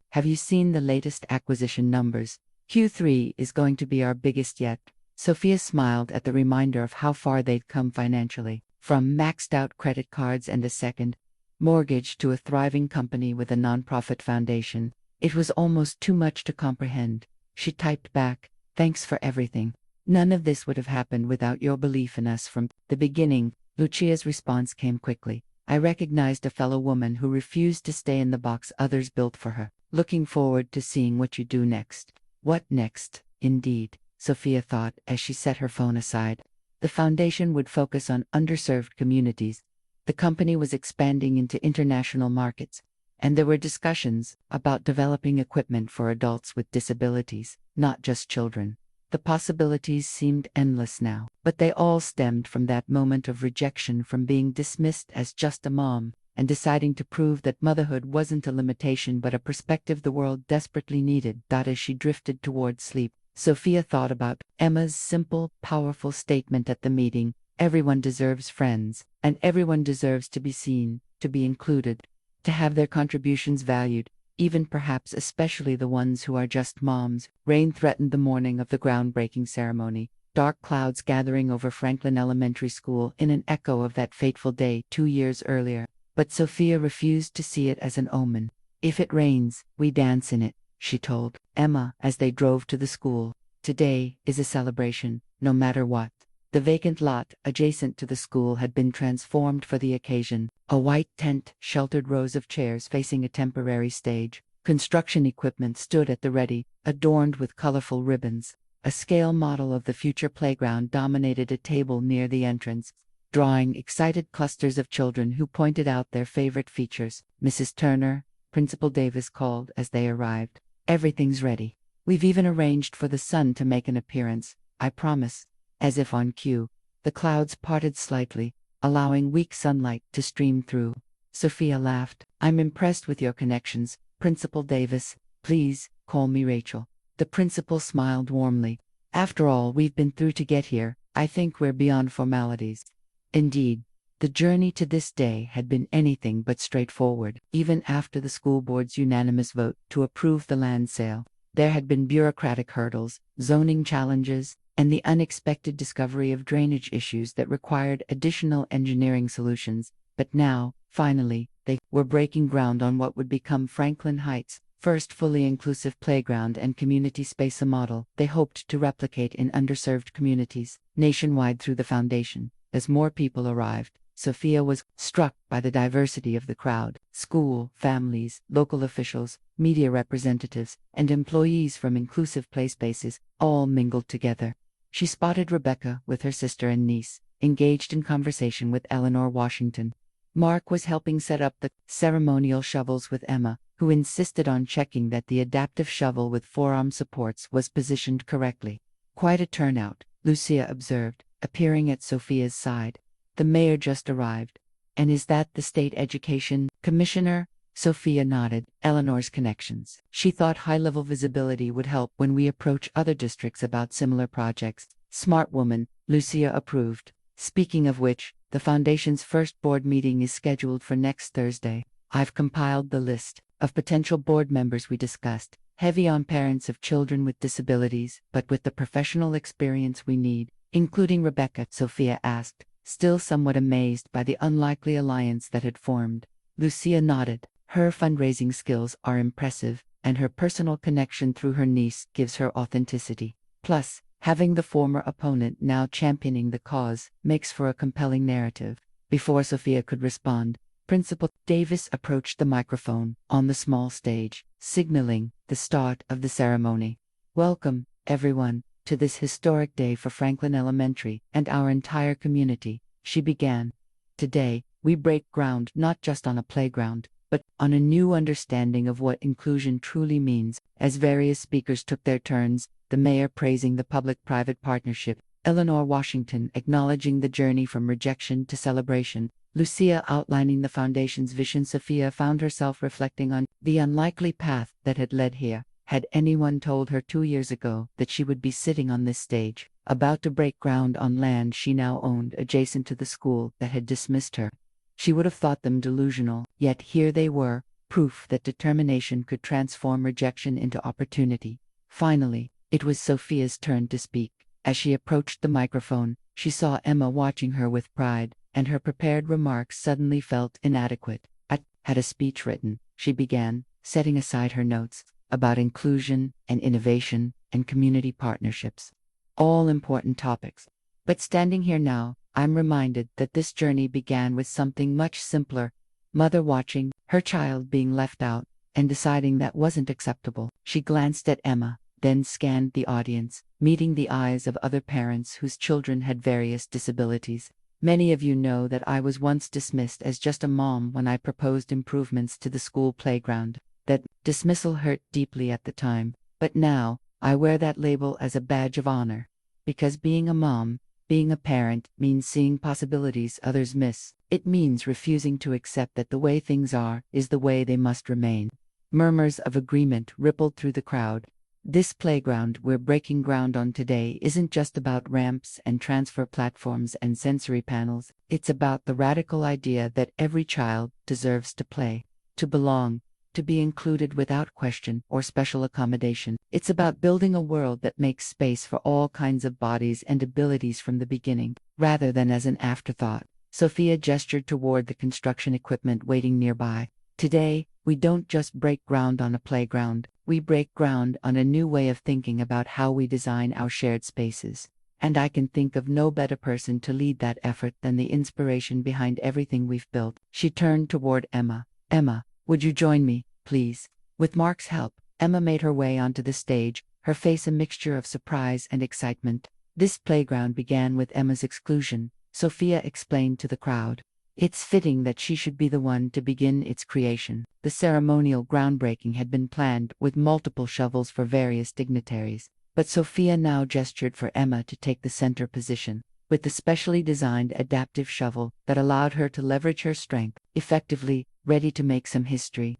Have you seen the latest acquisition numbers? Q3 is going to be our biggest yet." Sophia smiled at the reminder of how far they'd come financially, from maxed-out credit cards and a second mortgage to a thriving company with a nonprofit foundation. It was almost too much to comprehend. She typed back, "Thanks for everything. None of this would have happened without your belief in us from the beginning." Lucia's response came quickly. "I recognized a fellow woman who refused to stay in the box others built for her. Looking forward to seeing what you do next." What next, indeed, Sophia thought as she set her phone aside. The foundation would focus on underserved communities. The company was expanding into international markets, and there were discussions about developing equipment for adults with disabilities, not just children. The possibilities seemed endless now, but they all stemmed from that moment of rejection, from being dismissed as just a mom, and deciding to prove that motherhood wasn't a limitation but a perspective the world desperately needed. As she drifted toward sleep, Sophia thought about Emma's simple, powerful statement at the meeting: "Everyone deserves friends, and everyone deserves to be seen, to be included, to have their contributions valued, even perhaps especially the ones who are just moms." Rain threatened the morning of the groundbreaking ceremony, dark clouds gathering over Franklin Elementary School in an echo of that fateful day 2 years earlier. But Sophia refused to see it as an omen. "If it rains, we dance in it," she told Emma as they drove to the school. "Today is a celebration, no matter what." The vacant lot adjacent to the school had been transformed for the occasion. A white tent sheltered rows of chairs facing a temporary stage. Construction equipment stood at the ready, adorned with colorful ribbons. A scale model of the future playground dominated a table near the entrance, drawing excited clusters of children who pointed out their favorite features. "Mrs. Turner," Principal Davis called as they arrived, "everything's ready. We've even arranged for the sun to make an appearance, I promise." As if on cue, the clouds parted slightly, allowing weak sunlight to stream through. Sophia laughed. "I'm impressed with your connections, Principal Davis. Please, call me Rachel." The principal smiled warmly. "After all we've been through to get here, I think we're beyond formalities." Indeed, the journey to this day had been anything but straightforward. Even after the school board's unanimous vote to approve the land sale, there had been bureaucratic hurdles, zoning challenges, and the unexpected discovery of drainage issues that required additional engineering solutions. But now, finally, they were breaking ground on what would become Franklin Heights, first fully inclusive playground and community space, a model they hoped to replicate in underserved communities nationwide through the foundation. As more people arrived, Sophia was struck by the diversity of the crowd: school, families, local officials, media representatives, and employees from inclusive play spaces, all mingled together. She spotted Rebecca with her sister and niece, engaged in conversation with Eleanor Washington. Mark was helping set up the ceremonial shovels with Emma, who insisted on checking that the adaptive shovel with forearm supports was positioned correctly. "Quite a turnout," Lucia observed, appearing at Sophia's side. "The mayor just arrived." "And is that the state education commissioner?" Sophia nodded. Eleanor's connections. She thought high-level visibility would help when we approach other districts about similar projects. "Smart woman," Lucia approved. "Speaking of which, the foundation's first board meeting is scheduled for next Thursday. I've compiled the list of potential board members we discussed, heavy on parents of children with disabilities, but with the professional experience we need, including Rebecca," Sophia asked, still somewhat amazed by the unlikely alliance that had formed. Lucia nodded. Her fundraising skills are impressive, and her personal connection through her niece gives her authenticity. Plus, having the former opponent now championing the cause makes for a compelling narrative. Before Sophia could respond, Principal Davis approached the microphone on the small stage, signaling the start of the ceremony. "Welcome, everyone, to this historic day for Franklin Elementary and our entire community," she began. "Today, we break ground not just on a playground, but on a new understanding of what inclusion truly means." As various speakers took their turns, the mayor praising the public-private partnership, Eleanor Washington acknowledging the journey from rejection to celebration, Lucia outlining the foundation's vision, Sophia found herself reflecting on the unlikely path that had led here. Had anyone told her 2 years ago that she would be sitting on this stage, about to break ground on land she now owned adjacent to the school that had dismissed her? She would have thought them delusional, yet here they were, proof that determination could transform rejection into opportunity. Finally, it was Sophia's turn to speak. As she approached the microphone, she saw Emma watching her with pride, and her prepared remarks suddenly felt inadequate. "I had a speech written," she began, setting aside her notes, "about inclusion and innovation and community partnerships. All important topics. But standing here now, I'm reminded that this journey began with something much simpler: mother watching her child being left out, and deciding that wasn't acceptable." She glanced at Emma, then scanned the audience, meeting the eyes of other parents whose children had various disabilities. "Many of you know that I was once dismissed as just a mom when I proposed improvements to the school playground. That dismissal hurt deeply at the time, but now, I wear that label as a badge of honor. Because being a mom, being a parent, means seeing possibilities others miss. It means refusing to accept that the way things are is the way they must remain." Murmurs of agreement rippled through the crowd. This playground we're breaking ground on today isn't just about ramps and transfer platforms and sensory panels. It's about the radical idea that every child deserves to play, to belong, to be included without question or special accommodation. It's about building a world that makes space for all kinds of bodies and abilities from the beginning, rather than as an afterthought. Sophia gestured toward the construction equipment waiting nearby. "Today, we don't just break ground on a playground, we break ground on a new way of thinking about how we design our shared spaces. And I can think of no better person to lead that effort than the inspiration behind everything we've built." She turned toward Emma. "Emma, would you join me, please?" With Mark's help, Emma made her way onto the stage, her face a mixture of surprise and excitement. "This playground began with Emma's exclusion," Sophia explained to the crowd. "It's fitting that she should be the one to begin its creation." The ceremonial groundbreaking had been planned with multiple shovels for various dignitaries, but Sophia now gestured for Emma to take the center position, with the specially designed adaptive shovel that allowed her to leverage her strength effectively, ready to make some history.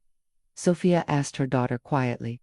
Sophia asked her daughter quietly.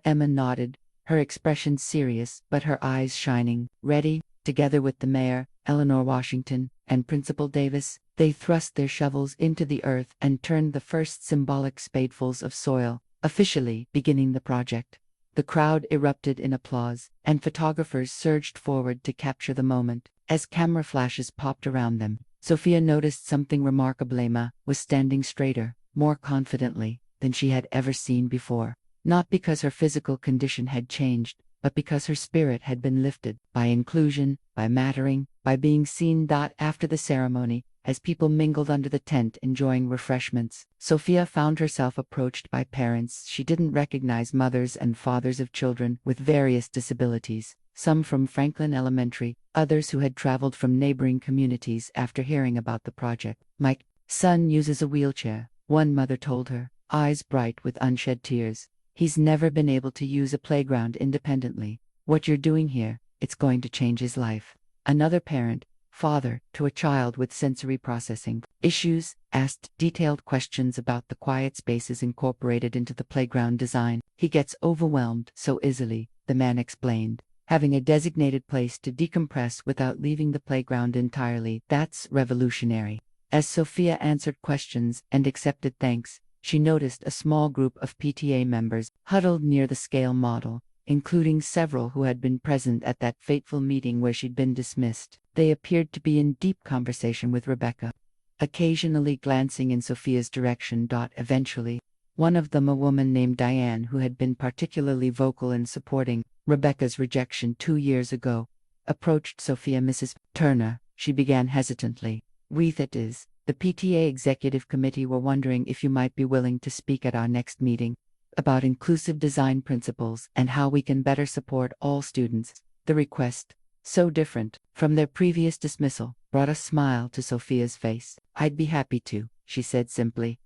Emma nodded, her expression serious but her eyes shining. "Ready?" Together with the mayor, Eleanor Washington, and Principal Davis, they thrust their shovels into the earth and turned the first symbolic spadefuls of soil, officially beginning the project. The crowd erupted in applause, and photographers surged forward to capture the moment. As camera flashes popped around them, Sophia noticed something remarkable. Emma was standing straighter, more confidently than she had ever seen before. not because her physical condition had changed, but because her spirit had been lifted by inclusion, by mattering, by being seen. After the ceremony, as people mingled under the tent enjoying refreshments, Sophia found herself approached by parents she didn't recognize, mothers and fathers of children with various disabilities, some from Franklin Elementary, others who had traveled from neighboring communities after hearing about the project. "My son uses a wheelchair," one mother told her, eyes bright with unshed tears. "He's never been able to use a playground independently. What you're doing here, it's going to change his life." Another parent, father to a child with sensory processing issues, asked detailed questions about the quiet spaces incorporated into the playground design. "He gets overwhelmed so easily," the man explained. "Having a designated place to decompress without leaving the playground entirely, that's revolutionary." As Sophia answered questions and accepted thanks, she noticed a small group of PTA members huddled near the scale model, including several who had been present at that fateful meeting where she'd been dismissed. They appeared to be in deep conversation with Rebecca, occasionally glancing in Sophia's direction. Eventually, one of them, a woman named Diane who had been particularly vocal in supporting Rebecca's rejection 2 years ago, approached Sophia. "Mrs. Turner," she began hesitantly, "it is the PTA Executive Committee were wondering if you might be willing to speak at our next meeting about inclusive design principles and how we can better support all students." The request, so different from their previous dismissal, brought a smile to Sophia's face. "I'd be happy to," she said simply.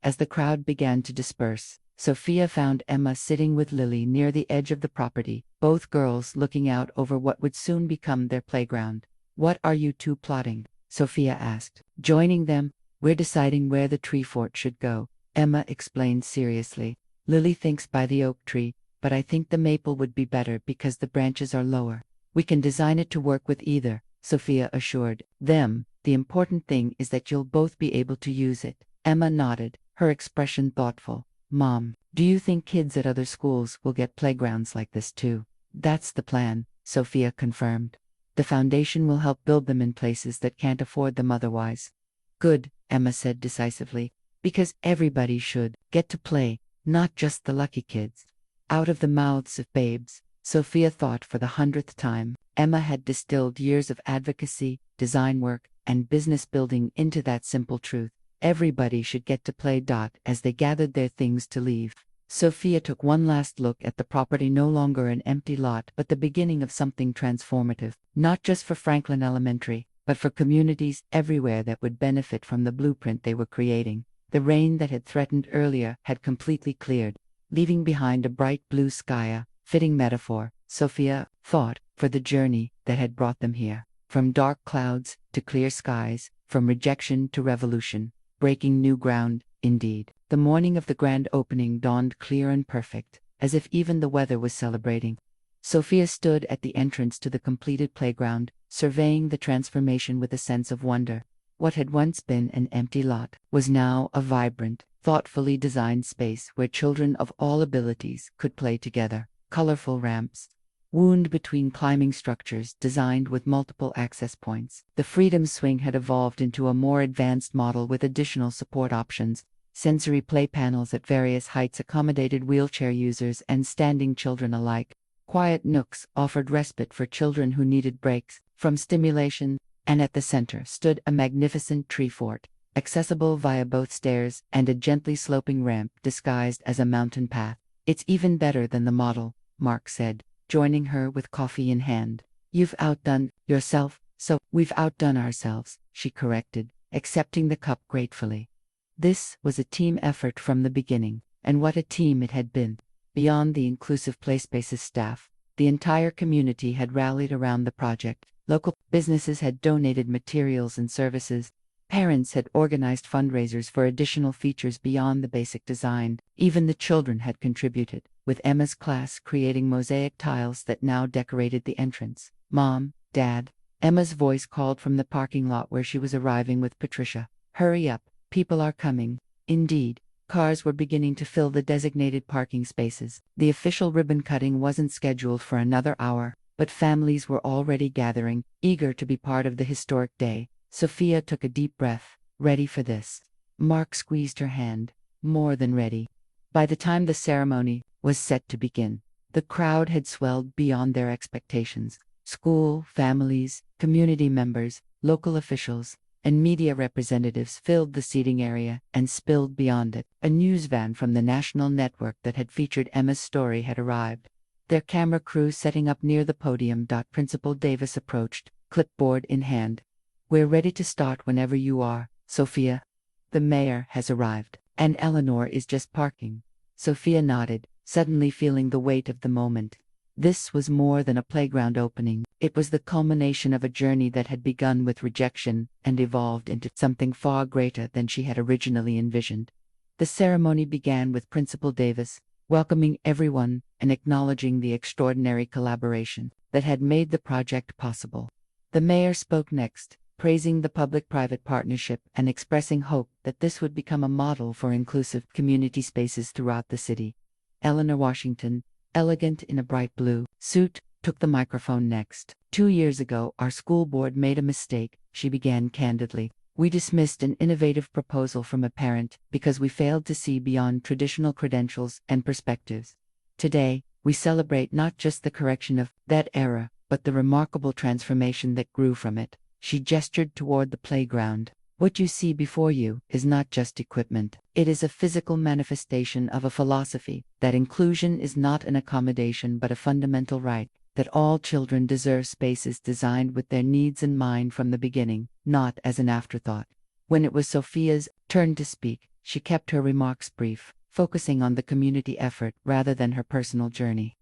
As the crowd began to disperse, Sophia found Emma sitting with Lily near the edge of the property, both girls looking out over what would soon become their playground. "What are you two plotting?" Sophia asked. "Joining them, we're deciding where the tree fort should go," Emma explained seriously. "Lily thinks by the oak tree, but I think the maple would be better because the branches are lower." "We can design it to work with either," Sophia assured them. "The important thing is that you'll both be able to use it." Emma nodded, her expression thoughtful. "Mom, do you think kids at other schools will get playgrounds like this too?" "That's the plan," Sophia confirmed. "The foundation will help build them in places that can't afford them otherwise." "Good," Emma said decisively, "because everybody should get to play, not just the lucky kids." Out of the mouths of babes, Sophia thought for the 100th time. Emma had distilled years of advocacy, design work, and business building into that simple truth. Everybody should get to play. As they gathered their things to leave, Sophia took one last look at the property, no longer an empty lot but the beginning of something transformative, not just for Franklin Elementary, but for communities everywhere that would benefit from the blueprint they were creating. The rain that had threatened earlier had completely cleared, leaving behind a bright blue sky, a fitting metaphor, Sophia thought, for the journey that had brought them here. From dark clouds to clear skies, from rejection to revolution, breaking new ground, indeed. The morning of the grand opening dawned clear and perfect, as if even the weather was celebrating. Sophia stood at the entrance to the completed playground, surveying the transformation with a sense of wonder. What had once been an empty lot was now a vibrant, thoughtfully designed space where children of all abilities could play together. Colorful ramps wound between climbing structures designed with multiple access points. The Freedom Swing had evolved into a more advanced model with additional support options. Sensory play panels at various heights accommodated wheelchair users and standing children alike. Quiet nooks offered respite for children who needed breaks from stimulation, and at the center stood a magnificent tree fort, accessible via both stairs and a gently sloping ramp disguised as a mountain path. "It's even better than the model," Mark said, joining her with coffee in hand. "You've outdone yourself." "So, we've outdone ourselves," she corrected, accepting the cup gratefully. This was a team effort from the beginning, and what a team it had been. Beyond the inclusive playspaces staff, the entire community had rallied around the project. Local businesses had donated materials and services. Parents had organized fundraisers for additional features beyond the basic design. Even the children had contributed, with Emma's class creating mosaic tiles that now decorated the entrance. "Mom, Dad," Emma's voice called from the parking lot where she was arriving with Patricia. "Hurry up, people are coming." Indeed, cars were beginning to fill the designated parking spaces. The official ribbon cutting wasn't scheduled for another hour, but families were already gathering, eager to be part of the historic day. Sophia took a deep breath. Ready for this? Mark squeezed her hand. More than ready. By the time the ceremony was set to begin. The crowd had swelled beyond their expectations. School, families, community members, local officials, and media representatives filled the seating area and spilled beyond it. A news van from the national network that had featured Emma's story had arrived, their camera crew setting up near the podium. Principal Davis approached, clipboard in hand. "We're ready to start whenever you are, Sophia. The mayor has arrived, and Eleanor is just parking." Sophia nodded, suddenly feeling the weight of the moment. This was more than a playground opening. It was the culmination of a journey that had begun with rejection and evolved into something far greater than she had originally envisioned. The ceremony began with Principal Davis welcoming everyone and acknowledging the extraordinary collaboration that had made the project possible. The mayor spoke next, praising the public-private partnership and expressing hope that this would become a model for inclusive community spaces throughout the city. Eleanor Washington, elegant in a bright blue suit, took the microphone next. "2 years ago, our school board made a mistake," she began candidly. "We dismissed an innovative proposal from a parent because we failed to see beyond traditional credentials and perspectives. Today, we celebrate not just the correction of that error, but the remarkable transformation that grew from it." She gestured toward the playground. "What you see before you is not just equipment. It is a physical manifestation of a philosophy that inclusion is not an accommodation but a fundamental right, that all children deserve spaces designed with their needs in mind from the beginning, not as an afterthought." When it was Sophia's turn to speak, she kept her remarks brief, focusing on the community effort rather than her personal journey.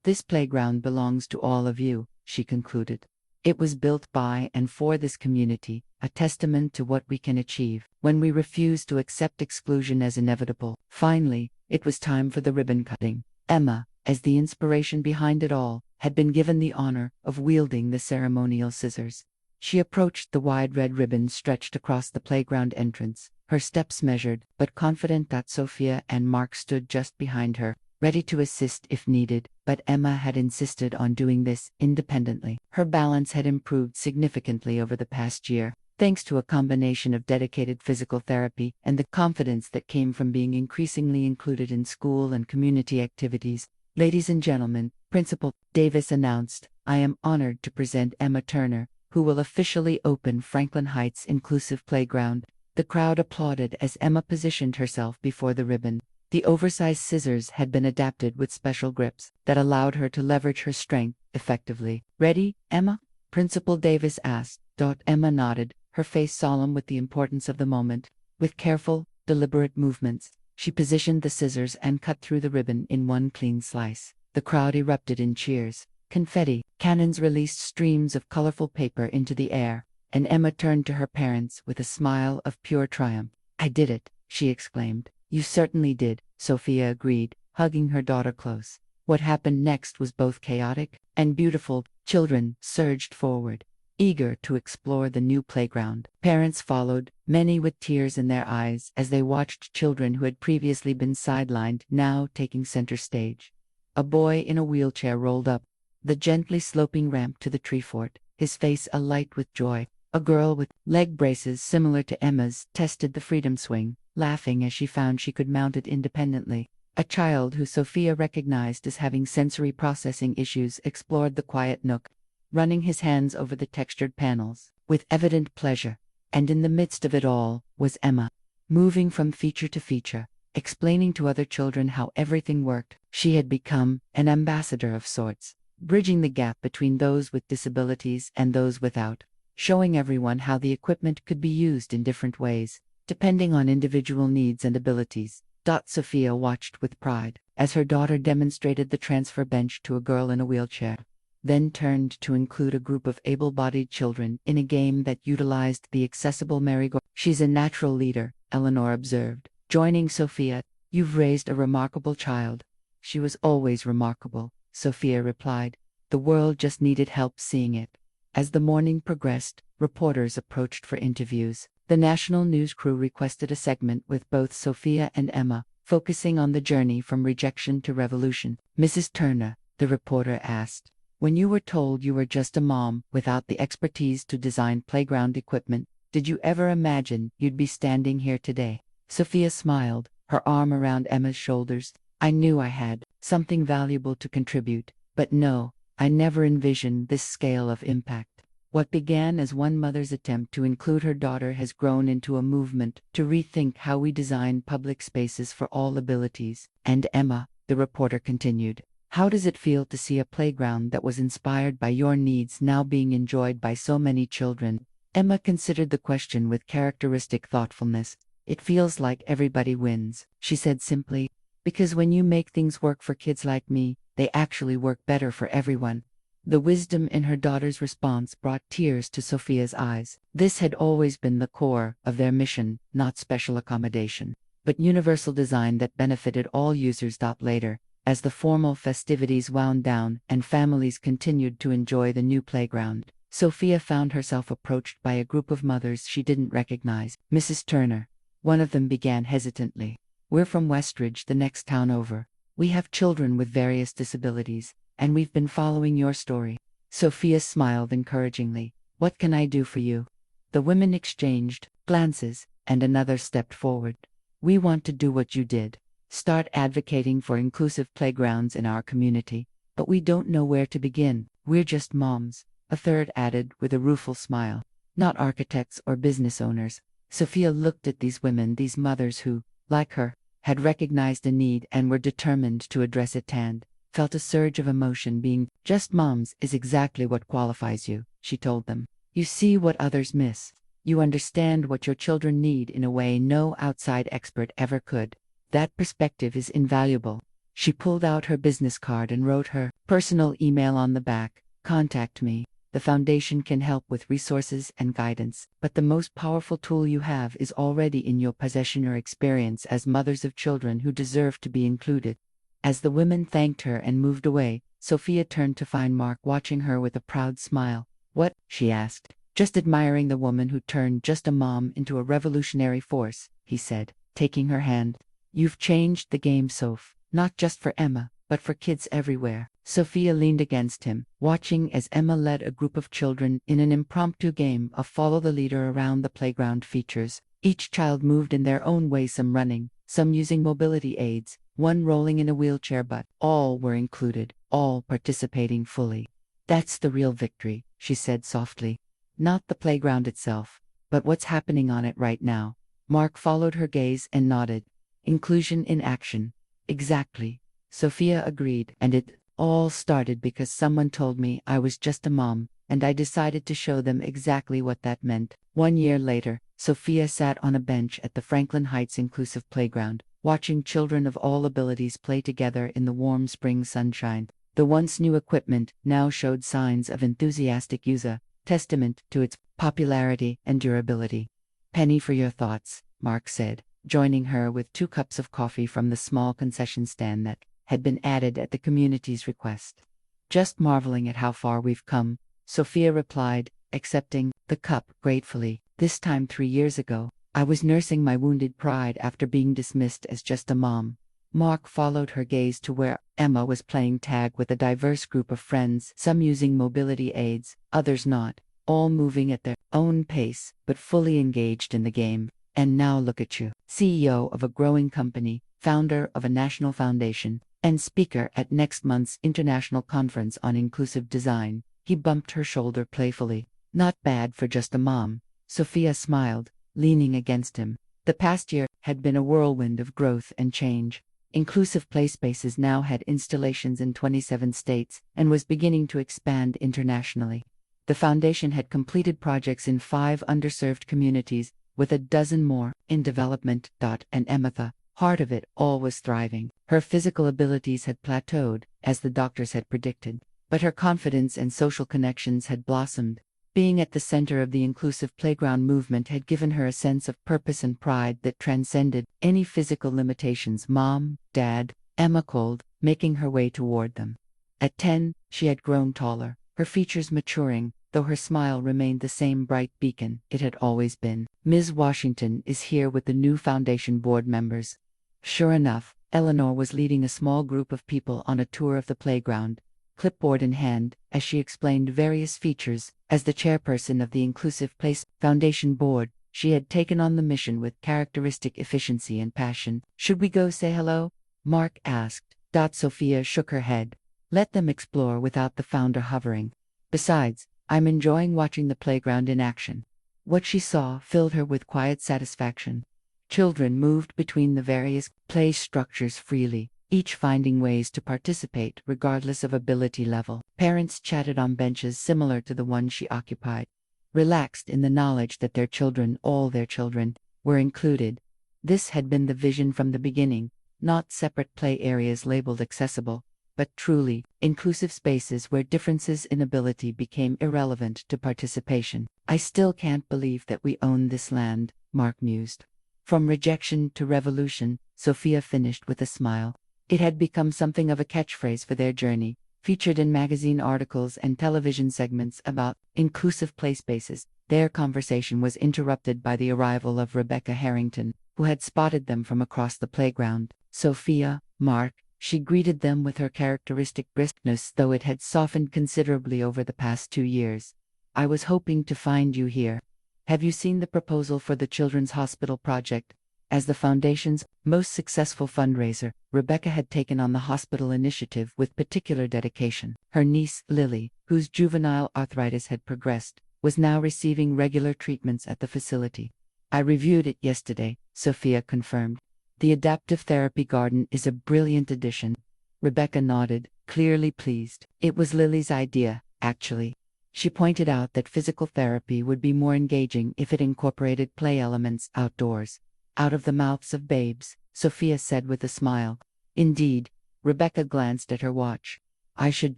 "This playground belongs to all of you," she concluded. "It was built by and for this community, a testament to what we can achieve when we refuse to accept exclusion as inevitable." Finally, it was time for the ribbon cutting. Emma, as the inspiration behind it all, had been given the honor of wielding the ceremonial scissors. She approached the wide red ribbon stretched across the playground entrance, her steps measured but confident. That Sophia and Mark stood just behind her, ready to assist if needed, but Emma had insisted on doing this independently. Her balance had improved significantly over the past year, thanks to a combination of dedicated physical therapy and the confidence that came from being increasingly included in school and community activities. "Ladies and gentlemen," Principal Davis announced, "I am honored to present Emma Turner, who will officially open Franklin Heights Inclusive Playground." The crowd applauded as Emma positioned herself before the ribbon. The oversized scissors had been adapted with special grips that allowed her to leverage her strength effectively. "Ready, Emma?" Principal Davis asked. Emma nodded, her face solemn with the importance of the moment. With careful, deliberate movements, she positioned the scissors and cut through the ribbon in one clean slice. The crowd erupted in cheers. Confetti cannons released streams of colorful paper into the air, and Emma turned to her parents with a smile of pure triumph. "I did it," she exclaimed. "You certainly did," Sophia agreed, hugging her daughter close. What happened next was both chaotic and beautiful. Children surged forward, eager to explore the new playground. Parents followed, many with tears in their eyes as they watched children who had previously been sidelined now taking center stage. A boy in a wheelchair rolled up the gently sloping ramp to the tree fort, his face alight with joy. A girl with leg braces similar to Emma's tested the freedom swing, laughing as she found she could mount it independently. A child who Sophia recognized as having sensory processing issues explored the quiet nook, running his hands over the textured panels with evident pleasure. And in the midst of it all was Emma, moving from feature to feature, explaining to other children how everything worked. She had become an ambassador of sorts, bridging the gap between those with disabilities and those without, showing everyone how the equipment could be used in different ways, depending on individual needs and abilities. Sophia watched with pride as her daughter demonstrated the transfer bench to a girl in a wheelchair, then turned to include a group of able-bodied children in a game that utilized the accessible merry-go-round. "She's a natural leader," Eleanor observed, joining Sophia. "You've raised a remarkable child." "She was always remarkable," Sophia replied. "The world just needed help seeing it." As the morning progressed, reporters approached for interviews. The national news crew requested a segment with both Sophia and Emma, focusing on the journey from rejection to revolution. "Mrs. Turner," the reporter asked, "when you were told you were just a mom without the expertise to design playground equipment, did you ever imagine you'd be standing here today?" Sophia smiled, her arm around Emma's shoulders. "I knew I had, something valuable to contribute. But no, I never envisioned this scale of impact. What began as one mother's attempt to include her daughter has grown into a movement to rethink how we design public spaces for all abilities. And Emma, the reporter continued, how does it feel to see a playground that was inspired by your needs now being enjoyed by so many children? Emma considered the question with characteristic thoughtfulness. It feels like everybody wins, she said simply, because when you make things work for kids like me, they actually work better for everyone. The wisdom in her daughter's response brought tears to Sophia's eyes. This had always been the core of their mission, not special accommodation, but universal design that benefited all users. Later, as the formal festivities wound down and families continued to enjoy the new playground, Sophia found herself approached by a group of mothers she didn't recognize. Mrs. Turner, one of them began hesitantly. We're from Westridge, the next town over. We have children with various disabilities, and we've been following your story. Sophia smiled encouragingly. What can I do for you? The women exchanged glances, and another stepped forward. We want to do what you did. Start advocating for inclusive playgrounds in our community, but we don't know where to begin. We're just moms, a third added with a rueful smile. Not architects or business owners. Sophia looked at these women, these mothers who, like her, had recognized a need and were determined to address it, and felt a surge of emotion. Being just moms is exactly what qualifies you, she told them. You see what others miss. You understand what your children need in a way no outside expert ever could. That perspective is invaluable. She pulled out her business card and wrote her personal email on the back. Contact me. The foundation can help with resources and guidance, but the most powerful tool you have is already in your possession: your experience as mothers of children who deserve to be included. As the women thanked her and moved away, Sophia turned to find Mark watching her with a proud smile. What? She asked. Just admiring the woman who turned just a mom into a revolutionary force, he said, taking her hand. You've changed the game, Soph, not just for Emma, but for kids everywhere. Sophia leaned against him, watching as Emma led a group of children in an impromptu game of follow the leader around the playground features. Each child moved in their own way, some running, some using mobility aids, one rolling in a wheelchair, but all were included, all participating fully. That's the real victory, she said softly. Not the playground itself, but what's happening on it right now. Mark followed her gaze and nodded. Inclusion in action. Exactly. Sophia agreed, and it all started because someone told me I was just a mom, and I decided to show them exactly what that meant. 1 year later, Sophia sat on a bench at the Franklin Heights Inclusive Playground, watching children of all abilities play together in the warm spring sunshine. The once new equipment now showed signs of enthusiastic use, a testament to its popularity and durability. Penny for your thoughts, Mark said, joining her with 2 cups of coffee from the small concession stand that had been added at the community's request. Just marveling at how far we've come, Sophia replied, accepting the cup gratefully. This time 3 years ago, I was nursing my wounded pride after being dismissed as just a mom. Mark followed her gaze to where Emma was playing tag with a diverse group of friends, some using mobility aids, others not, all moving at their own pace, but fully engaged in the game. And now look at you, CEO of a growing company, founder of a national foundation, and speaker at next month's International Conference on Inclusive Design. He bumped her shoulder playfully. Not bad for just a mom. Sophia smiled, leaning against him. The past year had been a whirlwind of growth and change. Inclusive Play Spaces now had installations in 27 states and was beginning to expand internationally. The foundation had completed projects in 5 underserved communities, with a dozen more in development. And Emma, heart of it all, was thriving. Her physical abilities had plateaued, as the doctors had predicted, but her confidence and social connections had blossomed. Being at the center of the inclusive playground movement had given her a sense of purpose and pride that transcended any physical limitations. Mom, Dad, Emma called, making her way toward them. At 10, she had grown taller, her features maturing, though her smile remained the same bright beacon it had always been. Ms. Washington is here with the new foundation board members. Sure enough, Eleanor was leading a small group of people on a tour of the playground, clipboard in hand, as she explained various features. As the chairperson of the Inclusive Place Foundation Board, she had taken on the mission with characteristic efficiency and passion. Should we go say hello? Mark asked, Sophia shook her head. Let them explore without the founder hovering. Besides, I'm enjoying watching the playground in action. What she saw filled her with quiet satisfaction. Children moved between the various play structures freely, each finding ways to participate regardless of ability level. Parents chatted on benches similar to the one she occupied, relaxed in the knowledge that their children, all their children, were included. This had been the vision from the beginning, not separate play areas labeled accessible, but truly inclusive spaces where differences in ability became irrelevant to participation. I still can't believe that we own this land, Mark mused. From rejection to revolution, Sophia finished with a smile. It had become something of a catchphrase for their journey, featured in magazine articles and television segments about inclusive play spaces. Their conversation was interrupted by the arrival of Rebecca Harrington, who had spotted them from across the playground. Sophia, Mark, she greeted them with her characteristic briskness, though it had softened considerably over the past 2 years. I was hoping to find you here. Have you seen the proposal for the Children's Hospital project? As the Foundation's most successful fundraiser, Rebecca had taken on the hospital initiative with particular dedication. Her niece, Lily, whose juvenile arthritis had progressed, was now receiving regular treatments at the facility. I reviewed it yesterday, Sophia confirmed. The adaptive therapy garden is a brilliant addition. Rebecca nodded, clearly pleased. It was Lily's idea, actually. She pointed out that physical therapy would be more engaging if it incorporated play elements outdoors. Out of the mouths of babes, Sophia said with a smile. Indeed. Rebecca glanced at her watch. I should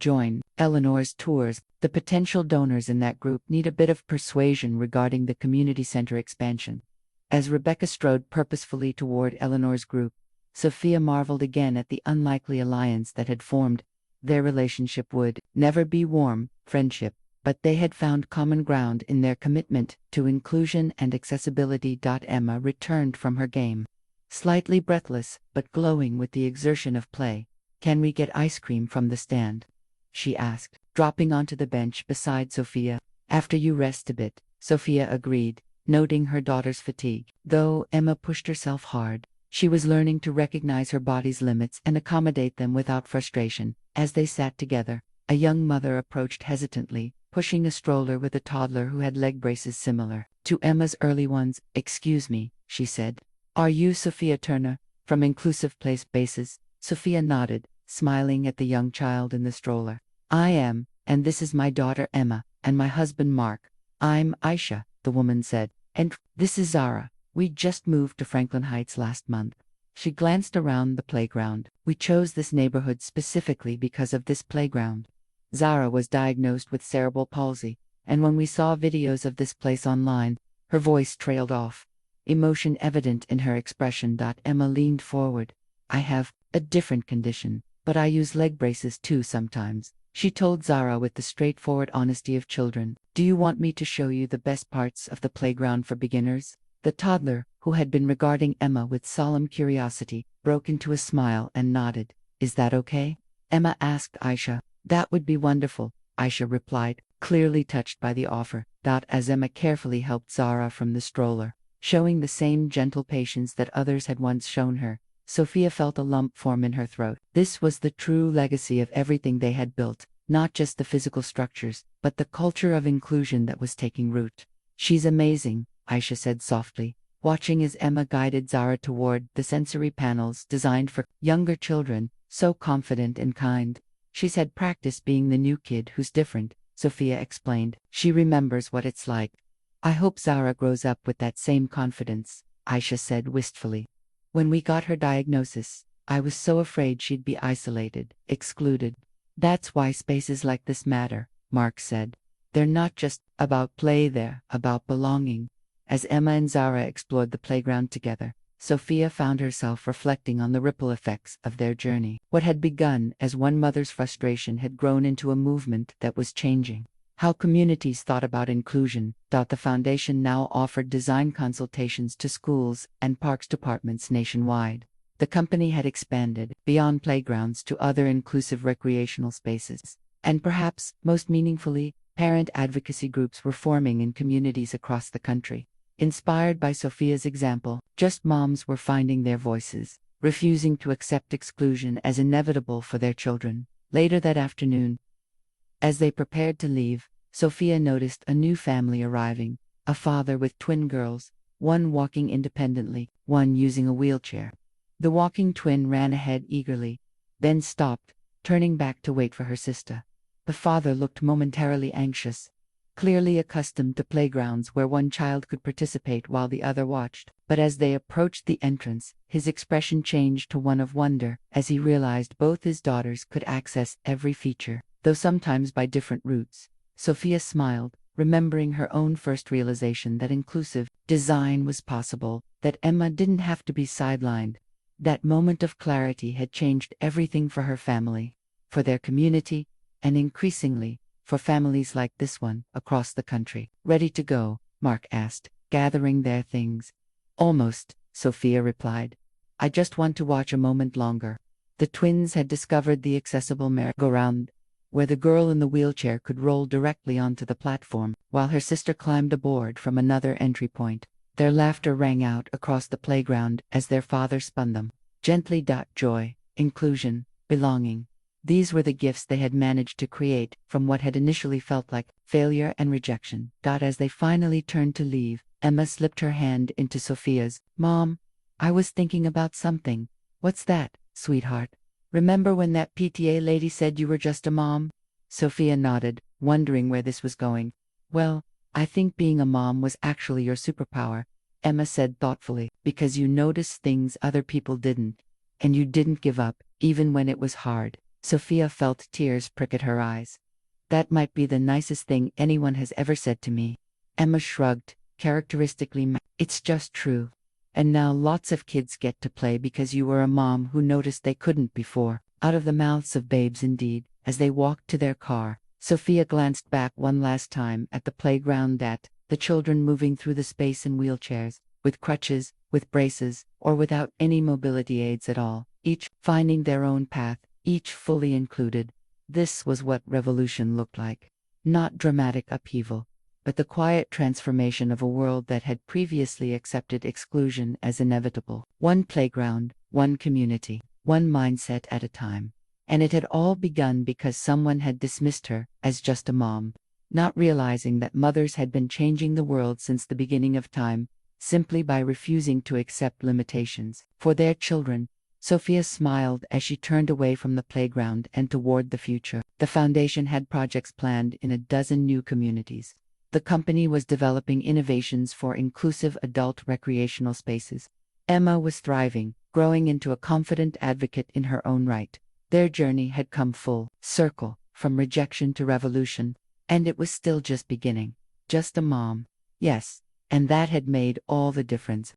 join Eleanor's tours. The potential donors in that group need a bit of persuasion regarding the community center expansion. As Rebecca strode purposefully toward Eleanor's group, Sophia marveled again at the unlikely alliance that had formed. Their relationship would never be warm friendship, but they had found common ground in their commitment to inclusion and accessibility. Emma returned from her game, slightly breathless but glowing with the exertion of play. Can we get ice cream from the stand? She asked, dropping onto the bench beside Sophia. After you rest a bit, Sophia agreed, noting her daughter's fatigue. Though Emma pushed herself hard, she was learning to recognize her body's limits and accommodate them without frustration. As they sat together, a young mother approached hesitantly, pushing a stroller with a toddler who had leg braces similar to Emma's early ones. Excuse me, she said. Are you Sophia Turner, from Inclusive Play Spaces? Sophia nodded, smiling at the young child in the stroller. I am, and this is my daughter Emma, and my husband Mark. I'm Aisha, the woman said. And this is Zara. We just moved to Franklin Heights last month. She glanced around the playground. We chose this neighborhood specifically because of this playground. Zara was diagnosed with cerebral palsy, and when we saw videos of this place online, her voice trailed off, emotion evident in her expression. Emma leaned forward. I have a different condition, but I use leg braces too sometimes, she told Zara with the straightforward honesty of children. Do you want me to show you the best parts of the playground for beginners? The toddler, who had been regarding Emma with solemn curiosity, broke into a smile and nodded. Is that okay? Emma asked Aisha. That would be wonderful, Aisha replied, clearly touched by the offer. As Emma carefully helped Zara from the stroller, showing the same gentle patience that others had once shown her, Sophia felt a lump form in her throat. This was the true legacy of everything they had built, not just the physical structures, but the culture of inclusion that was taking root. She's amazing, Aisha said softly, watching as Emma guided Zara toward the sensory panels designed for younger children, so confident and kind. She's had practice being the new kid who's different, Sophia explained. She remembers what it's like. I hope Zara grows up with that same confidence, Aisha said wistfully. When we got her diagnosis, I was so afraid she'd be isolated, excluded. That's why spaces like this matter, Mark said. They're not just about play, they're about belonging. As Emma and Zara explored the playground together, Sophia found herself reflecting on the ripple effects of their journey. What had begun as one mother's frustration had grown into a movement that was changing how communities thought about inclusion. The foundation now offered design consultations to schools and parks departments nationwide. The company had expanded beyond playgrounds to other inclusive recreational spaces. And perhaps, most meaningfully, parent advocacy groups were forming in communities across the country. Inspired by Sophia's example, Just Moms were finding their voices, refusing to accept exclusion as inevitable for their children. Later that afternoon, as they prepared to leave, Sophia noticed a new family arriving, a father with twin girls, one walking independently, one using a wheelchair. The walking twin ran ahead eagerly, then stopped, turning back to wait for her sister. The father looked momentarily anxious, clearly accustomed to playgrounds where one child could participate while the other watched. But as they approached the entrance, his expression changed to one of wonder as he realized both his daughters could access every feature, though sometimes by different routes. Sophia smiled, remembering her own first realization that inclusive design was possible, that Emma didn't have to be sidelined. That moment of clarity had changed everything for her family, for their community, and increasingly, for families like this one across the country. Ready to go? Mark asked, gathering their things. Almost, Sophia replied. I just want to watch a moment longer. The twins had discovered the accessible merry-go-round, where the girl in the wheelchair could roll directly onto the platform, while her sister climbed aboard from another entry point. Their laughter rang out across the playground as their father spun them. Gently. Joy, inclusion, belonging. These were the gifts they had managed to create from what had initially felt like failure and rejection. As they finally turned to leave, Emma slipped her hand into Sophia's. Mom, I was thinking about something. What's that, sweetheart? Remember when that PTA lady said you were just a mom? Sophia nodded, wondering where this was going. Well, I think being a mom was actually your superpower, Emma said thoughtfully, because you noticed things other people didn't, and you didn't give up, even when it was hard. Sophia felt tears prick at her eyes. That might be the nicest thing anyone has ever said to me. Emma shrugged, characteristically. It's just true. And now lots of kids get to play because you were a mom who noticed they couldn't before. Out of the mouths of babes indeed. As they walked to their car, Sophia glanced back one last time at the playground, at the children moving through the space in wheelchairs, with crutches, with braces, or without any mobility aids at all, each finding their own path, each fully included. This was what revolution looked like. Not dramatic upheaval, but the quiet transformation of a world that had previously accepted exclusion as inevitable. One playground, one community, one mindset at a time. And it had all begun because someone had dismissed her as just a mom, not realizing that mothers had been changing the world since the beginning of time, simply by refusing to accept limitations. For their children, Sophia smiled as she turned away from the playground and toward the future. The foundation had projects planned in a dozen new communities. The company was developing innovations for inclusive adult recreational spaces. Emma was thriving, growing into a confident advocate in her own right. Their journey had come full circle, from rejection to revolution, and it was still just beginning. Just a mom. Yes, and that had made all the difference.